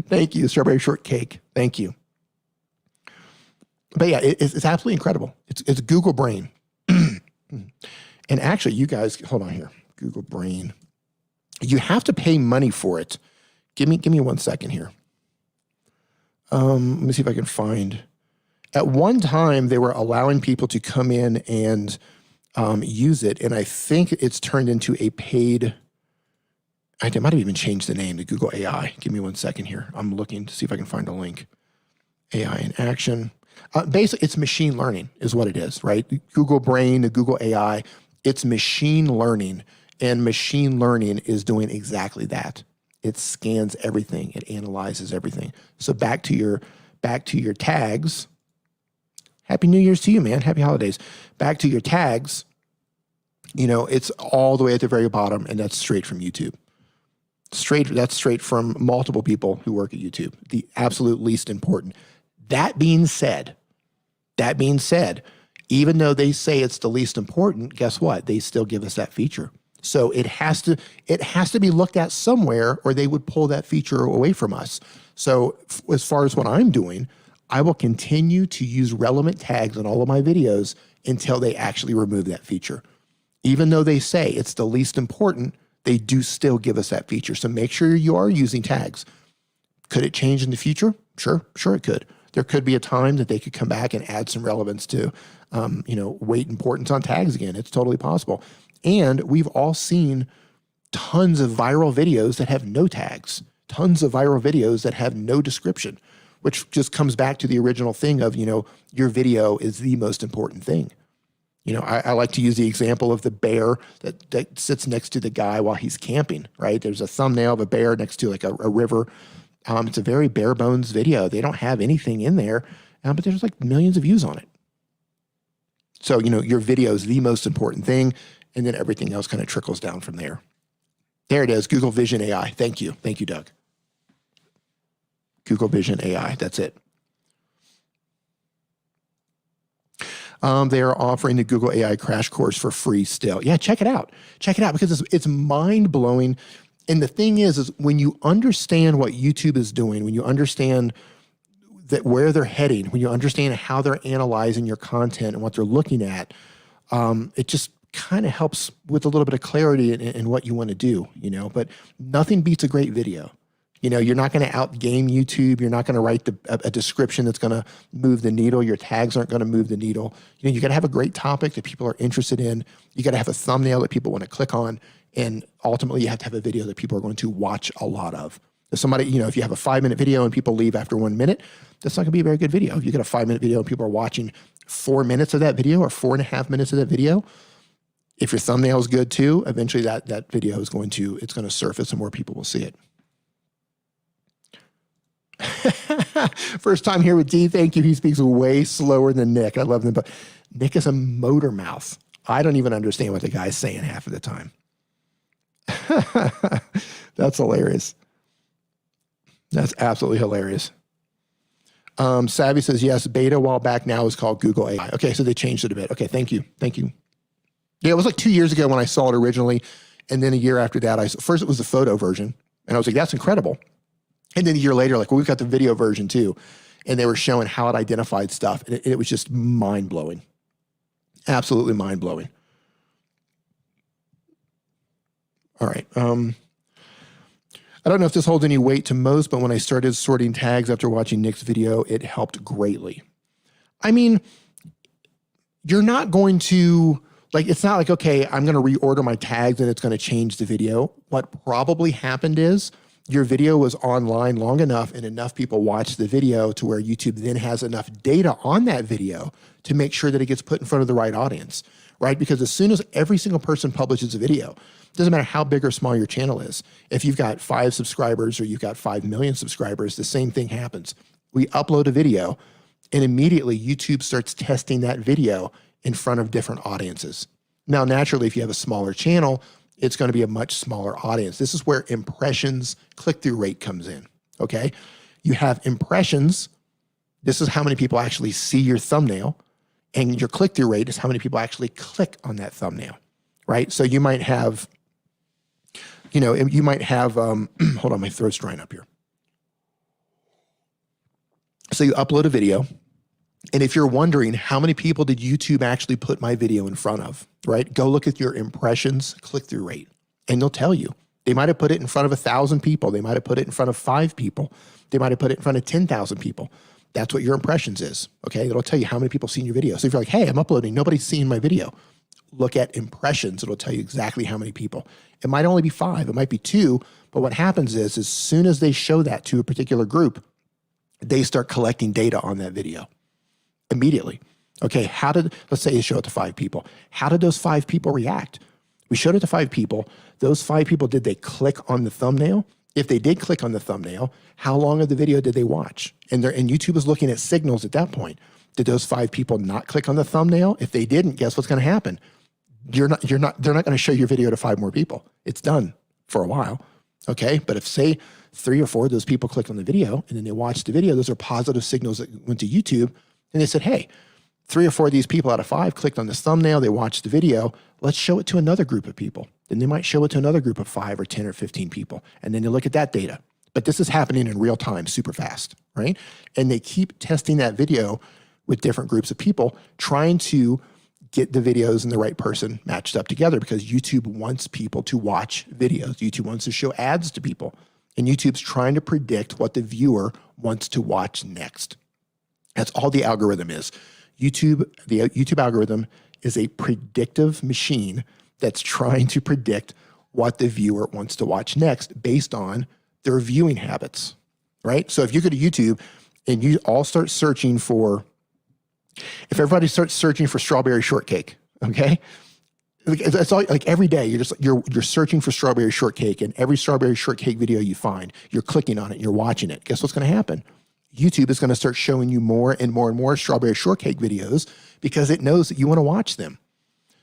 Thank you. Strawberry shortcake. Thank you. But yeah, it's absolutely incredible. It's Google Brain. And actually, you guys, hold on here. Google Brain. You have to pay money for it. Give me 1 second here. Let me see if I can find. At one time, they were allowing people to come in and use it. And I think it's turned into a paid, I might have even changed the name to Google AI. Give me 1 second here. I'm looking to see if I can find a link. AI in action. Basically, it's machine learning is what it is, right? Google Brain, the Google AI, it's machine learning. And machine learning is doing exactly that. It scans everything. It analyzes everything. So back to your tags. Happy New Year's to you, man. Happy holidays. Back to your tags. You know, it's all the way at the very bottom, and that's straight from YouTube. That's straight from multiple people who work at YouTube. The absolute least important. That being said, even though they say it's the least important, guess what? They still give us that feature. So it has to be looked at somewhere, or they would pull that feature away from us. So as far as what I'm doing, I will continue to use relevant tags in all of my videos until they actually remove that feature. Even though they say it's the least important, they do still give us that feature. So make sure you are using tags. Could it change in the future? Sure it could. There could be a time that they could come back and add some relevance to, weight importance on tags again. It's totally possible. And we've all seen tons of viral videos that have no tags, tons of viral videos that have no description, which just comes back to the original thing of, your video is the most important thing. I like to use the example of the bear that sits next to the guy while he's camping, right? There's a thumbnail of a bear next to like a river. It's a very bare bones video. They don't have anything in there, but there's like millions of views on it. So, your video is the most important thing, and then everything else kind of trickles down from there. There it is, Google Vision AI. Thank you. Thank you, Doug. Google Vision AI, that's it. They are offering the Google AI crash course for free still. Yeah, check it out. Check it out because it's mind-blowing. And the thing is when you understand what YouTube is doing, when you understand that where they're heading, when you understand how they're analyzing your content and what they're looking at, it just kind of helps with a little bit of clarity in what you want to do, but nothing beats a great video. You're not going to outgame YouTube. You're not going to write a description that's going to move the needle. Your tags aren't going to move the needle. You got to have a great topic that people are interested in. You got to have a thumbnail that people want to click on. And ultimately, you have to have a video that people are going to watch a lot of. If somebody, if you have a 5-minute video and people leave after 1 minute, that's not going to be a very good video. If you get a 5-minute video and people are watching 4 minutes of that video or 4.5 minutes of that video, if your thumbnail is good too, eventually that video is going to surface and more people will see it. First time here with D. Thank you. He speaks way slower than Nick. I love him, but Nick is a motor mouth. I don't even understand what the guy's saying half of the time. That's hilarious. That's absolutely hilarious. Savvy says, yes, beta a while back now is called Google AI. Okay, so they changed it a bit. Okay, thank you. Thank you. Yeah, it was like 2 years ago when I saw it originally. And then a year after that, first it was the photo version. And I was like, that's incredible. And then a year later, we've got the video version too. And they were showing how it identified stuff. And it was just mind-blowing. Absolutely mind-blowing. All right. I don't know if this holds any weight to most, but when I started sorting tags after watching Nick's video, it helped greatly. I mean, you're not going to, it's not like, okay, I'm going to reorder my tags and it's going to change the video. What probably happened is your video was online long enough and enough people watched the video to where YouTube then has enough data on that video to make sure that it gets put in front of the right audience, right? Because as soon as every single person publishes a video, it doesn't matter how big or small your channel is. If you've got 5 subscribers or you've got 5 million subscribers, the same thing happens. We upload a video and immediately YouTube starts testing that video in front of different audiences. Now, naturally, if you have a smaller channel, it's going to be a much smaller audience. This is where impressions, click-through rate comes in, okay? You have impressions. This is how many people actually see your thumbnail, and your click-through rate is how many people actually click on that thumbnail, right? So you might have, hold on, my throat's drying up here. So you upload a video, and if you're wondering how many people did YouTube actually put my video in front of, right? Go look at your impressions click-through rate, and they'll tell you. They might have put it in front of 1,000 people. They might have put it in front of 5 people. They might have put it in front of 10,000 people. That's what your impressions is, okay? It'll tell you how many people seen your video. So if you're like, hey, I'm uploading, nobody's seen my video. look at impressions. It'll tell you exactly how many people. It might only be 5, it might be 2, but what happens is as soon as they show that to a particular group, they start collecting data on that video immediately. Okay, let's say you show it to 5 people. How did those 5 people react? We showed it to 5 people. Those 5 people, did they click on the thumbnail? If they did click on the thumbnail, how long of the video did they watch? And YouTube is looking at signals at that point. Did those 5 people not click on the thumbnail? If they didn't, guess what's going to happen? They're not going to show your video to 5 more people. It's done for a while. Okay, but if say 3 or 4 of those people clicked on the video and then they watched the video, those are positive signals that went to YouTube. And they said, hey, 3 or 4 of these people out of 5 clicked on this thumbnail, they watched the video, let's show it to another group of people. Then they might show it to another group of 5 or 10 or 15 people. And then they look at that data. But this is happening in real time, super fast, right? And they keep testing that video with different groups of people, trying to get the videos and the right person matched up together because YouTube wants people to watch videos. YouTube wants to show ads to people. And YouTube's trying to predict what the viewer wants to watch next. That's all the algorithm is. The YouTube algorithm is a predictive machine that's trying to predict what the viewer wants to watch next based on their viewing habits, right? So if you go to YouTube and you all start searching for, if everybody starts searching for strawberry shortcake, okay? It's all like every day you're searching for strawberry shortcake, and every strawberry shortcake video you find, you're clicking on it and you're watching it. Guess what's going to happen? YouTube is going to start showing you more and more and more strawberry shortcake videos because it knows that you want to watch them.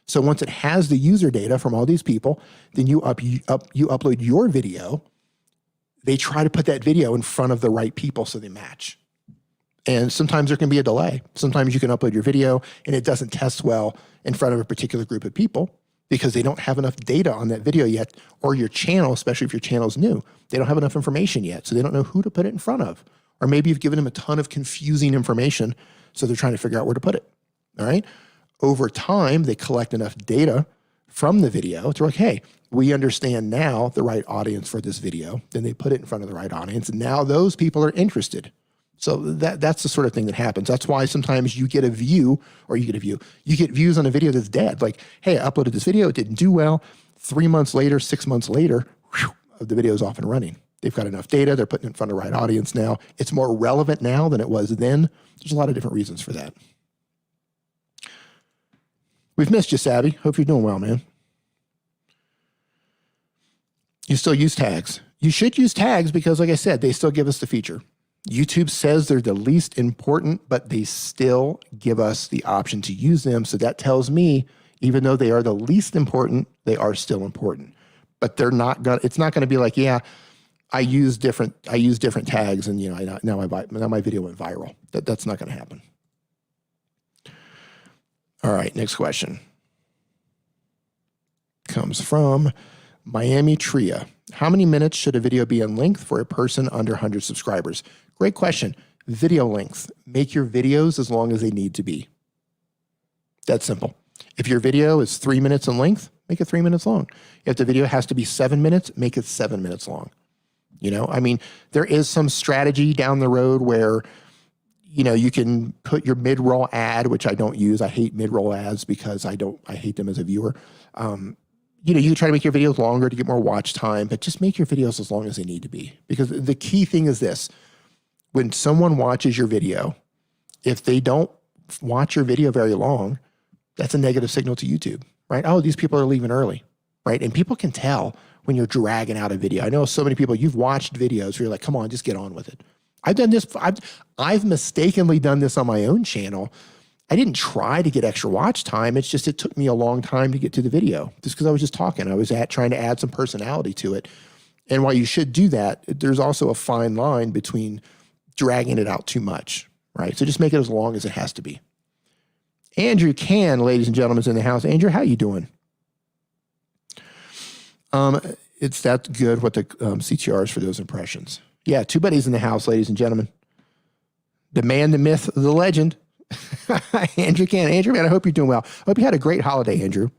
So once it has the user data from all these people, then you upload your video. They try to put that video in front of the right people so they match. And sometimes there can be a delay. Sometimes you can upload your video and it doesn't test well in front of a particular group of people because they don't have enough data on that video yet, or your channel, especially if your channel is new, they don't have enough information yet, so they don't know who to put it in front of. Or maybe you've given them a ton of confusing information, so they're trying to figure out where to put it, all right? Over time, they collect enough data from the video to like, hey, we understand now the right audience for this video. Then they put it in front of the right audience, and now those people are interested. So that's the sort of thing that happens. That's why sometimes you get a view, or you get views on a video that's dead. Like, hey, I uploaded this video, it didn't do well. 3 months later, 6 months later, whew, the video's off and running. They've got enough data, they're putting it in front of the right audience now. It's more relevant now than it was then. There's a lot of different reasons for that. We've missed you, Savvy. Hope you're doing well, man. You still use tags. You should use tags because, like I said, they still give us the feature. YouTube says they're the least important, but they still give us the option to use them. So that tells me, even though they are the least important, they are still important. But they're not gonna, it's not gonna be like, yeah, I use different tags and now my video went viral. That's not gonna happen. All right, next question. Comes from Miami Tria. How many minutes should a video be in length for a person under 100 subscribers? Great question. Video length. Make your videos as long as they need to be. That's simple. If your video is 3 minutes in length, make it 3 minutes long. If the video has to be 7 minutes, make it 7 minutes long. I mean, there is some strategy down the road where, you can put your mid-roll ad, which I don't use. I hate mid-roll ads because I hate them as a viewer. You can try to make your videos longer to get more watch time, but just make your videos as long as they need to be. Because the key thing is this: when someone watches your video, if they don't watch your video very long, that's a negative signal to YouTube, right? Oh, these people are leaving early, right? And people can tell when you're dragging out a video. I know so many people, you've watched videos where you're like, come on, just get on with it. I've done this, I've mistakenly done this on my own channel. I didn't try to get extra watch time. It's just, it took me a long time to get to the video just because I was just talking. I was trying to add some personality to it. And while you should do that, there's also a fine line between dragging it out too much, right? So just make it as long as it has to be. Andrew Can, ladies and gentlemen, is in the house. Andrew, how you doing? It's that good what the CTR is for those impressions. Yeah, TubeBuddy's in the house, ladies and gentlemen. The man, the myth, the legend. Andrew Can. Andrew, man, I hope you're doing well. I hope you had a great holiday, Andrew.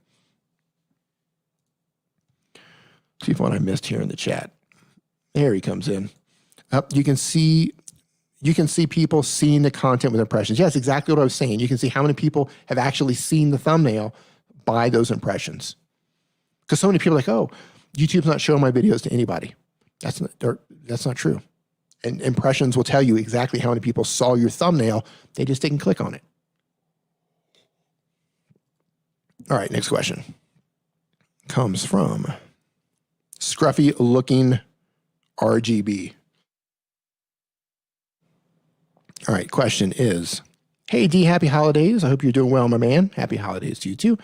See what I missed here in the chat. There he comes in. You can see people seeing the content with impressions. Yes, exactly what I was saying. You can see how many people have actually seen the thumbnail buy those impressions. Because so many people are like, oh, YouTube's not showing my videos to anybody. That's not true. And impressions will tell you exactly how many people saw your thumbnail. They just didn't click on it. All right, next question comes from Scruffy Looking RGB. All right, question is, hey D, happy holidays. I hope you're doing well, my man. Happy holidays to you too.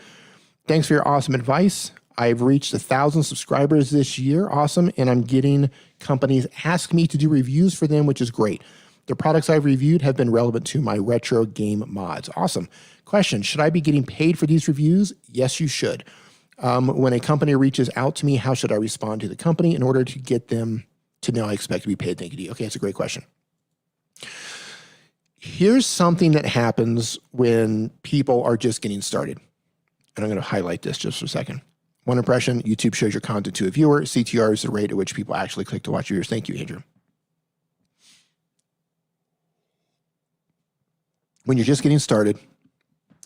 Thanks for your awesome advice. I've reached 1,000 subscribers this year. Awesome. And I'm getting companies ask me to do reviews for them, which is great. The products I've reviewed have been relevant to my retro game mods. Awesome. Question, should I be getting paid for these reviews? Yes, you should. When a company reaches out to me, how should I respond to the company in order to get them to know I expect to be paid? Thank you. Okay, that's a great question. Here's something that happens when people are just getting started. And I'm going to highlight this just for a second. One impression, YouTube shows your content to a viewer. CTR is the rate at which people actually click to watch your videos. Thank you, Andrew. When you're just getting started,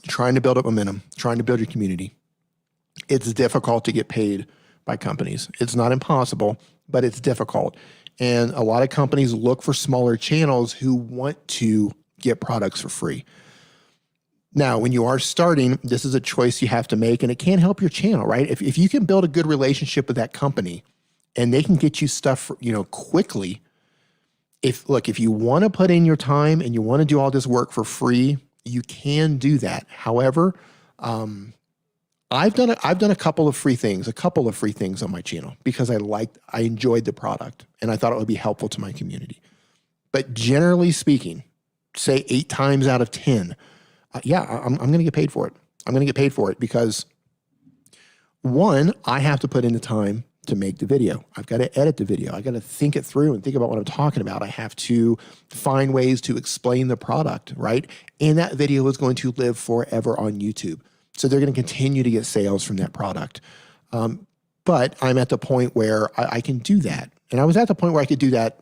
trying to build up momentum, trying to build your community, it's difficult to get paid by companies. It's not impossible, but it's difficult. And a lot of companies look for smaller channels who want to get products for free. Now, when you are starting, this is a choice you have to make, and it can help your channel, right? If you can build a good relationship with that company and they can get you stuff, quickly. If you want to put in your time and you want to do all this work for free, you can do that. However, I've done a couple of free things on my channel because I enjoyed the product and I thought it would be helpful to my community. But generally speaking, say 8 times out of 10, I'm going to get paid for it. I'm going to get paid for it because, one, I have to put in the time to make the video. I've got to edit the video. I got to think it through and think about what I'm talking about. I have to find ways to explain the product, right? And that video is going to live forever on YouTube. So they're going to continue to get sales from that product. But I'm at the point where I can do that. And I was at the point where I could do that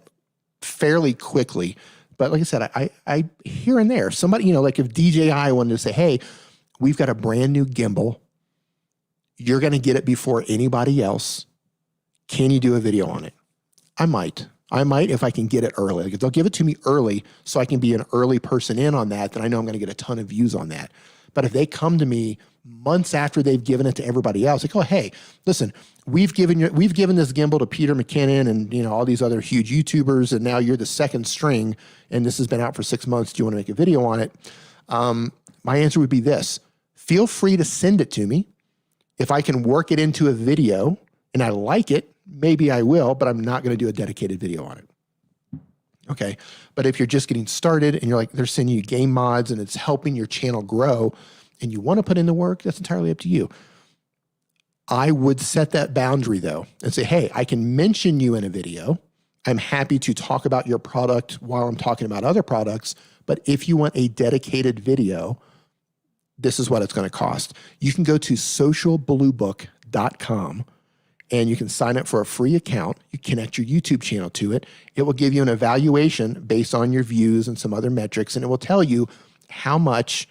fairly quickly. But like I said, I here and there, somebody, like if DJI wanted to say, hey, we've got a brand new gimbal. You're going to get it before anybody else. Can you do a video on it? I might if I can get it early. Like if they'll give it to me early so I can be an early person in on that, then I know I'm going to get a ton of views on that. But if they come to me months after they've given it to everybody else, like, oh, hey, listen, we've given this gimbal to Peter McKinnon and all these other huge YouTubers, and now you're the second string, and this has been out for 6 months. Do you want to make a video on it? My answer would be this. Feel free to send it to me. If I can work it into a video and I like it, maybe I will, but I'm not going to do a dedicated video on it. Okay. But if you're just getting started and you're like, they're sending you game mods and it's helping your channel grow and you want to put in the work, that's entirely up to you. I would set that boundary though and say, hey, I can mention you in a video. I'm happy to talk about your product while I'm talking about other products. But if you want a dedicated video, this is what it's going to cost. You can go to socialbluebook.com and you can sign up for a free account. You connect your YouTube channel to it. It will give you an evaluation based on your views and some other metrics, and it will tell you how much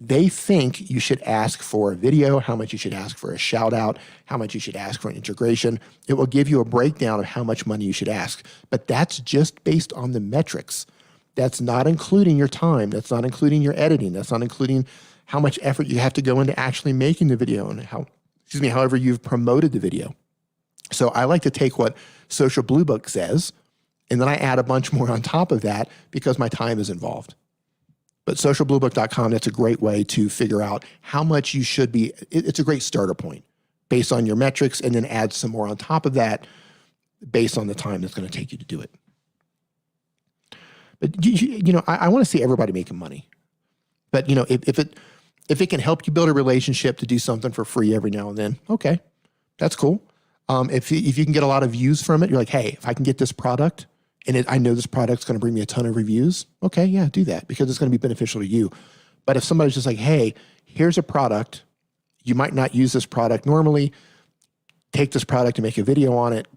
they think you should ask for a video, how much you should ask for a shout out, how much you should ask for an integration. It will give you a breakdown of how much money you should ask, but that's just based on the metrics. That's not including your time. That's not including your editing. That's not including how much effort you have to go into actually making the video and however you've promoted the video. So I like to take what Social Blue Book says, and then I add a bunch more on top of that because my time is involved. But socialbluebook.com, that's a great way to figure out how much you should be. It's a great starter point based on your metrics, and then add some more on top of that based on the time that's going to take you to do it. But I want to see everybody making money. But if it can help you build a relationship to do something for free every now and then, okay, that's cool. If you can get a lot of views from it, you're like, hey, if I can get this product and I know this product's going to bring me a ton of reviews, okay, yeah, do that because it's going to be beneficial to you. But if somebody's just like, hey, here's a product, you might not use this product normally, take this product and make a video on it,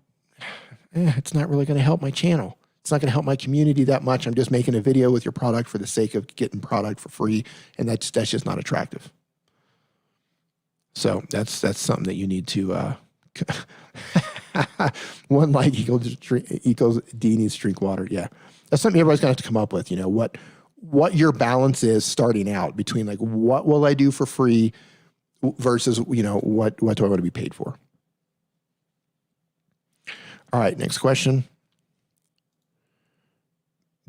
it's not really going to help my channel. It's not going to help my community that much. I'm just making a video with your product for the sake of getting product for free, and that's just not attractive. So that's something that you need to, one like equals D needs to drink water. Yeah. That's something everybody's going to have to come up with, what your balance is starting out between like, what will I do for free versus, what do I want to be paid for? All right. Next question.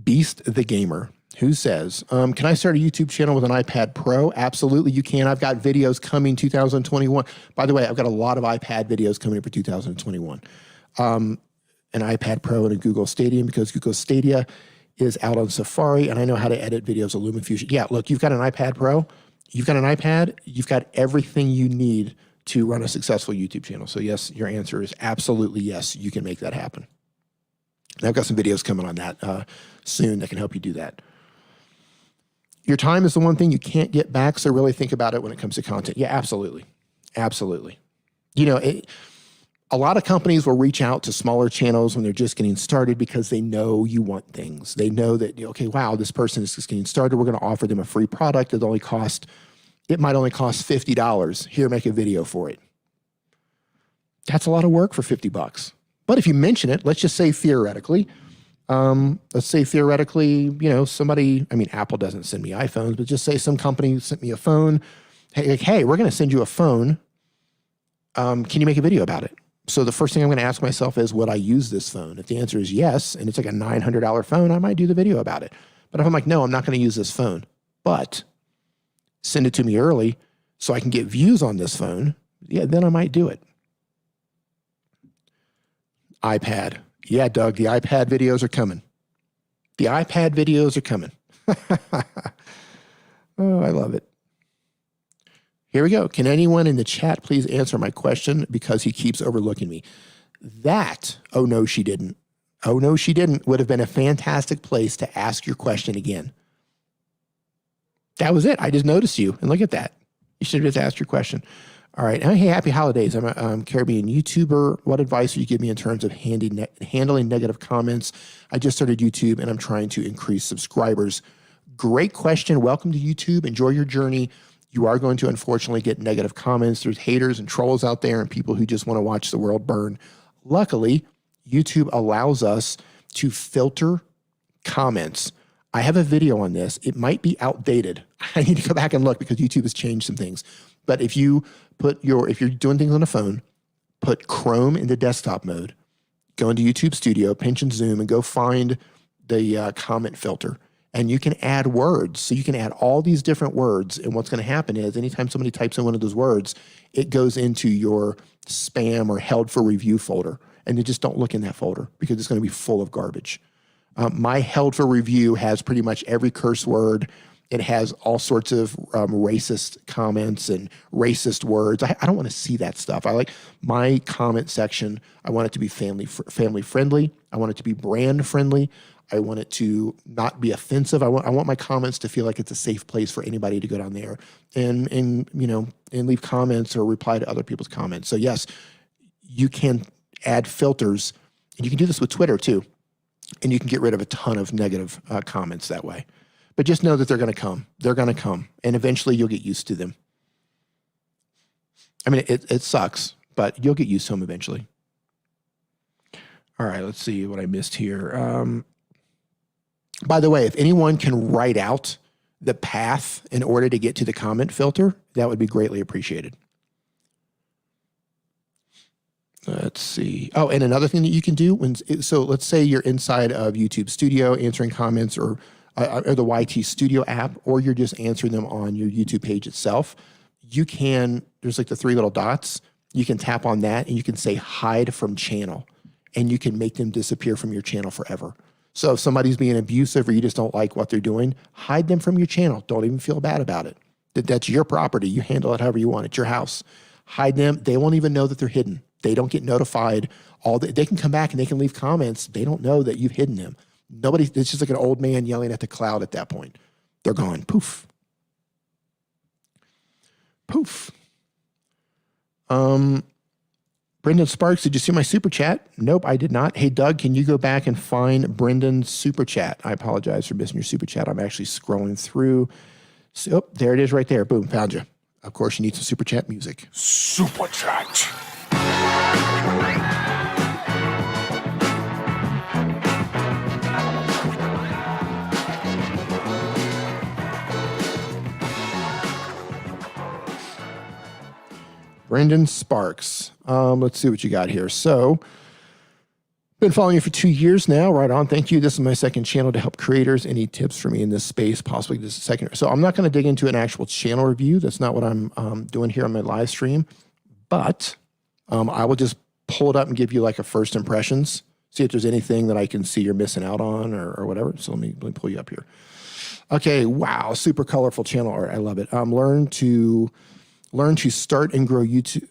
Beast the Gamer, who says, can I start a YouTube channel with an iPad Pro? Absolutely, you can. I've got videos coming 2021. By the way, I've got a lot of iPad videos coming for 2021. An iPad Pro and a Google Stadia, because Google Stadia is out on Safari, and I know how to edit videos with LumaFusion. Yeah, look, you've got an iPad Pro, you've got an iPad, you've got everything you need to run a successful YouTube channel. So yes, your answer is absolutely yes, you can make that happen. And I've got some videos coming on that soon that can help you do that. Your time is the one thing you can't get back, so really think about it when it comes to content. Yeah, absolutely. Absolutely. A lot of companies will reach out to smaller channels when they're just getting started because they know you want things. They know that, okay, wow, this person is just getting started. We're going to offer them a free product. It might only cost $50. Here, make a video for it. That's a lot of work for $50. But if you mention it, let's just say theoretically, somebody, Apple doesn't send me iPhones, but just say some company sent me a phone. Hey, we're going to send you a phone. Can you make a video about it? So the first thing I'm going to ask myself is, would I use this phone? If the answer is yes, and it's like a $900 phone, I might do the video about it. But if I'm like, no, I'm not going to use this phone, but send it to me early so I can get views on this phone, yeah, then I might do it. iPad. Yeah, Doug, the iPad videos are coming. The iPad videos are coming. Oh, I love it. Here we go. Can anyone in the chat please answer my question because he keeps overlooking me? That, oh no, she didn't. Oh no, she didn't, would have been a fantastic place to ask your question again. That was it. I just noticed you, and look at that. You should have just asked your question. All right. Hey, happy holidays. I'm a Caribbean YouTuber. What advice would you give me in terms of handling negative comments? I just started YouTube and I'm trying to increase subscribers. Great question. Welcome to YouTube. Enjoy your journey. You are going to unfortunately get negative comments. There's haters and trolls out there and people who just want to watch the world burn. Luckily, YouTube allows us to filter comments. I have a video on this. It might be outdated. I need to go back and look because YouTube has changed some things. But if you're doing things on a phone, put Chrome into desktop mode, go into YouTube Studio, pinch and zoom, and go find the comment filter. And you can add words. So you can add all these different words. And what's going to happen is anytime somebody types in one of those words, it goes into your spam or held for review folder. And you just don't look in that folder because it's going to be full of garbage. My held for review has pretty much every curse word. It has all sorts of racist comments and racist words. I don't want to see that stuff. I like my comment section. I want it to be family friendly. I want it to be brand friendly. I want it to not be offensive. I want my comments to feel like it's a safe place for anybody to go down there and leave comments or reply to other people's comments. So yes, you can add filters, and you can do this with Twitter too. And you can get rid of a ton of negative comments that way. But just know that they're going to come. They're going to come. And eventually you'll get used to them. I mean, it sucks, but you'll get used to them eventually. All right, let's see what I missed here. By the way, if anyone can write out the path in order to get to the comment filter, that would be greatly appreciated. Let's see. Oh, and another thing that you can do so let's say you're inside of YouTube Studio answering comments or the YT Studio app, or you're just answering them on your YouTube page itself. You can, there's like the three little dots. You can tap on that and you can say hide from channel, and you can make them disappear from your channel forever. So if somebody's being abusive or you just don't like what they're doing, hide them from your channel. Don't even feel bad about it. That's your property. You handle it however you want. It's your house. Hide them. They won't even know that they're hidden. They don't get notified. They can come back and they can leave comments. They don't know that you've hidden them. It's just like an old man yelling at the cloud at that point. They're gone. Poof. Poof. Brendan Sparks, did you see my super chat? Nope, I did not. Hey, Doug, can you go back and find Brendan's super chat? I apologize for missing your super chat. I'm actually scrolling through. So, oh, there it is right there. Boom, found you. Of course, you need some super chat music. Super chat. Brandon Sparks. Let's see what you got here. So, been following you for 2 years now. Right on. Thank you. This is my second channel to help creators. Any tips for me in this space? Possibly this second. So I'm not going to dig into an actual channel review. That's not what I'm doing here on my live stream. But I will just pull it up and give you like a first impressions. See if there's anything that I can see you're missing out on or whatever. So let me pull you up here. Okay. Wow. Super colorful channel art. I love it. Learn to start and grow YouTube.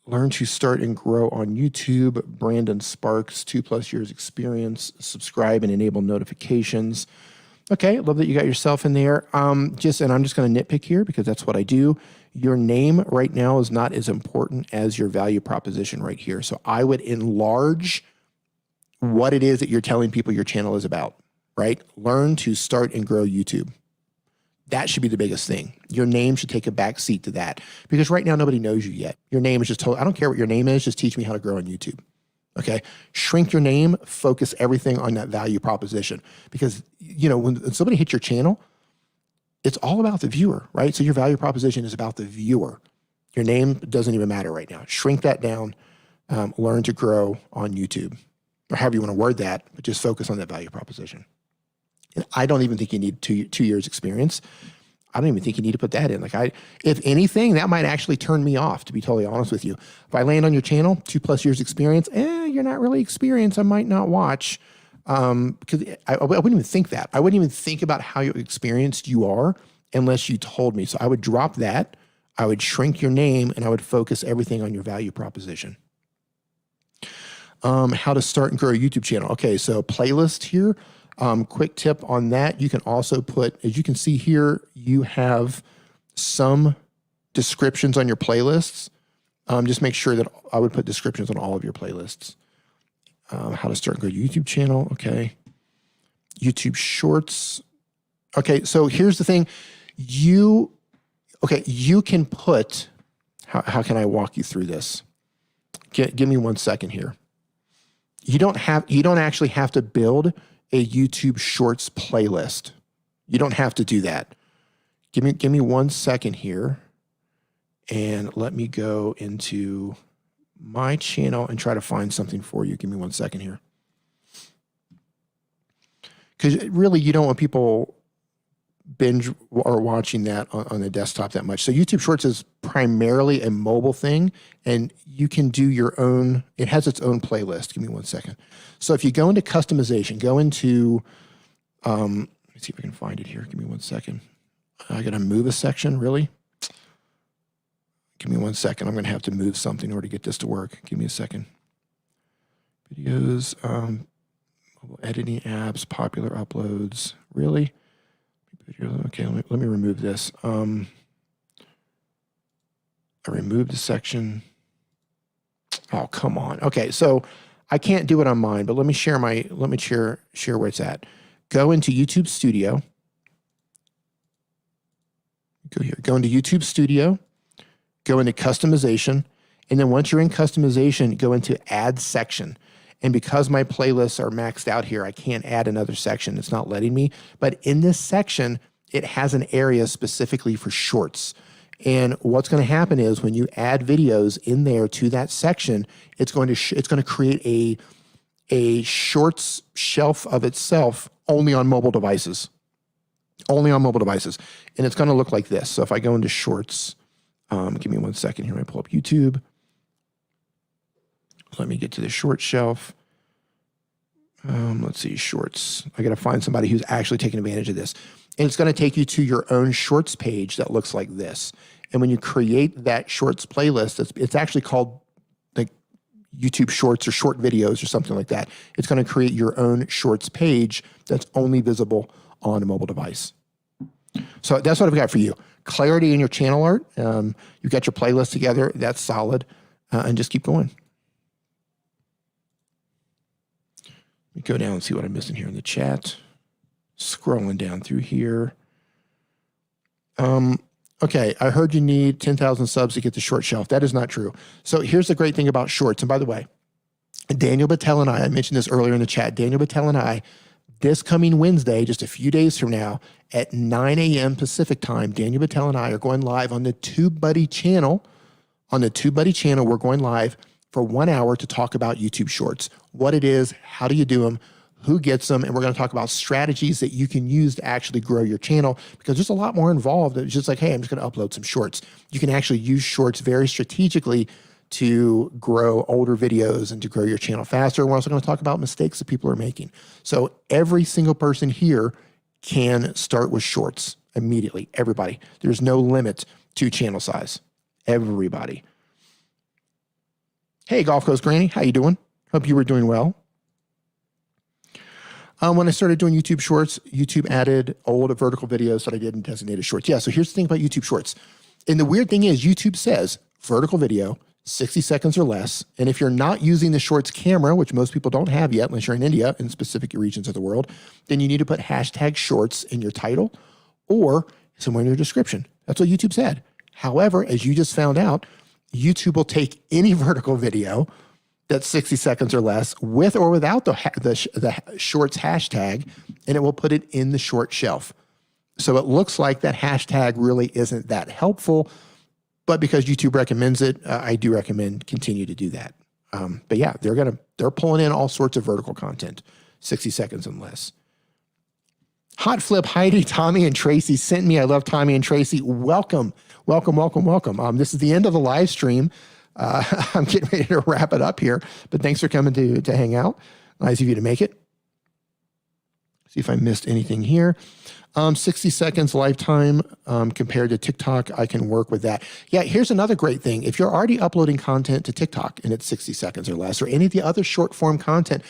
Learn to start and grow on YouTube. Brandon Sparks, 2+ years experience. Subscribe and enable notifications. Okay, love that you got yourself in there. And I'm just going to nitpick here because that's what I do. Your name right now is not as important as your value proposition right here. So I would enlarge what it is that you're telling people your channel is about, right? Learn to start and grow YouTube. That should be the biggest thing. Your name should take a back seat to that because right now nobody knows you yet. Your name is just told, I don't care what your name is, just teach me how to grow on YouTube. Okay. Shrink your name, focus everything on that value proposition because, you know, when somebody hits your channel, it's all about the viewer, right? So your value proposition is about the viewer. Your name doesn't even matter right now. Shrink that down, learn to grow on YouTube or however you want to word that, but just focus on that value proposition. And I don't even think you need two years experience. I don't even think you need to put that in. Like if anything, that might actually turn me off, to be totally honest with you. If I land on your channel, 2+ years experience, you're not really experienced. I might not watch because I wouldn't even think that. I wouldn't even think about how experienced you are unless you told me. So I would drop that. I would shrink your name and I would focus everything on your value proposition. How to start and grow a YouTube channel. Okay, so playlist here. Quick tip on that. You can also put, as you can see here, you have some descriptions on your playlists. Just make sure that I would put descriptions on all of your playlists. How to start and grow a YouTube channel. Okay. YouTube Shorts. Okay. So here's the thing. You can put, how can I walk you through this? Give me 1 second here. You don't actually have to build a YouTube Shorts playlist. You don't have to do that. Give me 1 second here and let me go into my channel and try to find something for you. Give me 1 second here. Because really you don't want people binge or watching that on the desktop that much. So YouTube Shorts is primarily a mobile thing and you can do your own, it has its own playlist. Give me 1 second. So if you go into customization, go into, let me see if I can find it here. Give me 1 second. I got to move a section, really? Give me 1 second. I'm going to have to move something in order to get this to work. Give me a second. Videos, editing apps, popular uploads, really? Okay, let me remove this. I removed the section. Oh, come on. Okay, so I can't do it on mine, but let me share share where it's at. Go into YouTube Studio. Go here. Go into YouTube Studio. Go into customization. And then once you're in customization, go into add section. And because my playlists are maxed out here, I can't add another section. It's not letting me. But in this section, it has an area specifically for shorts. And what's going to happen is when you add videos in there to that section, it's going to create a shorts shelf of itself only on mobile devices. Only on mobile devices. And it's going to look like this. So if I go into shorts, give me 1 second here. I pull up YouTube. Let me get to the short shelf. Let's see, shorts. I got to find somebody who's actually taking advantage of this. And it's going to take you to your own shorts page that looks like this. And when you create that shorts playlist, it's actually called like YouTube Shorts or short videos or something like that. It's going to create your own shorts page that's only visible on a mobile device. So that's what I've got for you. Clarity in your channel art. You've got your playlist together. That's solid. And just keep going. Let me go down and see what I'm missing here in the chat. Scrolling down through here. Okay, I heard you need 10,000 subs to get the short shelf. That is not true. So here's the great thing about shorts. And by the way, Daniel Battelle and I mentioned this earlier in the chat, Daniel Battelle and I, this coming Wednesday, just a few days from now, at 9 a.m. Pacific time, Daniel Battelle and I are going live on the TubeBuddy channel. On the TubeBuddy channel, we're going live for 1 hour to talk about YouTube Shorts, what it is, how do you do them, who gets them, and we're going to talk about strategies that you can use to actually grow your channel, because there's a lot more involved. It's just like, hey, I'm just going to upload some shorts. You can actually use shorts very strategically to grow older videos and to grow your channel faster. We're also going to talk about mistakes that people are making. So every single person here can start with shorts immediately. Everybody. There's no limit to channel size. Everybody. Hey, Gulf Coast Granny, how you doing? Hope you were doing well. When I started doing YouTube Shorts, YouTube added old vertical videos that I did in designated shorts. Yeah, so here's the thing about YouTube Shorts. And the weird thing is YouTube says vertical video, 60 seconds or less. And if you're not using the Shorts camera, which most people don't have yet, unless you're in India, in specific regions of the world, then you need to put hashtag shorts in your title or somewhere in your description. That's what YouTube said. However, as you just found out, YouTube will take any vertical video that's 60 seconds or less with or without the shorts hashtag, and it will put it in the short shelf. So it looks like that hashtag really isn't that helpful, but because YouTube recommends it, I do recommend continue to do that. But yeah, they're pulling in all sorts of vertical content, 60 seconds and less. Hot Flip Heidi, Tommy, and Tracy sent me. I love Tommy and Tracy. Welcome, welcome, welcome, welcome. This is the end of the live stream. I'm getting ready to wrap it up here, but thanks for coming to hang out. Nice of you to make it. See if I missed anything here. 60 seconds lifetime compared to TikTok, I can work with that. Yeah, here's another great thing. If you're already uploading content to TikTok and it's 60 seconds or less, or any of the other short form content,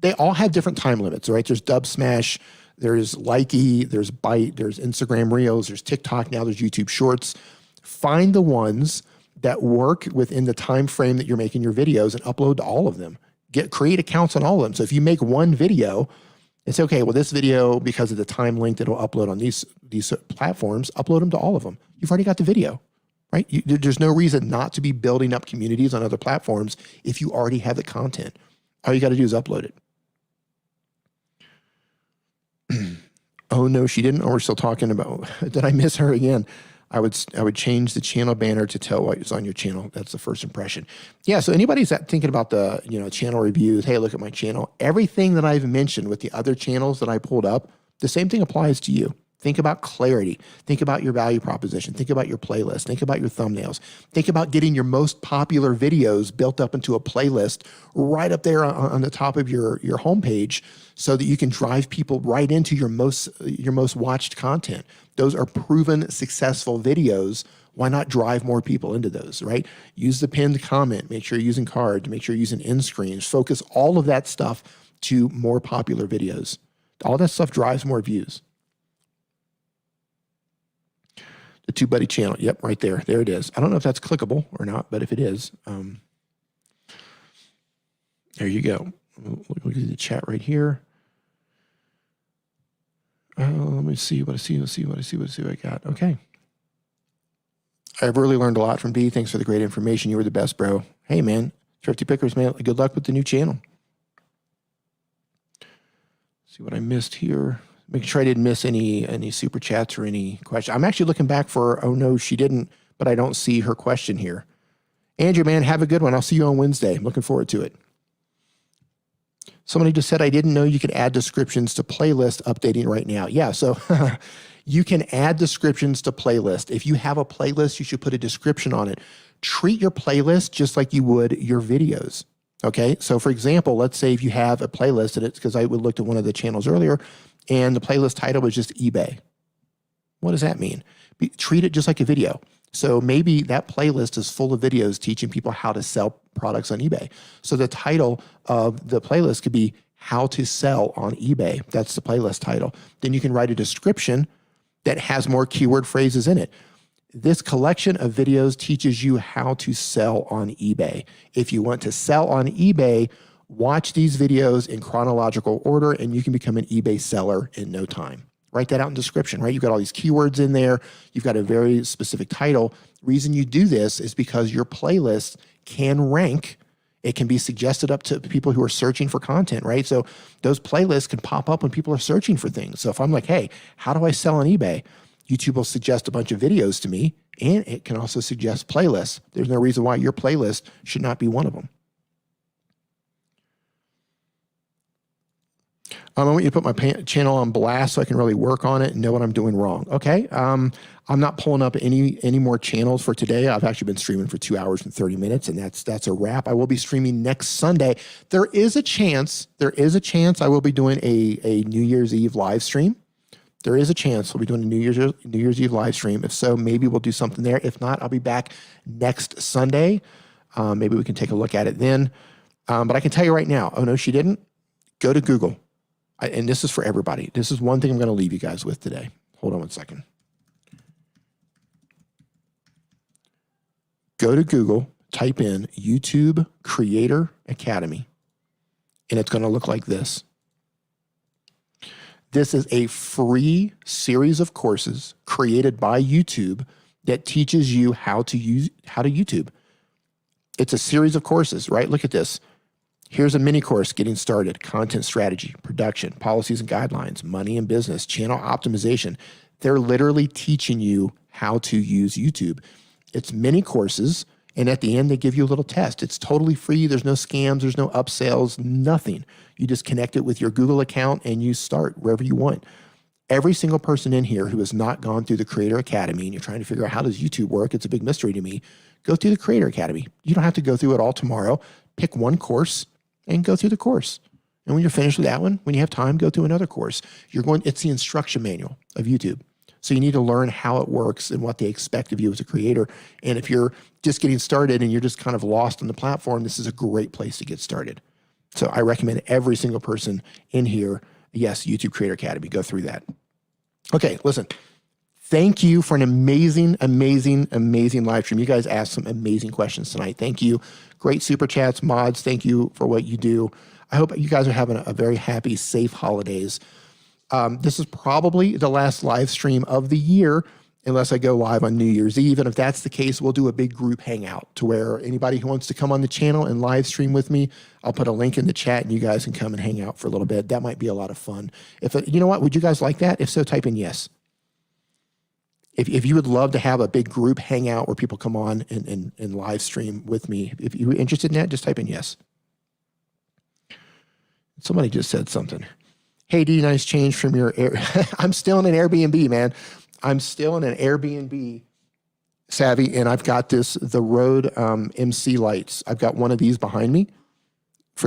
they all have different time limits, right? There's Dub Smash, there's Likey, there's Byte, there's Instagram Reels, there's TikTok, now there's YouTube Shorts. Find the ones that work within the time frame that you're making your videos and upload to all of them. Create accounts on all of them. So if you make one video and say, okay, well, this video, because of the time length it'll upload on these platforms, upload them to all of them. You've already got the video, right? There's no reason not to be building up communities on other platforms if you already have the content. All you got to do is upload it. Oh, no, she didn't. Or we're still talking about, did I miss her again? I would change the channel banner to tell what is on your channel. That's the first impression. Yeah, so anybody's thinking about the channel reviews, hey, look at my channel. Everything that I've mentioned with the other channels that I pulled up, the same thing applies to you. Think about clarity. Think about your value proposition. Think about your playlist. Think about your thumbnails. Think about getting your most popular videos built up into a playlist right up there on the top of your homepage so that you can drive people right into your most watched content. Those are proven successful videos. Why not drive more people into those, right? Use the pinned comment. Make sure you're using cards. Make sure you're using end screens. Focus all of that stuff to more popular videos. All that stuff drives more views. The TubeBuddy channel. Yep, right there. There it is. I don't know if that's clickable or not, but if it is, there you go. Look at the chat right here. Let me see what I see. Let's see what I got. Okay. I've really learned a lot from D. Thanks for the great information. You were the best, bro. Hey, man. Thrifty Pickers, man. Good luck with the new channel. See what I missed here. Making sure I didn't miss any super chats or any questions. I'm actually looking back for, oh no, she didn't, but I don't see her question here. Andrew, man, have a good one. I'll see you on Wednesday. I'm looking forward to it. Somebody just said, I didn't know you could add descriptions to playlist updating right now. Yeah, so you can add descriptions to playlist. If you have a playlist, you should put a description on it. Treat your playlist just like you would your videos. Okay, so for example, let's say if you have a playlist, and it's because I looked at one of the channels earlier, and the playlist title was just eBay. What does that mean? Treat it just like a video. So maybe that playlist is full of videos teaching people how to sell products on eBay. So the title of the playlist could be how to sell on eBay. That's the playlist title. Then you can write a description that has more keyword phrases in it. This collection of videos teaches you how to sell on eBay. If you want to sell on eBay, watch these videos in chronological order and you can become an eBay seller in no time. Write that out in the description, right? You've got all these keywords in there. You've got a very specific title. Reason you do this is because your playlist can rank. It can be suggested up to people who are searching for content, right? So those playlists can pop up when people are searching for things. So if I'm like, hey, how do I sell on eBay? YouTube will suggest a bunch of videos to me, and it can also suggest playlists. There's no reason why your playlist should not be one of them. I want you to put my channel on blast so I can really work on it and know what I'm doing wrong. Okay. I'm not pulling up any more channels for today. I've actually been streaming for 2 hours and 30 minutes, and that's a wrap. I will be streaming next Sunday. There is a chance I will be doing a New Year's Eve live stream. There is a chance we'll be doing a New Year's Eve live stream. If so, maybe we'll do something there. If not, I'll be back next Sunday. Maybe we can take a look at it then. But I can tell you right now, oh no, she didn't. Go to Google. And this is for everybody. This is one thing I'm going to leave you guys with today. Hold on one second. Go to Google, type in YouTube Creator Academy, and it's going to look like this. This is a free series of courses created by YouTube that teaches you how to YouTube. It's a series of courses, right? Look at this. Here's a mini course getting started, content strategy, production, policies and guidelines, money and business, channel optimization. They're literally teaching you how to use YouTube. It's mini courses, and at the end, they give you a little test. It's totally free. There's no scams. There's no upsells, nothing. You just connect it with your Google account and you start wherever you want. Every single person in here who has not gone through the Creator Academy and you're trying to figure out how does YouTube work, it's a big mystery to me, go through the Creator Academy. You don't have to go through it all tomorrow. Pick one course and go through the course. And when you're finished with that one, when you have time, go through another course. It's the instruction manual of YouTube. So you need to learn how it works and what they expect of you as a creator. And if you're just getting started and you're just kind of lost on the platform, this is a great place to get started. So I recommend every single person in here, yes, YouTube Creator Academy, go through that. Okay, listen. Thank you for an amazing, amazing, amazing live stream. You guys asked some amazing questions tonight. Thank you. Great super chats, mods. Thank you for what you do. I hope you guys are having a very happy, safe holidays. This is probably the last live stream of the year, unless I go live on New Year's Eve. And if that's the case, we'll do a big group hangout to where anybody who wants to come on the channel and live stream with me, I'll put a link in the chat and you guys can come and hang out for a little bit. That might be a lot of fun. You know what? Would you guys like that? If so, type in yes. If you would love to have a big group hangout where people come on and live stream with me, if you're interested in that, just type in yes. Somebody just said something. Hey, D, nice change from your I'm still in an Airbnb, man. I'm still in an Airbnb, Savvy, and I've got the Rode MC lights. I've got one of these behind me,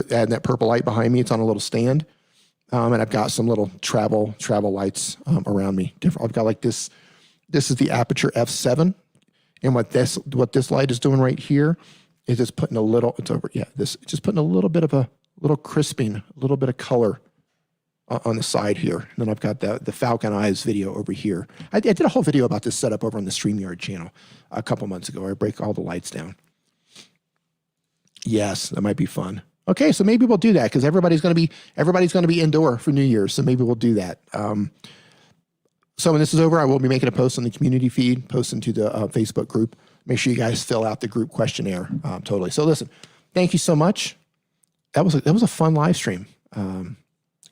and that purple light behind me. It's on a little stand, and I've got some little travel lights around me. I've got like this. This is the Aperture F7, and what this light is doing right here is it's putting a little. It's over. Yeah, just putting a little bit of a little crisping, a little bit of color on the side here. And then I've got the Falcon Eyes video over here. I did a whole video about this setup over on the StreamYard channel a couple months ago. I break all the lights down. Yes, that might be fun. Okay, so maybe we'll do that because everybody's going to be indoor for New Year's. So maybe we'll do that. So when this is over, I will be making a post on the community feed, post into the Facebook group. Make sure you guys fill out the group questionnaire totally. So listen, thank you so much. That was a fun live stream.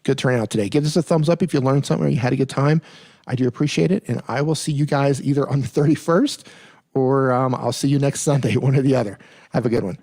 Good turnout today. Give us a thumbs up if you learned something or you had a good time. I do appreciate it. And I will see you guys either on the 31st or I'll see you next Sunday, one or the other. Have a good one.